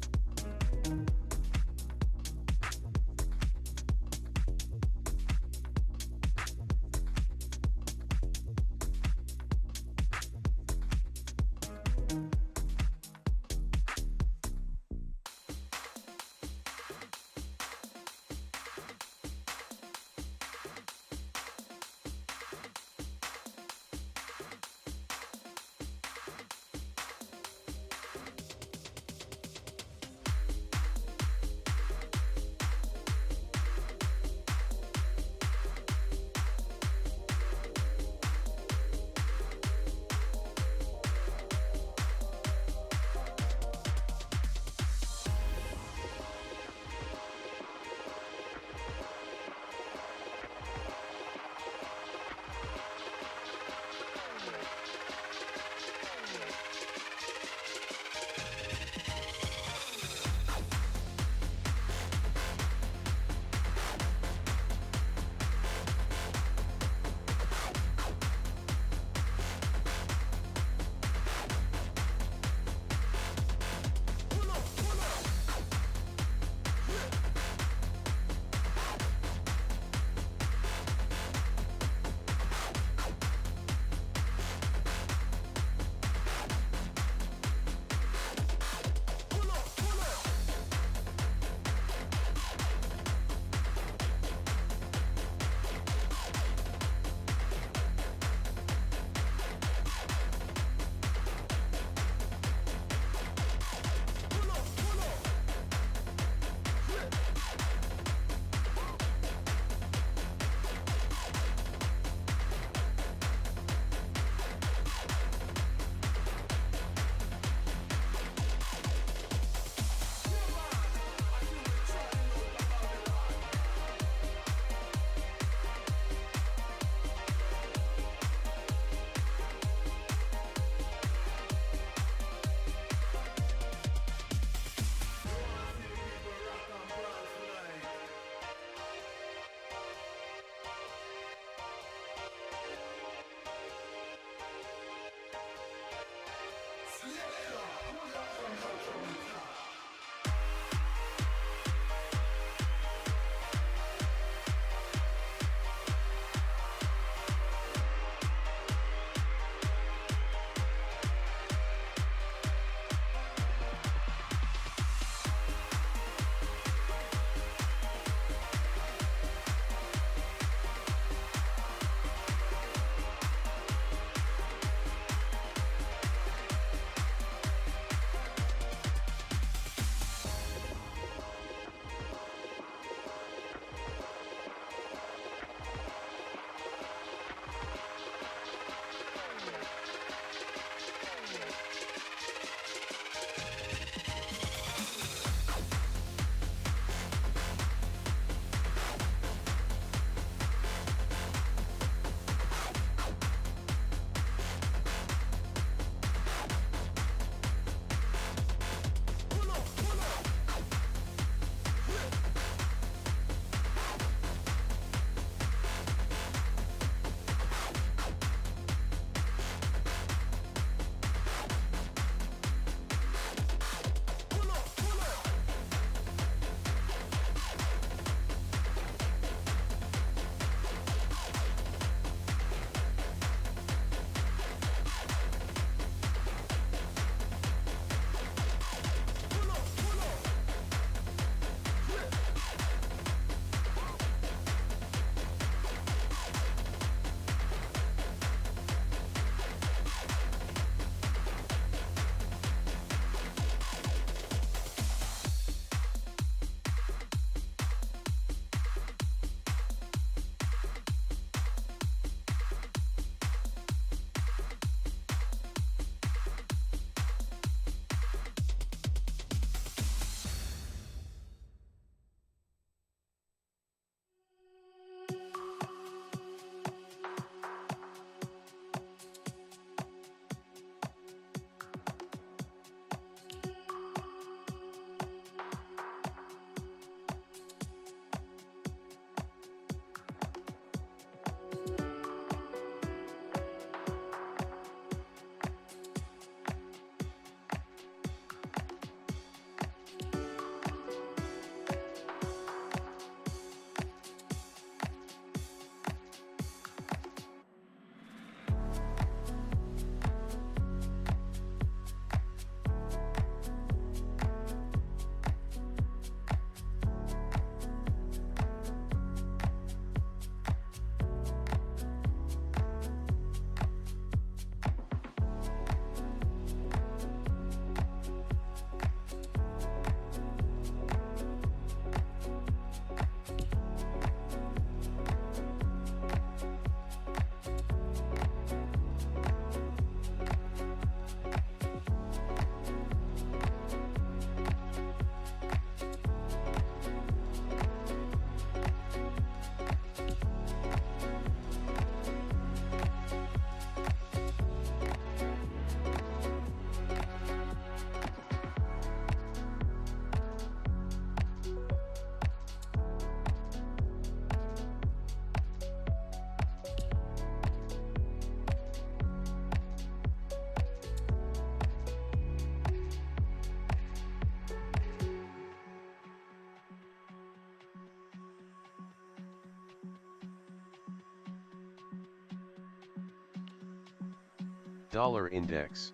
Dollar index.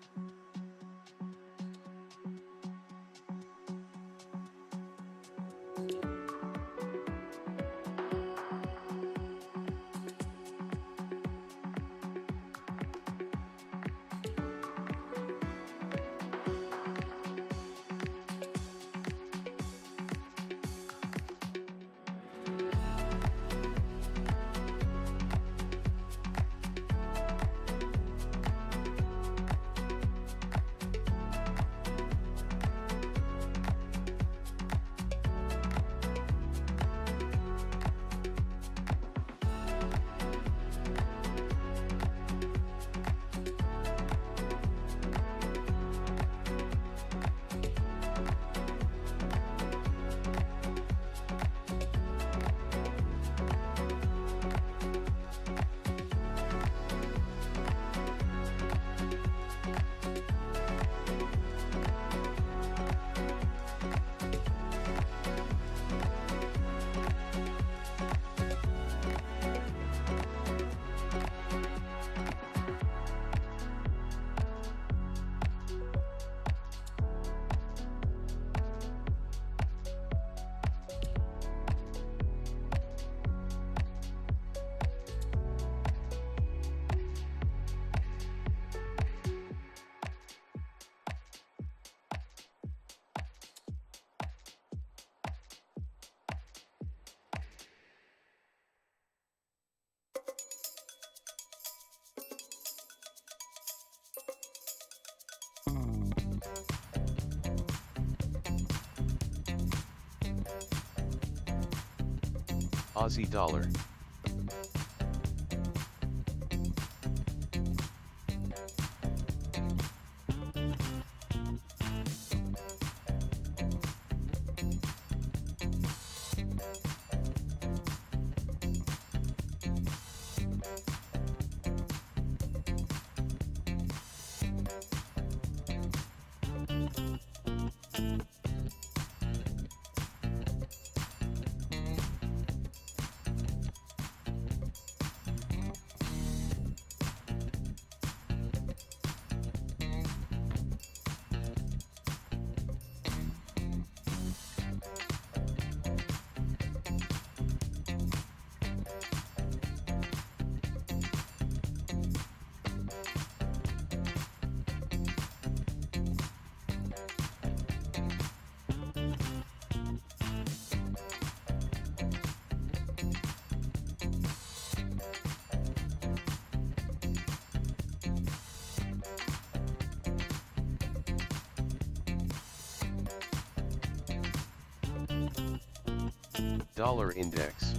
Aussie dollar. Dollar index.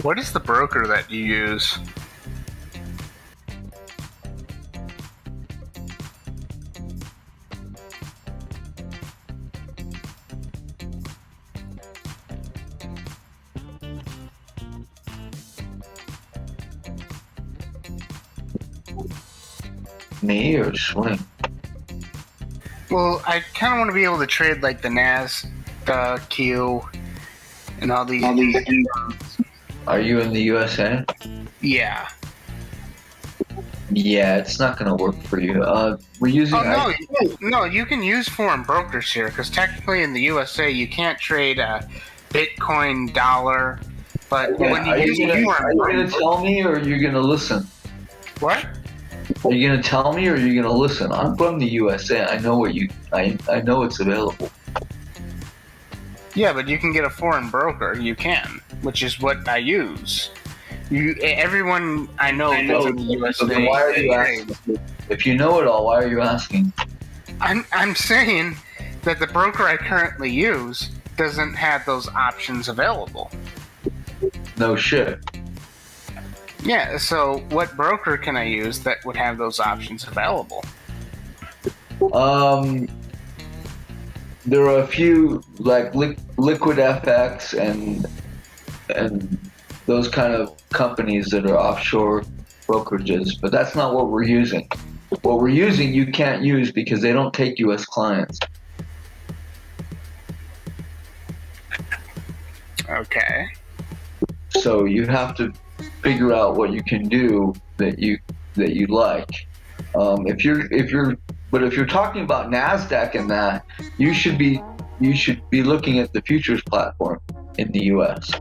What is the broker that you use? Me or Swing? Well, I kind of want to be able to trade like the NAS, the Q, and all these. Are you in the USA? Yeah. Yeah, it's not gonna work for you. We're using. Oh no, you can use foreign brokers here because technically in the USA you can't trade Bitcoin, dollar, but when you use are foreign you gonna tell me or are you gonna listen? what? Are you gonna tell me or are you gonna listen? I'm from the USA. I know what you. I know it's available. Yeah, but you can get a foreign broker. You can, which is what I use. Everyone I know lives in the USA. So then why are you asking? If you know it all, why are you asking? I'm saying that the broker I currently use doesn't have those options available. No shit. Yeah, so what broker can I use that would have those options available? There are a few like Liquid FX and those kind of companies that are offshore brokerages, but that's not what we're using. What we're using, you can't use because they don't take U.S. clients. Okay. So you have to figure out what you can do that you like. If you're talking about NASDAQ and that, you should be looking at the futures platform in the U.S.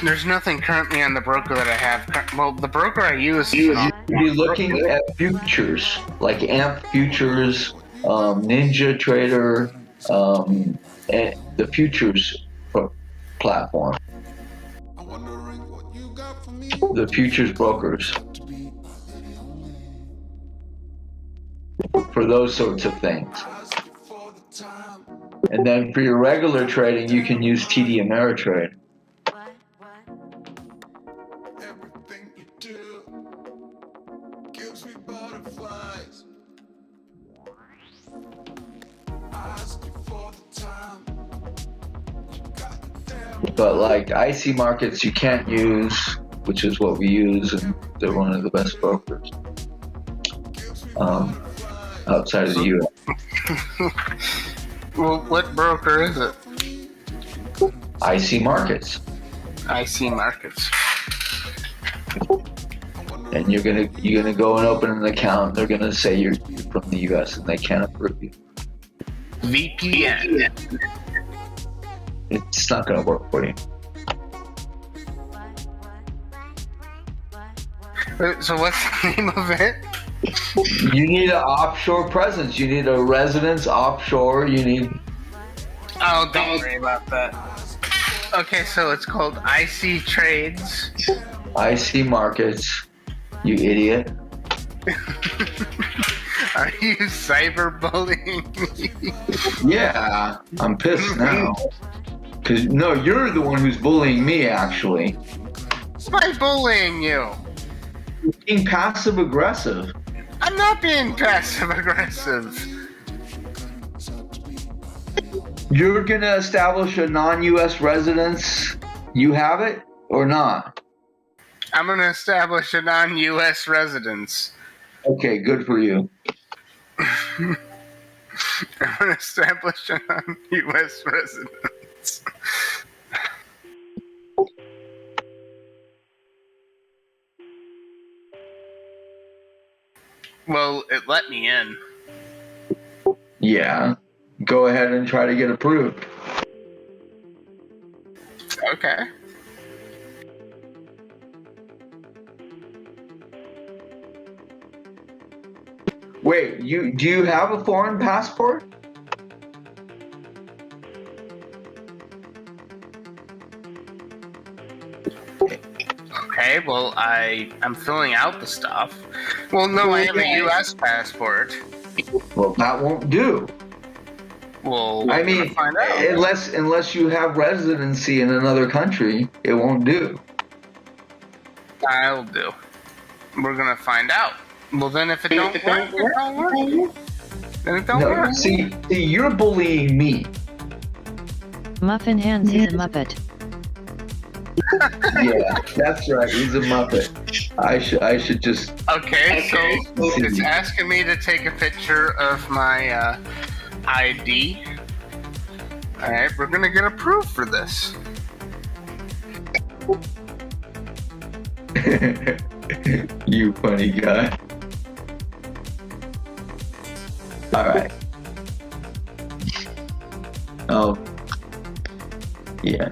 There's nothing currently on the broker that I have. Well, the broker I use. You should be looking at futures like AMP futures, Ninja Trader, and the futures platform. The futures brokers for those sorts of things. And then for your regular trading, you can use TD Ameritrade. But like IC markets, you can't use, which is what we use, and they're one of the best brokers outside of the U.S. Well, what broker is it? IC markets. IC markets. And you're gonna go and open an account. They're gonna say you're from the U.S. and they can't approve you. VPN. It's not gonna work for you. So what's the name of it? You need an offshore presence. You need a residence offshore. You need. Oh, don't worry about that. Okay, so it's called IC Trades. IC markets. You idiot. Are you cyberbullying me? Yeah, I'm pissed now. Cause no, you're the one who's bullying me. Actually, Why bullying you? you're being passive aggressive. I'm not being passive aggressive. You're gonna establish a non-U.S. residence. You have it or not? I'm gonna establish a non-U.S. residence. Okay, good for you. I'm gonna establish a non-U.S. residence. Well, it let me in. Yeah, go ahead and try to get approved. Okay. Wait, do you have a foreign passport? Okay, well, I'm filling out the stuff. Well, no, I have a U.S. passport. Well, that won't do. Well, I we're mean, gonna find out. unless you have residency in another country, it won't do. I'll do. We're gonna find out. Well, then if it don't work, it don't work. Then it don't No, work. see, you're bullying me. Muffin Hands is a Muppet. Yeah, that's right. He's a Muppet. I should just. Okay, so it's asking me to take a picture of my ID. All right, we're gonna get approved for this. You funny guy. All right. Oh. Yeah.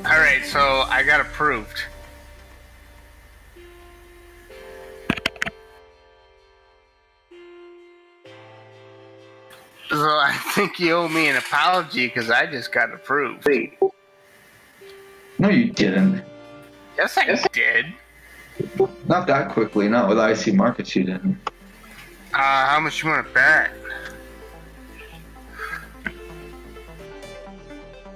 All right, so I got approved. So I think you owe me an apology because I just got approved. No, you didn't. Yes, I did. Not that quickly. Not with IC markets, you didn't. How much you want to bet?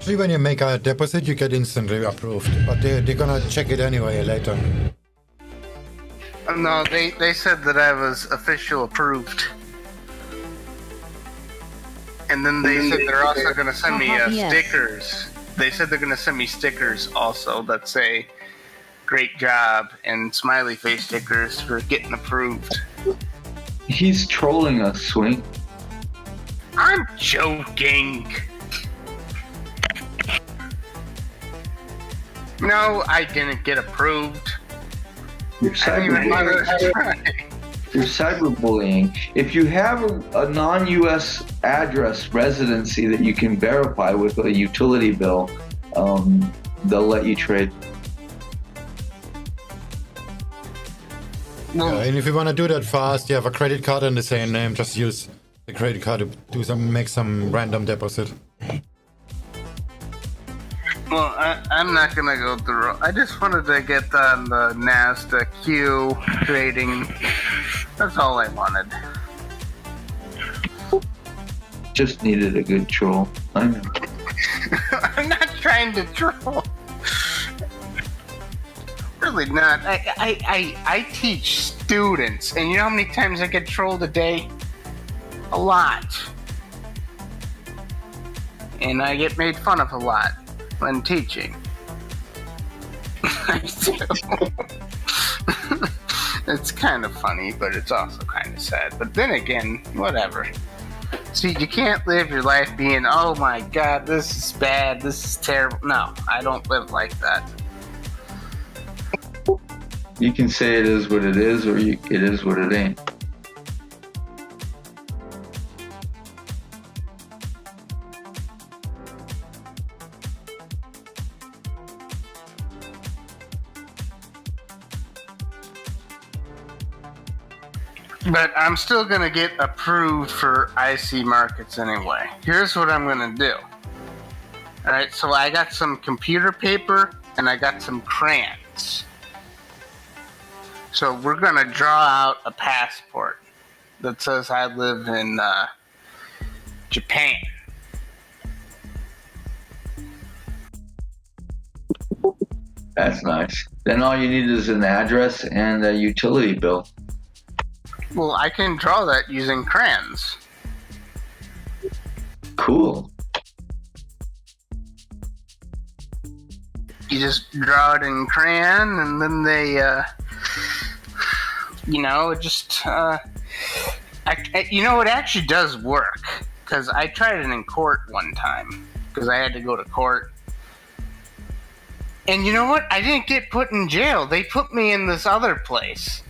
Actually, when you make a deposit, you get instantly approved, but they're gonna check it anyway later. No, they said that I was official approved. And then they said they're also going to send me Yes. stickers. They said they're going to send me stickers also that say great job and smiley face stickers for getting approved. He's trolling us, Swing. I'm joking. No, I didn't get approved. You're I didn't even bother to cyberbullying. try. You're cyberbullying. If you have a non-U.S. address residency that you can verify with a utility bill, they'll let you trade. Yeah, and if you want to do that fast, you have a credit card in the same name. Just use the credit card to make some random deposit. Well, I'm not gonna go through. I just wanted to get on the NASDAQ Q trading. That's all I wanted. Just needed a good troll. I know. I'm not trying to troll. Really not. I teach students, and you know how many times I get trolled a day? A lot. And I get made fun of a lot when teaching. I do. It's kind of funny, but it's also kind of sad. But then again, whatever. See, you can't live your life being, oh my god, this is bad, this is terrible. No, I don't live like that. You can say it is what it is, or it is what it ain't. But I'm still gonna get approved for IC markets anyway. Here's what I'm gonna do. Alright, so I got some computer paper and I got some crayons. So we're gonna draw out a passport that says I live in Japan. That's nice. Then all you need is an address and a utility bill. Well, I can draw that using crayons. Cool. You just draw it in crayon, and then they, it actually does work. Because I tried it in court one time. Because I had to go to court. And you know what? I didn't get put in jail. They put me in this other place.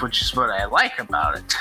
which is what I like about it.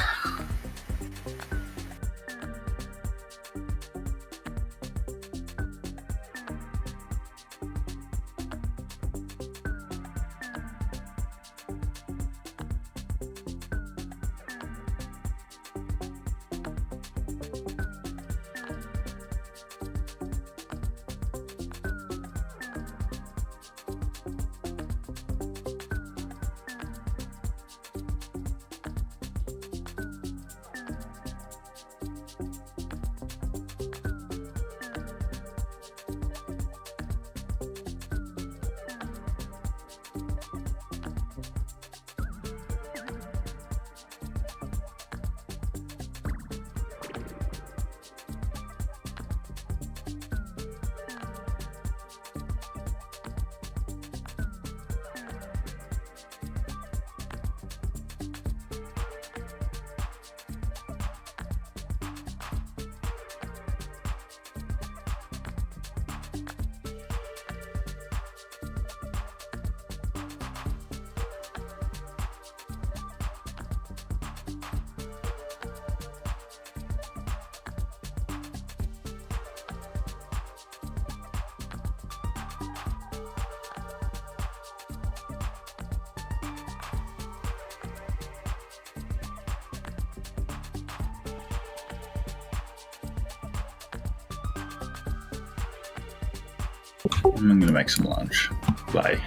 I'm gonna make some lunch. Bye.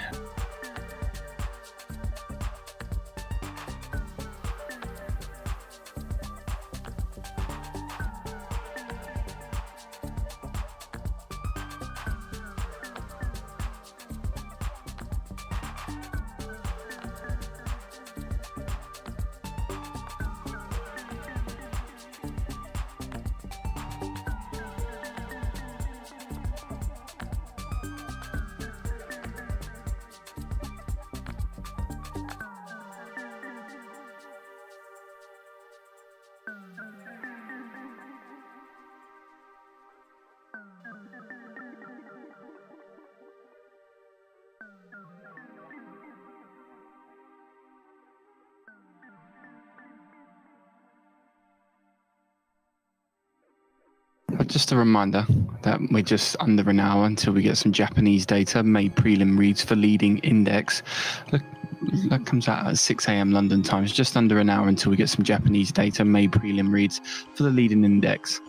Just a reminder that we're just under an hour until we get some Japanese data. May prelim reads for leading index. That comes out at 6 a.m. London time. It's just under an hour until we get some Japanese data. May prelim reads for the leading index.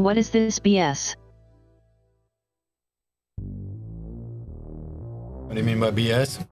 What is this BS? What do you mean by BS?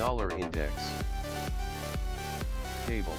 Dollar index. Cable.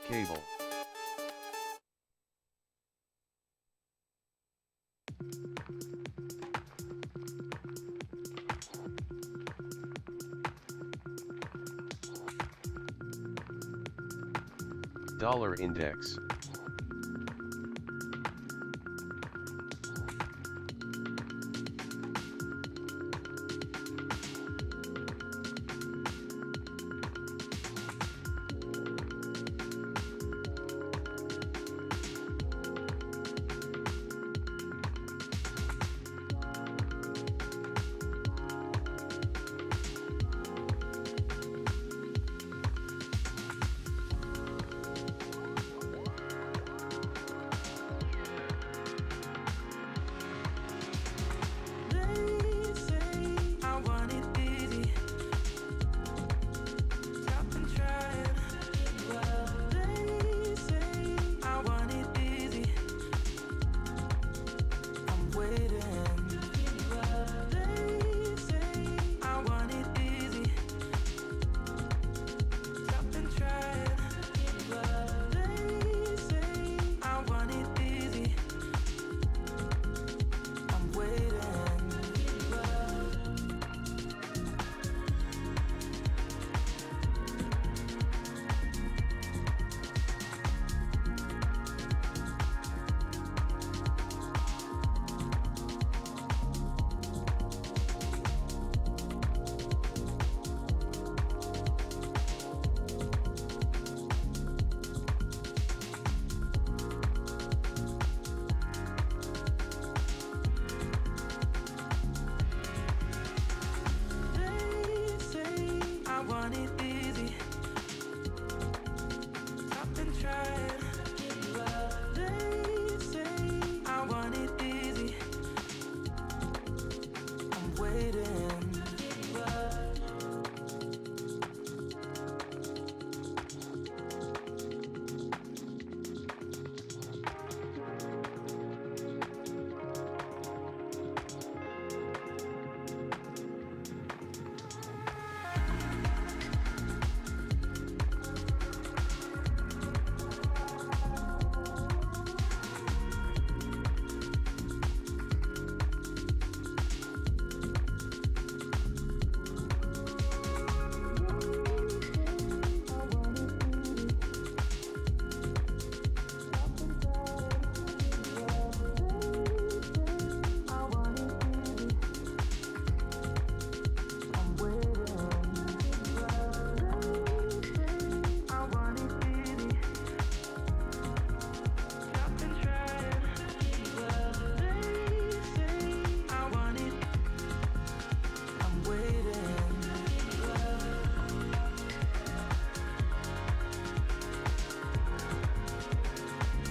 Cable. Dollar index.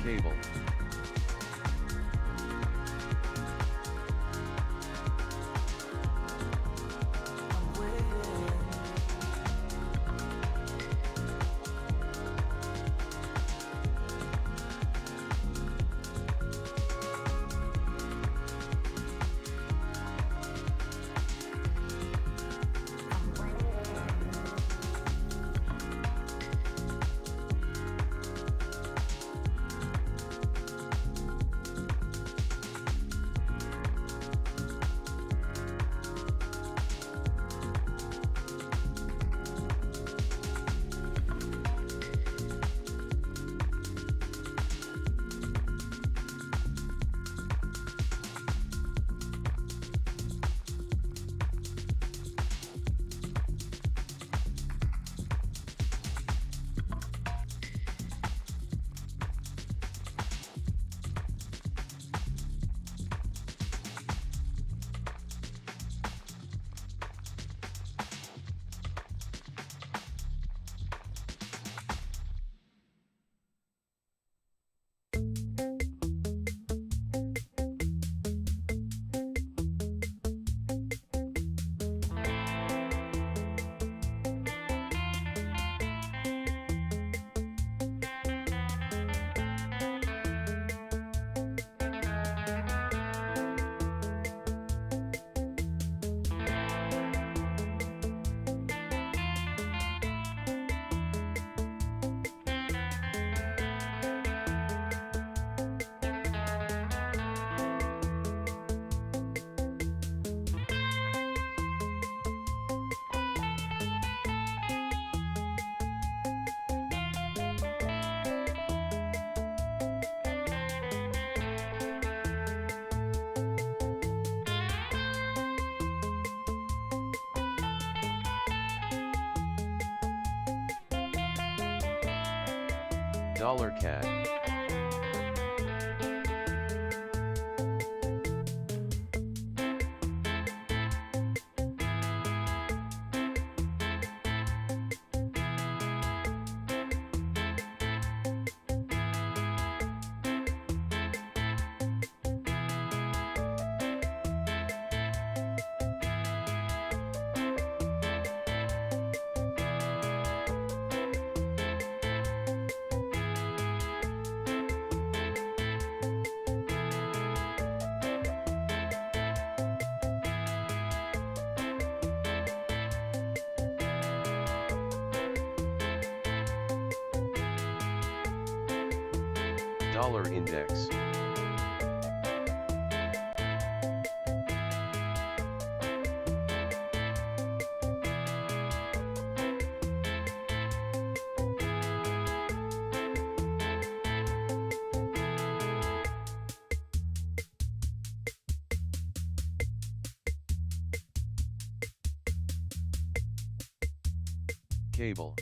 Cable. Dollar CAD. Dollar index. Cable.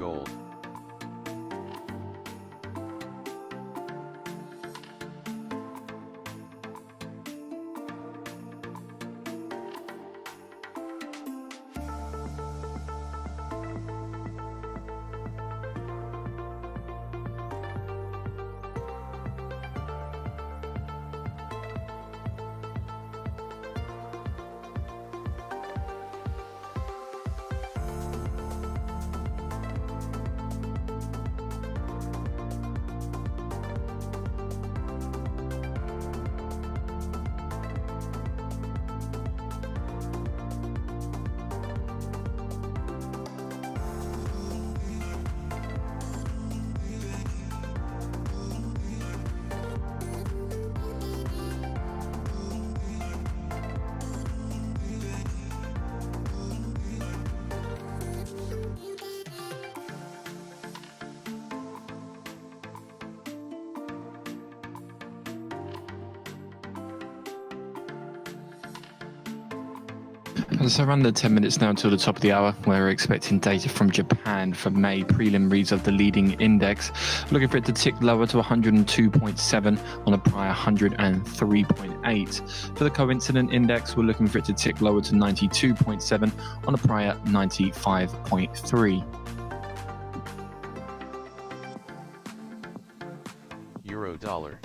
Gold. It's around the 10 minutes now until the top of the hour. We're expecting data from Japan for May. Prelim reads of the leading index. Looking for it to tick lower to 102.7 on a prior 103.8. For the coincident index, we're looking for it to tick lower to 92.7 on a prior 95.3. Euro dollar.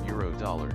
Euro dollar.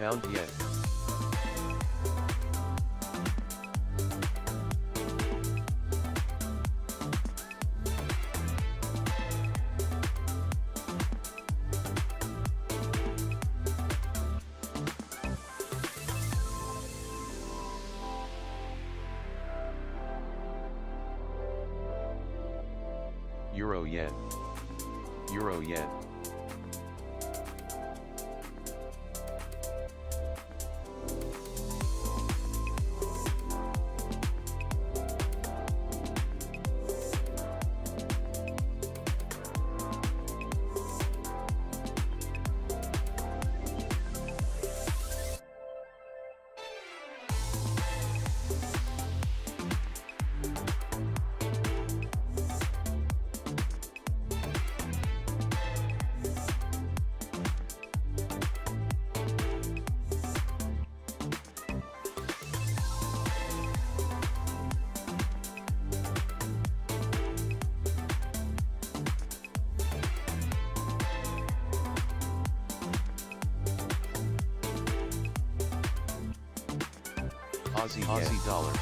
Pound yen. Euro yen. Euro yen. Aussie dollar.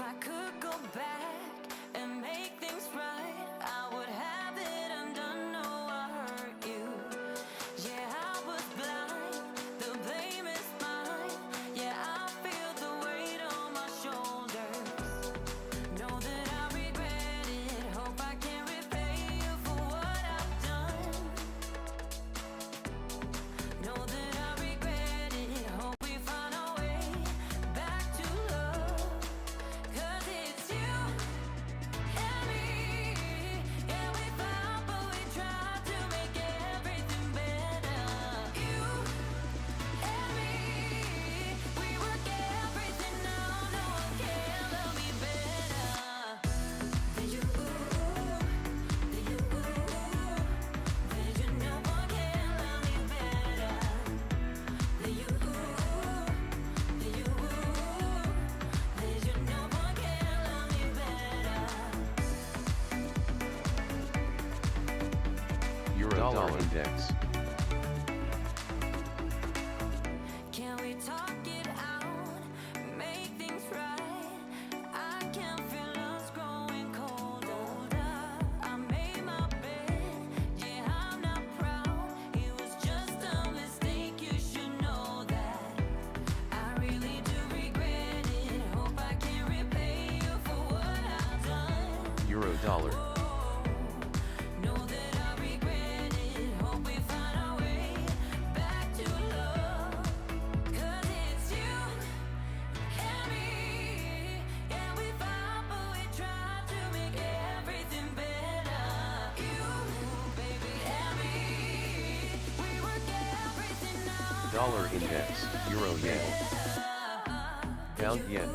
I could go back and make things right, I would have it undone. No, I hurt you. Yeah, I was blind. The blame is mine. Yeah, I feel the weight on my shoulders. Know that I regret it. Hope I can repay you for what I've done. Know that I regret it. Hope we find our way back to love. 'Cause it's you and me. Yeah, we fought, but we tried to make everything better. You and me, we work everything out. No one can love me better than you. Than you. Than you. No one can love me better than you. Than you. Than you. No one can love me better. Euro-dollar index. Can we talk it out? Make things right. I can feel us growing colder. I made my bed. Yeah, I'm not proud. It was just a mistake. You should know that. I really do regret it. Hope I can repay you for what I've done. Euro-dollar. Know that I regret it. Hope we find our way back to love. 'Cause it's you and me. Yeah, we fought, but we tried to make everything better. You, baby, and me. We work everything out. Dollar index. Euro yen. Pound yen.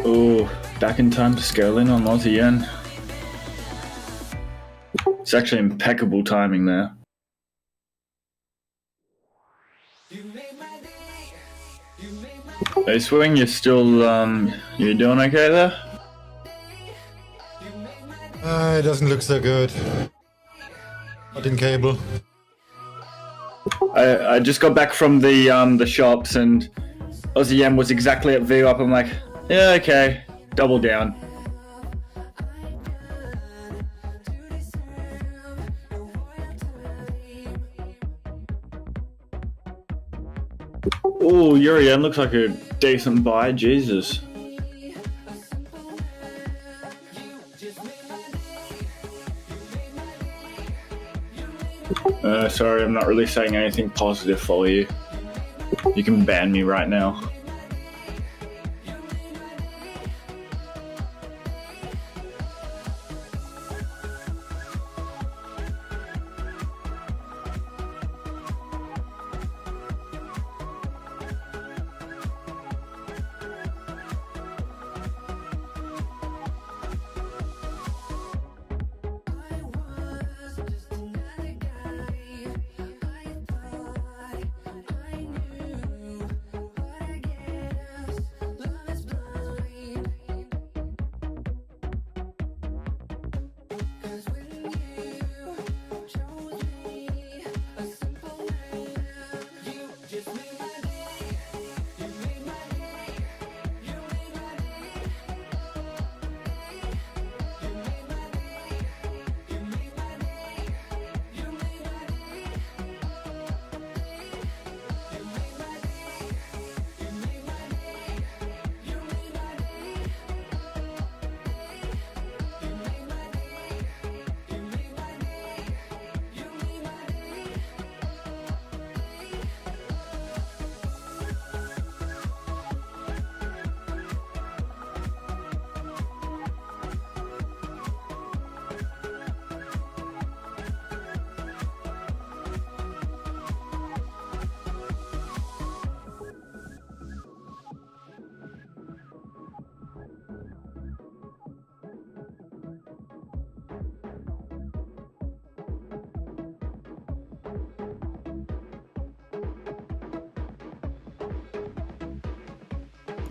Oh, back in time to scale in on Aussie yen. It's actually impeccable timing there. Hey Swing, you're still you doing okay there? It doesn't look so good. Not in cable. I just got back from the shops and Aussie yen was exactly at VWAP. I'm like, yeah, okay, double down. Oh, Euro yen looks like a decent buy. Jesus. Sorry, I'm not really saying anything positive for you. You can ban me right now. I thought I knew what I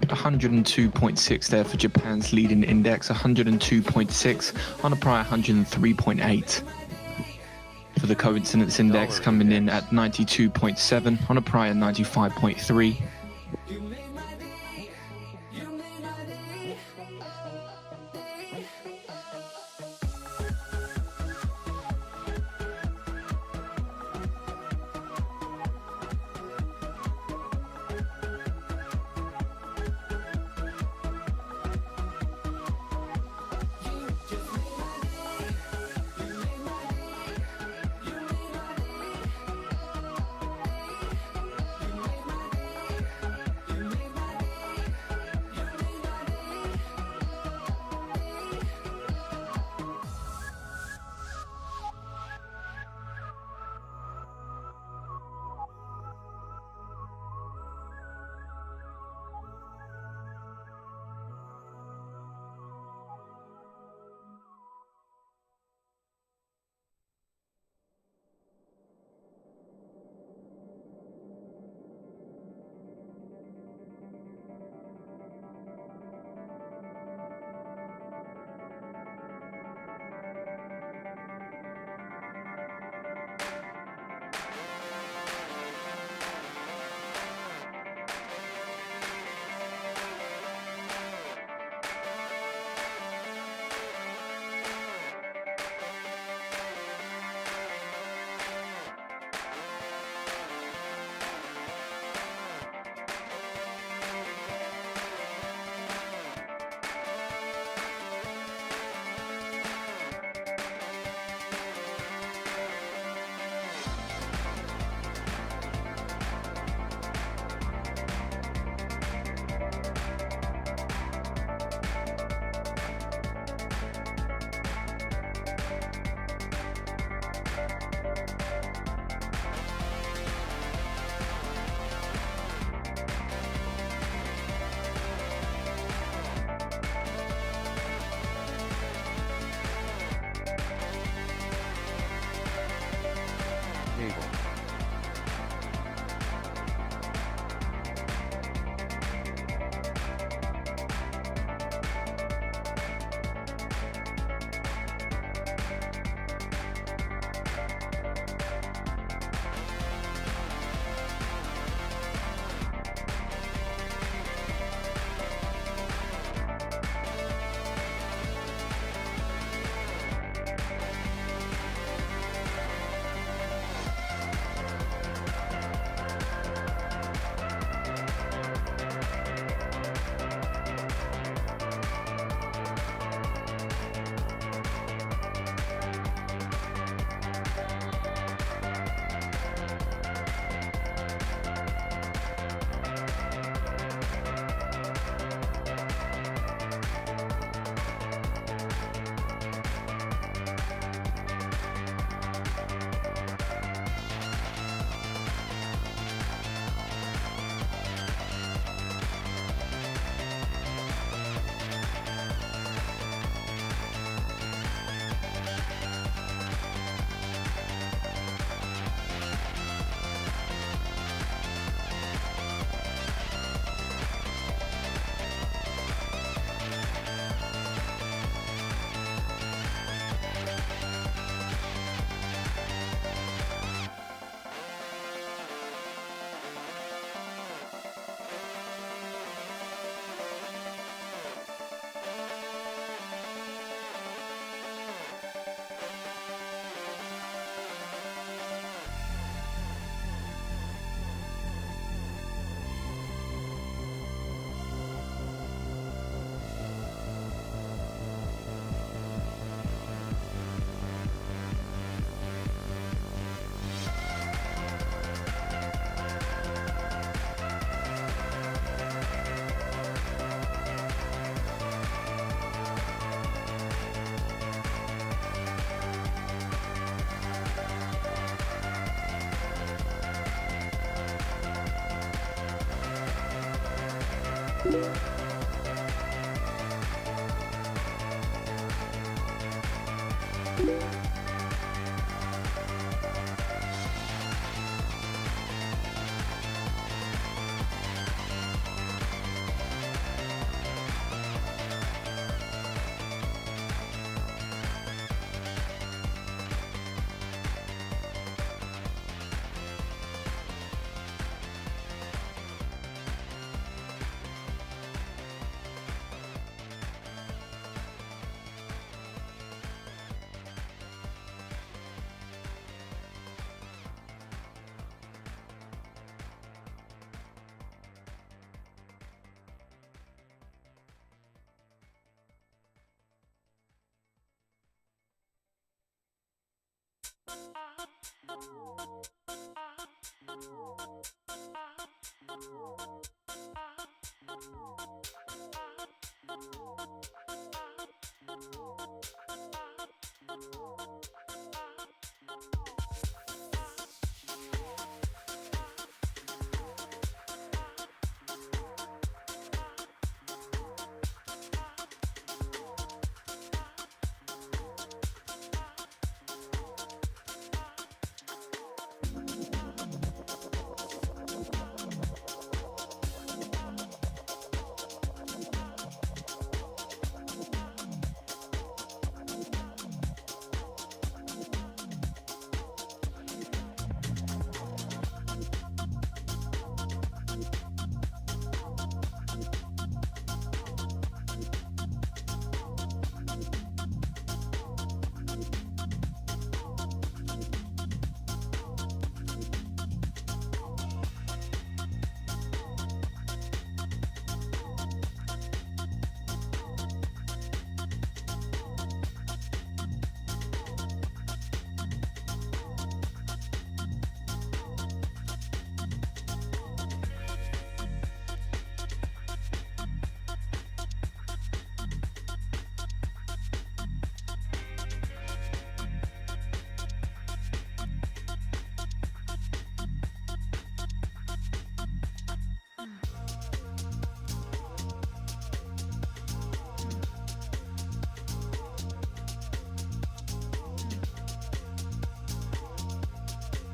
102.6 there for Japan's leading index, 102.6 on a prior 103.8. For the coincidence index coming in at 92.7 on a prior 95.3. Cable.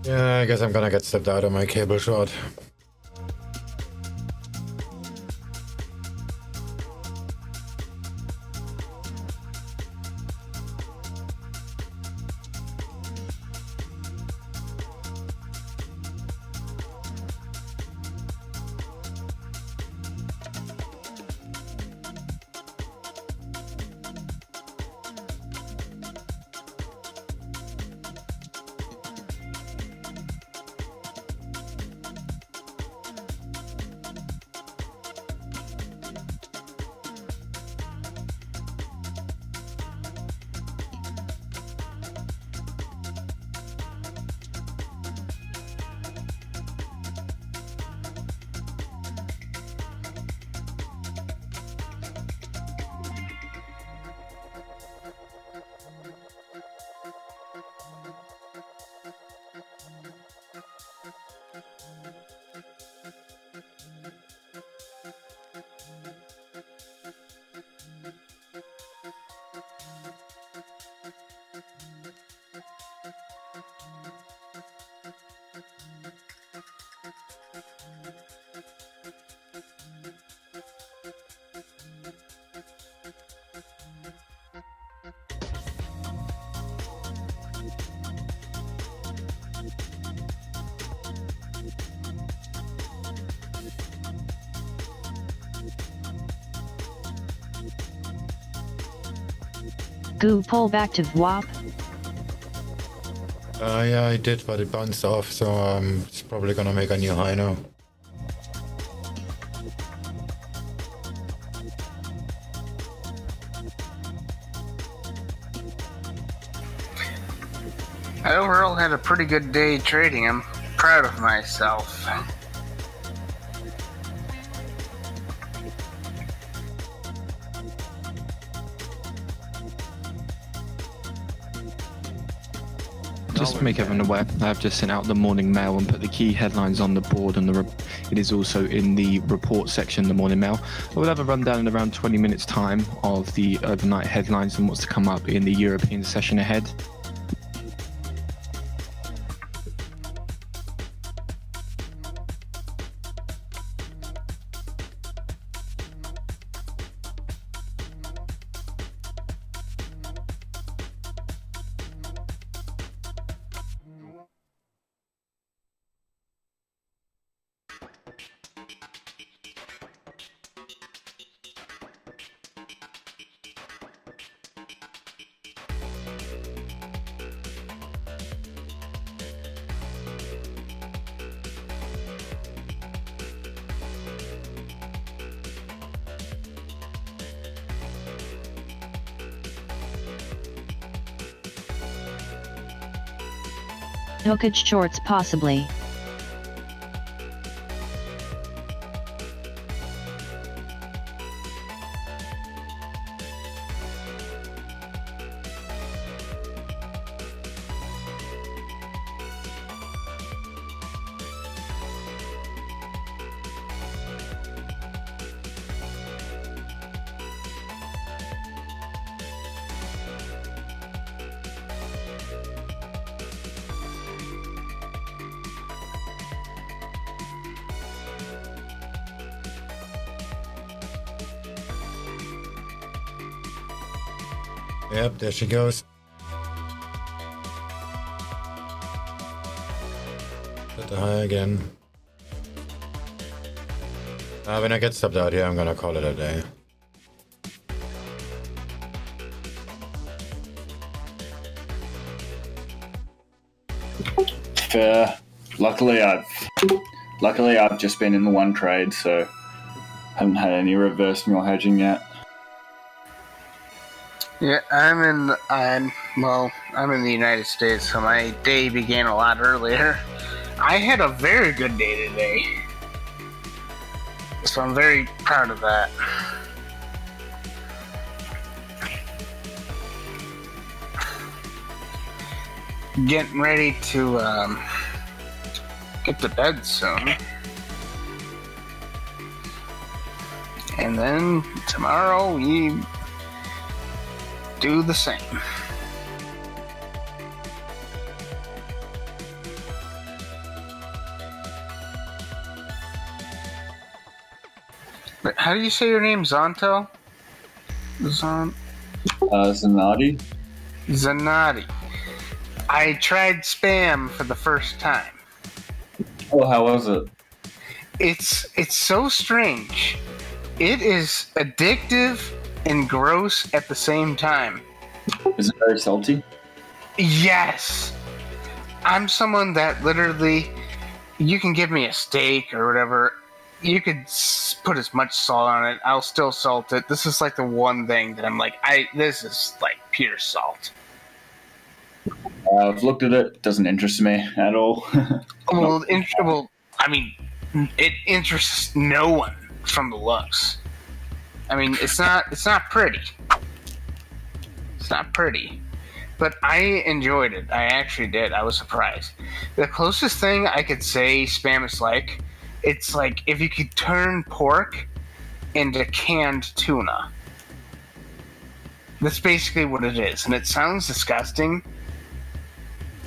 Yeah, I guess I'm gonna get stepped out of my cable short. Goo pull back to VWAP. Yeah, I did, but it bounced off, so it's probably gonna make a new high now. I overall had a pretty good day trading. I'm proud of myself. Just to make everyone aware, I've just sent out the morning mail and put the key headlines on the board, and it is also in the report section, the morning mail. We'll have a rundown in around 20 minutes time of the overnight headlines and what's to come up in the European session ahead. Hookage shorts possibly. Yep, there she goes. Set the high again. When I get stopped out here, I'm gonna call it a day. Fair. Luckily, I've just been in the one trade, so haven't had any reverse mule hedging yet. Yeah, I'm in the United States, so my day began a lot earlier. I had a very good day today, so I'm very proud of that. Getting ready to get to bed soon. And then tomorrow we do the same. But how do you say your name? Zonto? Zanati? Zanati. I tried spam for the first time. Oh, how was it? It's so strange. It is addictive and gross at the same time. Is it very salty? Yes. I'm someone that literally, you can give me a steak or whatever, you could put as much salt on it, I'll still salt it. This is like the one thing that I'm like, this is like pure salt. I've looked at it. It doesn't interest me at all. Well, I mean, it interests no one from the looks. I mean, it's not pretty. It's not pretty. But I enjoyed it. I actually did. I was surprised. The closest thing I could say spam is like, it's like if you could turn pork into canned tuna. That's basically what it is. And it sounds disgusting,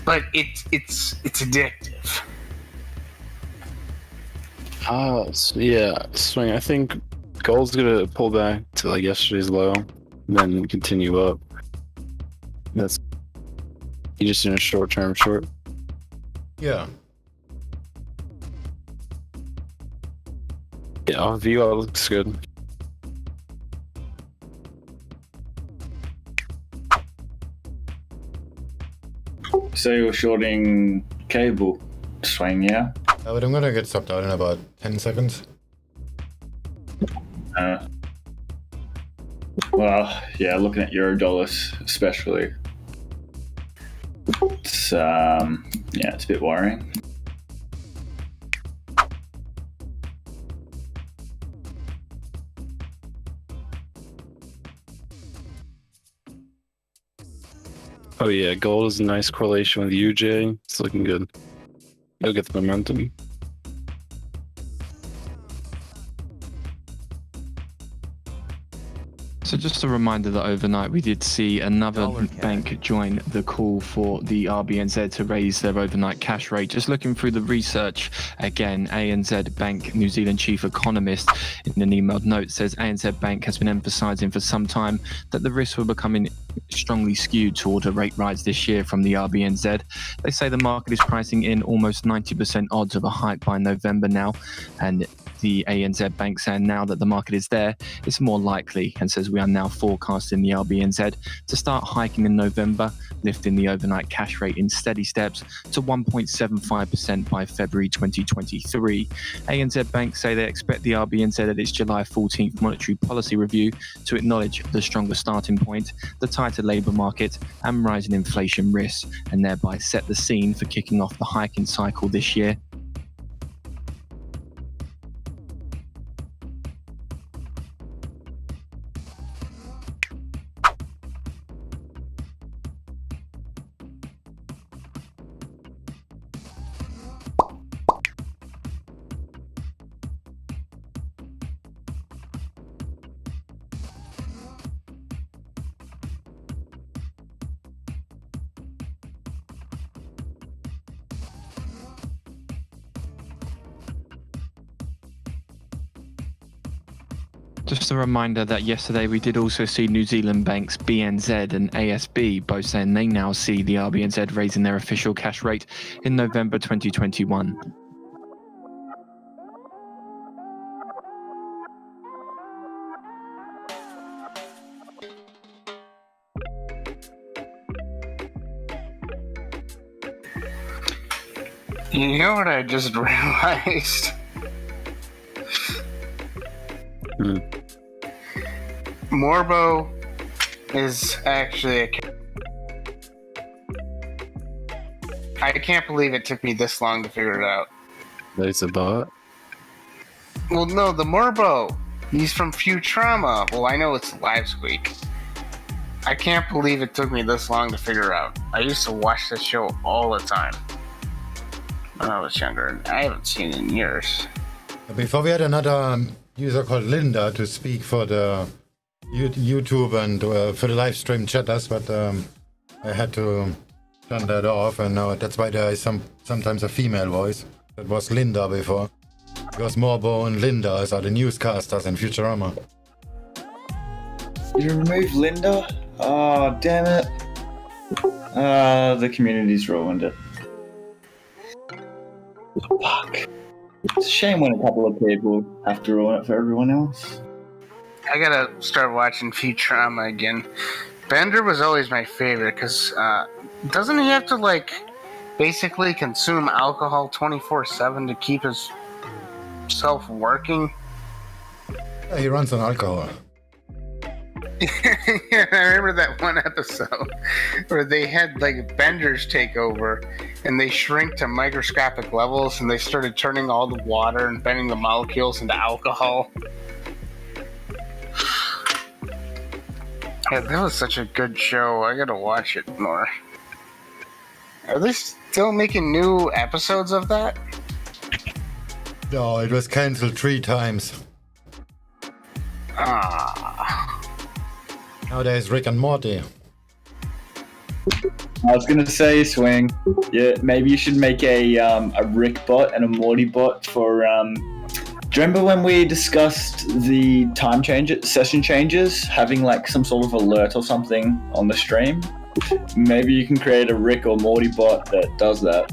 but it's addictive. Yeah, Swing. I think gold's gonna pull back to like yesterday's low, then continue up. That's you just in a short-term short. Yeah. Yeah, off view, it looks good. So you're shorting cable Swing, yeah? But I'm gonna get stopped out in about 10 seconds. Well, yeah, looking at Eurodollars especially. It's it's a bit worrying. Oh yeah, gold is a nice correlation with UJ. It's looking good. You'll get the momentum. So just a reminder that overnight we did see another bank join the call for the RBNZ to raise their overnight cash rate. Just looking through the research again, ANZ Bank New Zealand chief economist in an emailed note says ANZ Bank has been emphasising for some time that the risks were becoming strongly skewed toward a rate rise this year from the RBNZ. They say the market is pricing in almost 90% odds of a hike by November now, and the ANZ Bank saying now that the market is there, it's more likely, and says we are now forecasting the RBNZ to start hiking in November, lifting the overnight cash rate in steady steps to 1.75% by February 2023. ANZ Bank say they expect the RBNZ at its July 14th monetary policy review to acknowledge the stronger starting point, the tighter labour market and rising inflation risks, and thereby set the scene for kicking off the hiking cycle this year. Just a reminder that yesterday we did also see New Zealand banks BNZ and ASB both saying they now see the RBNZ raising their official cash rate in November 2021. You know what I just realized? Morbo is actually I can't believe it took me this long to figure it out. That it's a bot? Well, no, the Morbo. He's from Futurama. Well, I know it's Live Squeak. I can't believe it took me this long to figure out. I used to watch this show all the time when I was younger, and I haven't seen it in years. Before we had another user called Linda to speak for the YouTube and for the live stream chatters, but I had to turn that off, and now that's why there is sometimes a female voice. That was Linda before, because Morbo and Linda are the newscasters in Futurama. You removed Linda? Oh, damn it. The community's ruined it. Fuck. It's a shame when a couple of people have to ruin it for everyone else. I gotta start watching Futurama again. Bender was always my favorite because doesn't he have to like basically consume alcohol 24/7 to keep himself working? Yeah, he runs on alcohol. Yeah, I remember that one episode where they had like benders take over and they shrink to microscopic levels and they started turning all the water and bending the molecules into alcohol. Yeah, that was such a good show. I gotta watch it more. Are they still making new episodes of that? No, it was cancelled 3 times. Ah. Now there's Rick and Morty. I was gonna say, Swing, yeah, maybe you should make a Rick bot and a Morty bot for. Do you remember when we discussed the session changes, having like some sort of alert or something on the stream? Maybe you can create a Rick or Morty bot that does that.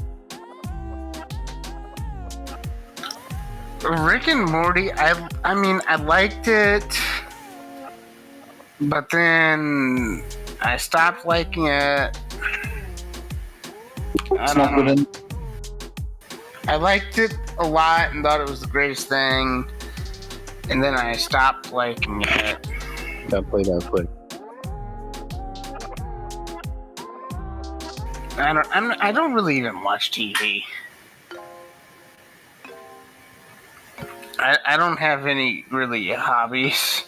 Rick and Morty, I mean, I liked it, but then I stopped liking it. It's not good enough. I liked it a lot and thought it was the greatest thing, and then I stopped liking it. That play. I don't really even watch TV. I don't have any really hobbies.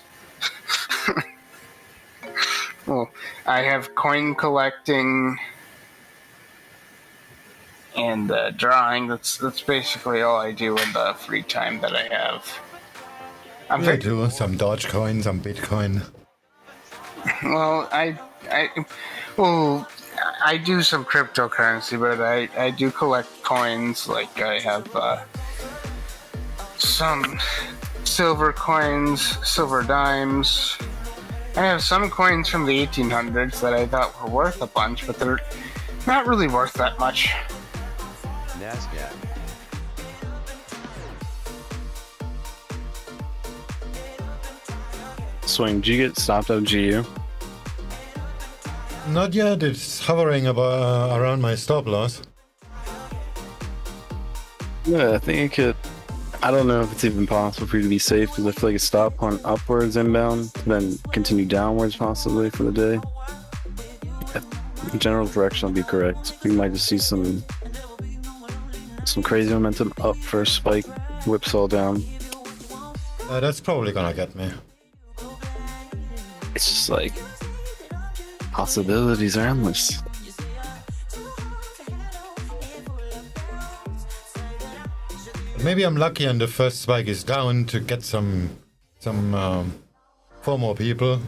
Well, I have coin collecting and drawing. That's basically all I do in the free time that I have. I do some Dogecoin, some Bitcoin. Well, I do some cryptocurrency, but I do collect coins. Like I have some silver coins, silver dimes. I have some coins from the 1800s that I thought were worth a bunch, but they're not really worth that much. NASDAQ. Swing, did you get stopped out of GU? Not yet. It's hovering about around my stop loss. Yeah, I think it could. I don't know if it's even possible for you to be safe because I feel like a stop on upwards inbound, then continue downwards possibly for the day. The general direction will be correct. We might just see some crazy momentum up for a spike, whipsaw down. That's probably gonna get me. It's just like possibilities are endless. Maybe I'm lucky and the first spike is down to get some four more people.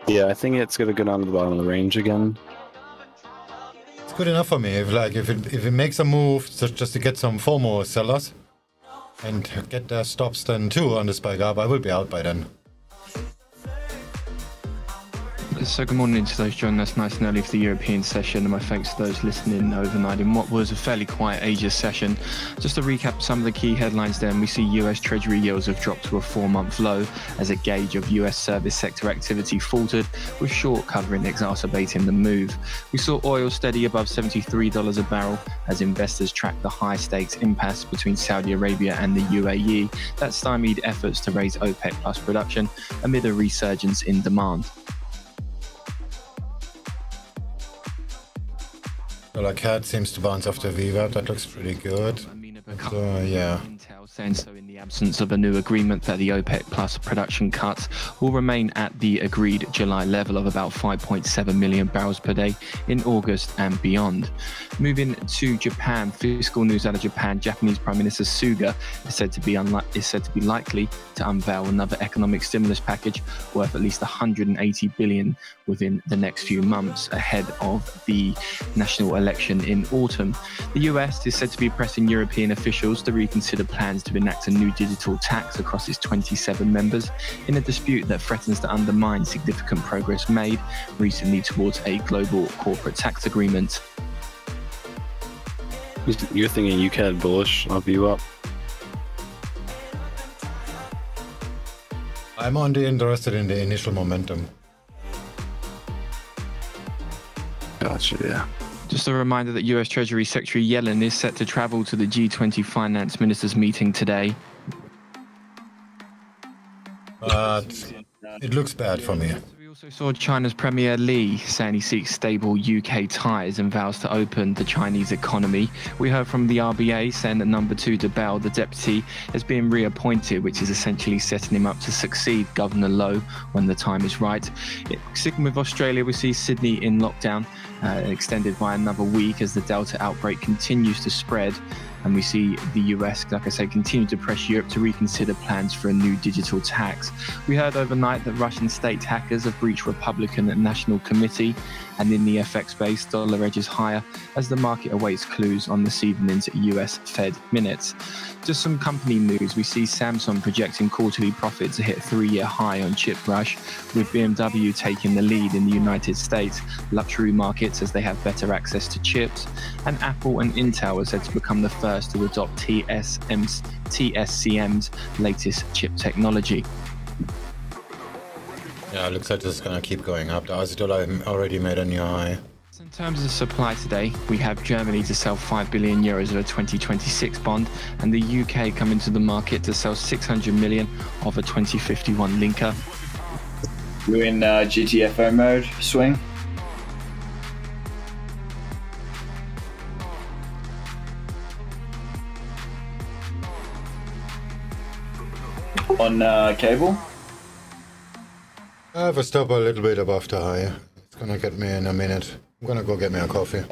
Yeah, I think it's gonna go down to the bottom of the range again. It's good enough for me. If it makes a move just to get some four more sellers and get their stops then too on the spike up, I will be out by then. So good morning to those joining us nice and early for the European session, and my thanks to those listening overnight in what was a fairly quiet Asia session. Just to recap some of the key headlines then, we see US Treasury yields have dropped to a 4-month low as a gauge of US service sector activity faltered, with short covering exacerbating the move. We saw oil steady above $73 a barrel as investors tracked the high stakes impasse between Saudi Arabia and the UAE that stymied efforts to raise OPEC plus production amid a resurgence in demand. Dollar CAD seems to bounce off the VWAP. That looks pretty good. But, yeah. Intel saying so in the absence of a new agreement that the OPEC plus production cuts will remain at the agreed July level of about 5.7 million barrels per day in August and beyond. Moving to Japan, fiscal news out of Japan, Japanese Prime Minister Suga is said to be likely to unveil another economic stimulus package worth at least 180 billion within the next few months ahead of the national election in autumn. The US is said to be pressing European officials to reconsider plans to enact a new digital tax across its 27 members in a dispute that threatens to undermine significant progress made recently towards a global corporate tax agreement. You're thinking UCAD bullish, I'll view up. I'm only interested in the initial momentum. Gotcha, yeah. Just a reminder that US Treasury Secretary Yellen is set to travel to the G20 finance ministers meeting today. But it looks bad for me. We also saw China's Premier Li saying he seeks stable UK ties and vows to open the Chinese economy. We heard from the RBA saying that number 2 DeBell, the deputy, is being reappointed, which is essentially setting him up to succeed Governor Lowe when the time is right. Sticking with Australia, we see Sydney in lockdown, extended by another week as the Delta outbreak continues to spread. And we see the US, like I say, continue to press Europe to reconsider plans for a new digital tax. We heard overnight that Russian state hackers have breached Republican National Committee, and in the FX space, dollar edges higher as the market awaits clues on this evening's US Fed minutes. Just some company news. We see Samsung projecting quarterly profit to hit a 3-year high on chip rush, with BMW taking the lead in the United States luxury markets as they have better access to chips, and Apple and Intel are said to become the first to adopt TSMC's latest chip technology. Yeah, it looks like this is gonna keep going up. The Aussie dollar already made a new high. In terms of supply today, we have Germany to sell 5 billion euros of a 2026 bond, and the UK coming to the market to sell 600 million of a 2051 linker. You in GTFO mode, Swing? On cable? I have a stop a little bit above the high. It's gonna get me in a minute. I'm gonna go get me a coffee.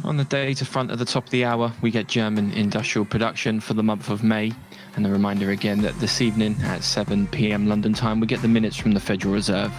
On the data front at the top of the hour, we get German industrial production for the month of May. And a reminder again that this evening at 7 p.m. London time, we get the minutes from the Federal Reserve.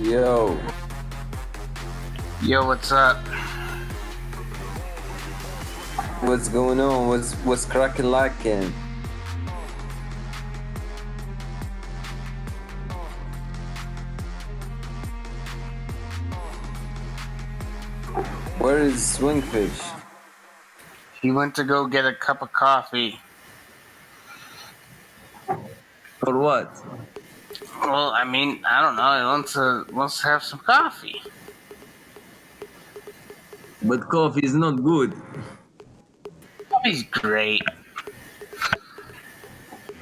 Yo. Yo, what's up? What's going on? What's cracking lacking? Where is SwingFish? He went to go get a cup of coffee. For what? Well, I mean, I don't know. He wants to have some coffee. But coffee is not good. Coffee's great.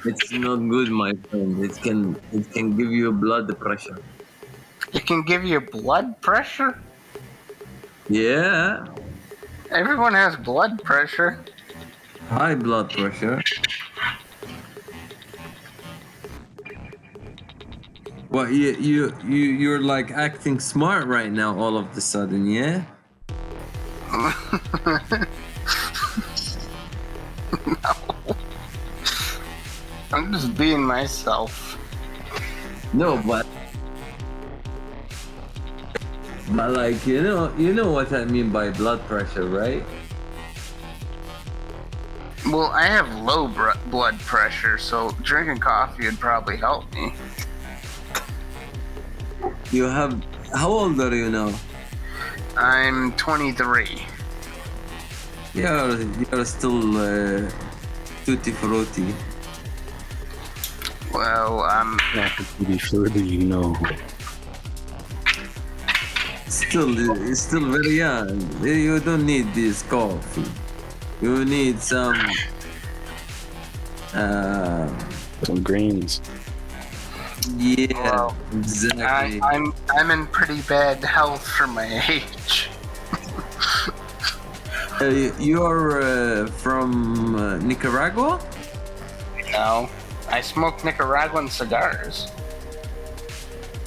It's not good, my friend. It can give you blood pressure. It can give you blood pressure? Yeah. Everyone has blood pressure. High blood pressure. What you're like acting smart right now all of a sudden, yeah? No. I'm just being myself. No, but like you know what I mean by blood pressure, right? Well, I have low blood pressure, so drinking coffee would probably help me. You have. How old are you now? I'm 23. You're still tutti frutti. Well, I'm not tutti frutti, you know. Still very young. You don't need this coffee. You need some greens. Yeah, well, exactly. I'm in pretty bad health for my age. You're from Nicaragua? No, I smoke Nicaraguan cigars.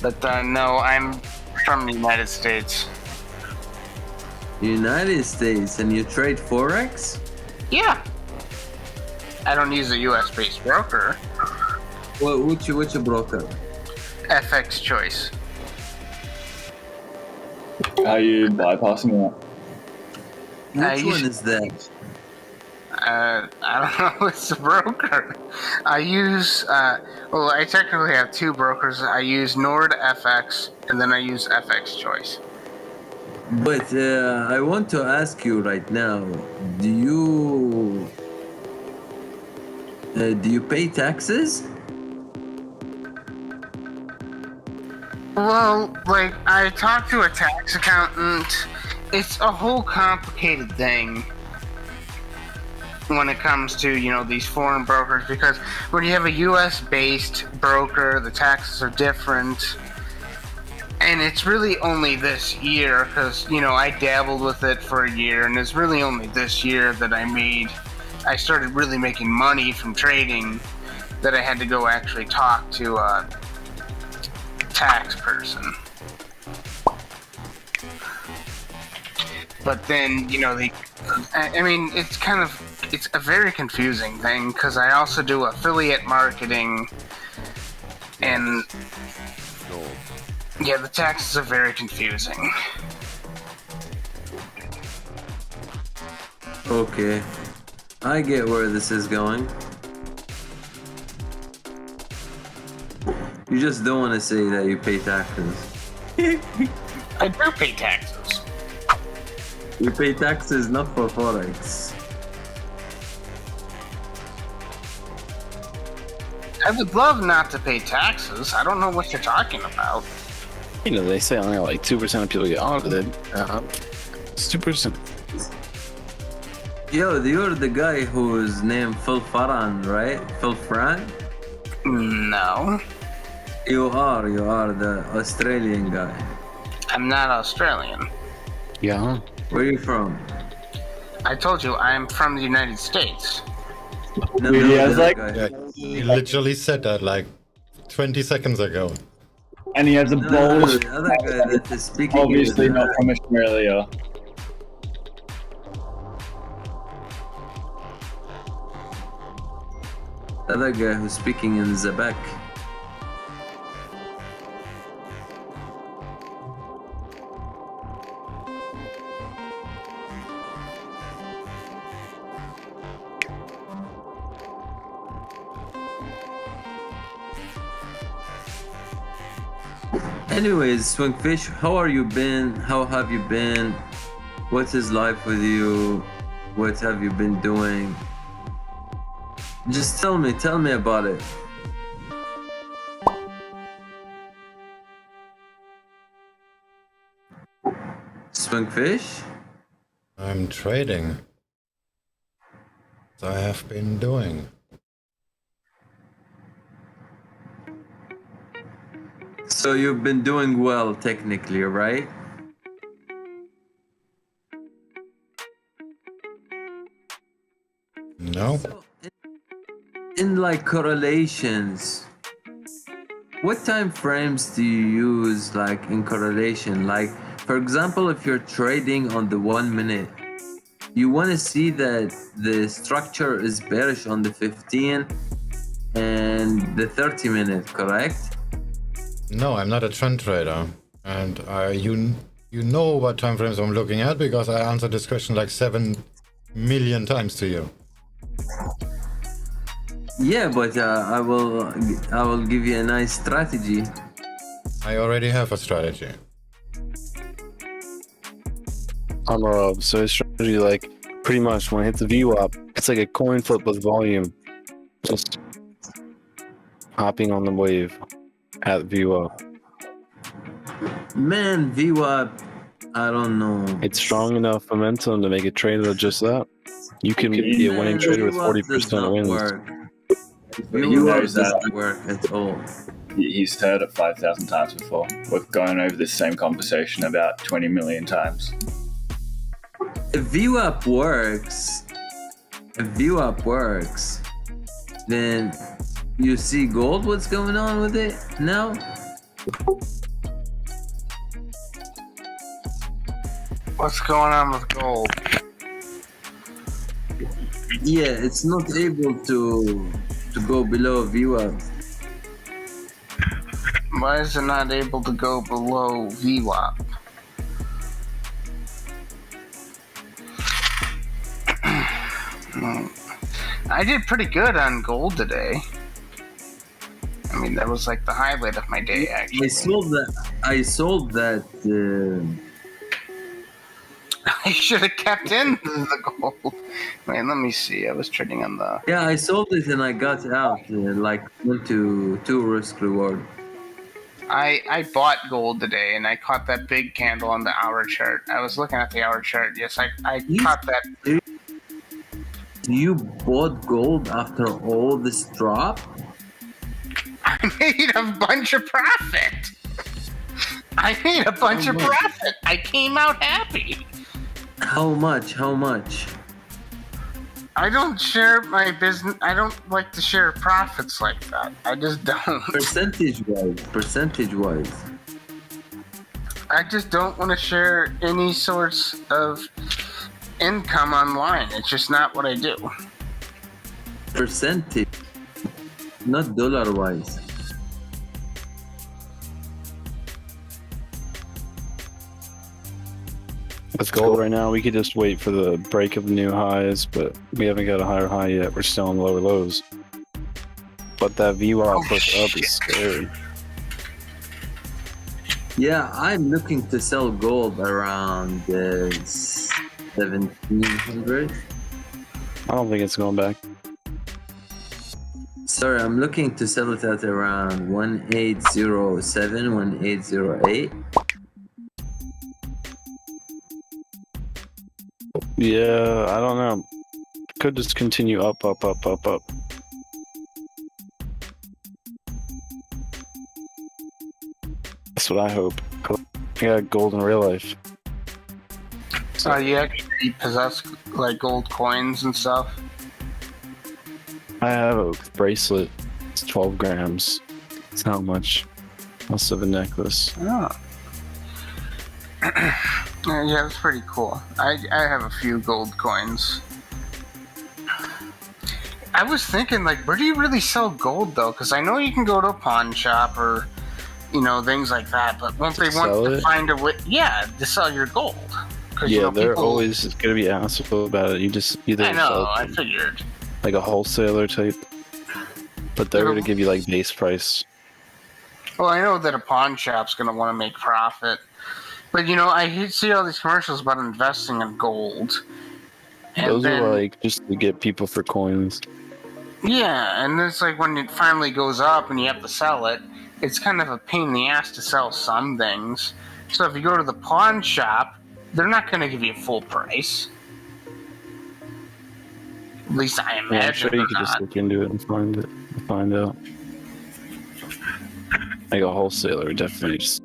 But no, I'm from the United States. United States, and you trade Forex? Yeah. I don't use a US-based broker. Well, which broker? FX Choice. Are you bypassing that? Which one is that? I don't know. It's a broker. I use, well, I technically have two brokers. I use Nord FX, and then I use FX Choice. But I want to ask you right now, do you pay taxes? Well, like, I talked to a tax accountant. It's a whole complicated thing when it comes to, you know, these foreign brokers, because when you have a US-based broker, the taxes are different. And it's really only this year, because, you know, I dabbled with it for a year, and it's really only this year that I started really making money from trading, that I had to go actually talk to a tax person. But then, you know, I mean, it's a very confusing thing, because I also do affiliate marketing, and yeah, the taxes are very confusing. Okay, I get where this is going. You just don't want to say that you pay taxes. I do pay taxes. You pay taxes not for Forex. I would love not to pay taxes. I don't know what you're talking about. You know, they say only like 2% of people get audited. It's 2%. Yo, you're the guy whose name Phil Farhan, right? Phil Farhan? No. You are the Australian guy. I'm not Australian. Yeah. Where are you from? I told you, I'm from the United States. Yeah, he literally said that like 20 seconds ago. And he has a bold, the other guy that is speaking obviously not from Australia. The other guy who's speaking in the back. Anyways, SwingFish, how are you been? How have you been? What is life with you? What have you been doing? Just tell me about it. SwingFish? I'm trading. I have been doing. So you've been doing well technically, right? No. So in like correlations, what time frames do you use like in correlation? Like for example, if you're trading on the 1 minute, you want to see that the structure is bearish on the 15 and the 30 minute, correct? No, I'm not a trend trader, and you know what time frames I'm looking at because I answered this question like 7 million times to you. Yeah, but I will give you a nice strategy. I already have a strategy. So his strategy, like, pretty much when it hits a VWAP, it's like a coin flip with volume. Just hopping on the wave at VWAP. Man, VWAP, I don't know. It's strong enough momentum to make a trader just that. You can be a winning trader with 40% wins. VWAP doesn't work at all. He's heard it 5,000 times before. We've gone over this same conversation about 20 million times. If VWAP works, then you see gold, what's going on with it now? What's going on with gold? Yeah, it's not able to go below VWAP. Why is it not able to go below VWAP? I did pretty good on gold today. I mean, that was like the highlight of my day, actually. I sold that. I should have kept in the gold. Wait, let me see. I was trading on the... Yeah, I sold it and I got out, like, into 2 risk reward. I bought gold today, and I caught that big candle on the hour chart. I was looking at the hour chart. Yes, I caught that. You bought gold after all this drop? I made a bunch of profit. I came out happy. How much? I don't share my business. I don't like to share profits like that. I just don't. Percentage wise. I just don't want to share any sorts of income online. It's just not what I do. Percentage, not dollar wise. With gold right now, we could just wait for the break of the new highs, but we haven't got a higher high yet. We're still on lower lows. But that VWAP push up is scary. Yeah, I'm looking to sell gold around 1700. I don't think it's going back. Sorry, I'm looking to sell it at around 1807, 1808. Yeah, I don't know. Could just continue up. That's what I hope. I got gold in real life. So you actually possess like gold coins and stuff? I have a bracelet. It's 12 grams. It's not much. I also have a necklace. Oh. Yeah, that's pretty cool. I have a few gold coins. I was thinking, like, where do you really sell gold, though? Because I know you can go to a pawn shop or, you know, things like that. But won't they want to find a way? Yeah, to sell your gold. Yeah, you know, they're always going to be asshole about it. You just either I know, I figured. Like a wholesaler type. But they're going to give you, like, base price. Well, I know that a pawn shop's going to want to make profit. But, you know, I see all these commercials about investing in gold. And Those then, are like just to get people for coins. yeah, and it's like when it finally goes up and you have to sell it, it's kind of a pain in the ass to sell some things. So if you go to the pawn shop, they're not going to give you full price. At least I imagine. Yeah, I'm sure you they're could just not. look into it and find out. Like a wholesaler would definitely just.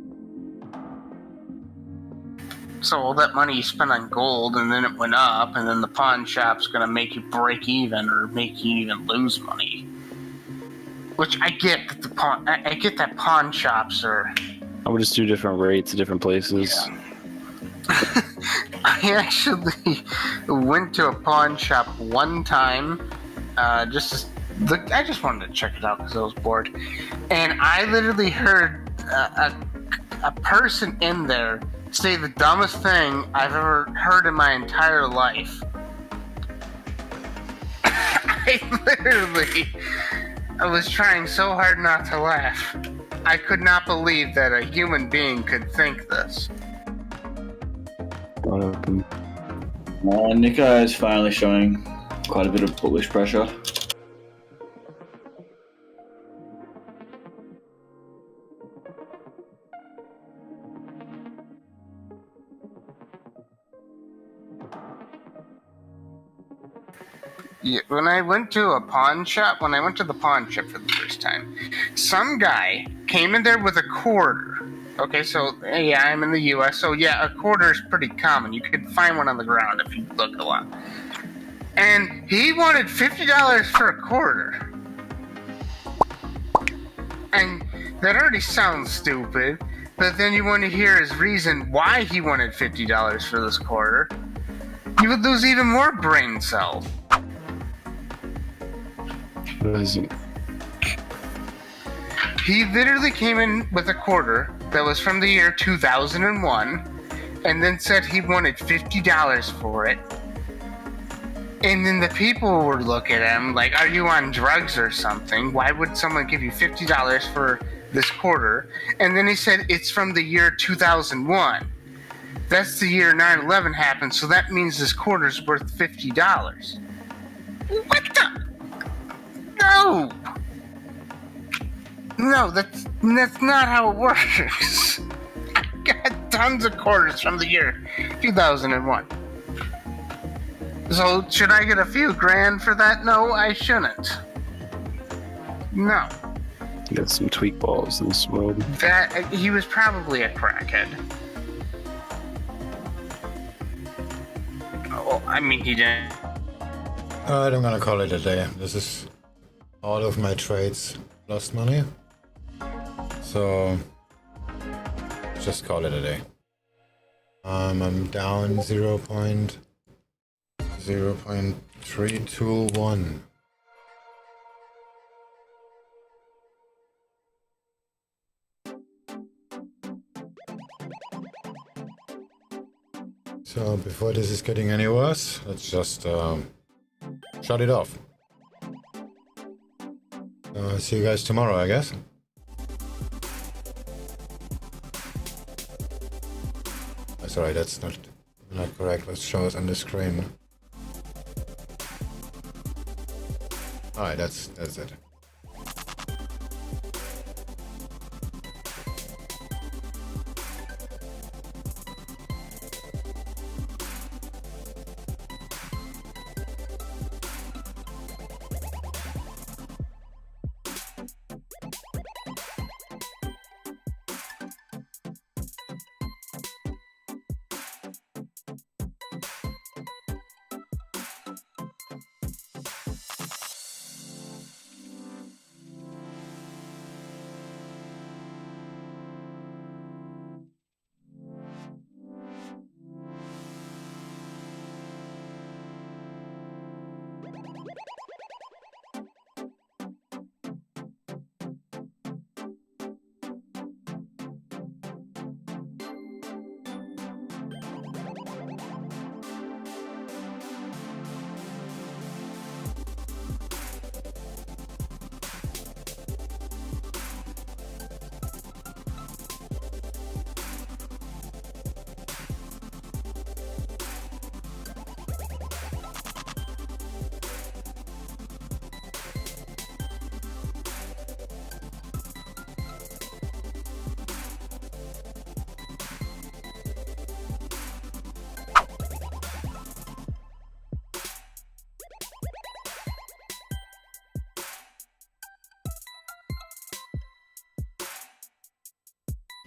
So all that money you spent on gold, and then it went up, and then the pawn shop's going to make you break even or make you even lose money. Which I get that I get that pawn shops are. I would just do different rates at different places. Yeah. I actually went to a pawn shop one time, I just wanted to check it out because I was bored, and I literally heard a person in there say the dumbest thing I've ever heard in my entire life. I was trying so hard not to laugh. I could not believe that a human being could think this. Nico is finally showing quite a bit of bullish pressure. Yeah, when I went to the pawn shop for the first time, some guy came in there with a quarter. Okay, so yeah, I'm in the U.S., so yeah, a quarter is pretty common. You could find one on the ground if you look a lot. And he wanted $50 for a quarter. And that already sounds stupid, but then you want to hear his reason why he wanted $50 for this quarter. You would lose even more brain cells. He literally came in with a quarter that was from the year 2001 and then said he wanted $50 for it. And then the people would look at him like, are you on drugs or something? Why would someone give you $50 for this quarter? And then he said it's from the year 2001. That's the year 9/11 happened, so that means this quarter's worth $50. What the? No! No, that's not how it works. I got tons of quarters from the year 2001. So, should I get a few grand for that? No, I shouldn't. No. You got some tweak balls in this world. He was probably a crackhead. Oh, I mean, he didn't. Alright, I'm gonna call it a day. This is all of my trades lost money. So just call it a day. I'm down 0.321. So before this is getting any worse, let's just shut it off. See you guys tomorrow, I guess. Sorry, that's not correct. Let's show us on the screen. Alright, that's it.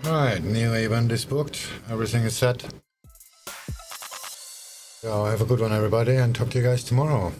Alright, new event is booked. Everything is set. So have a good one, everybody, and talk to you guys tomorrow.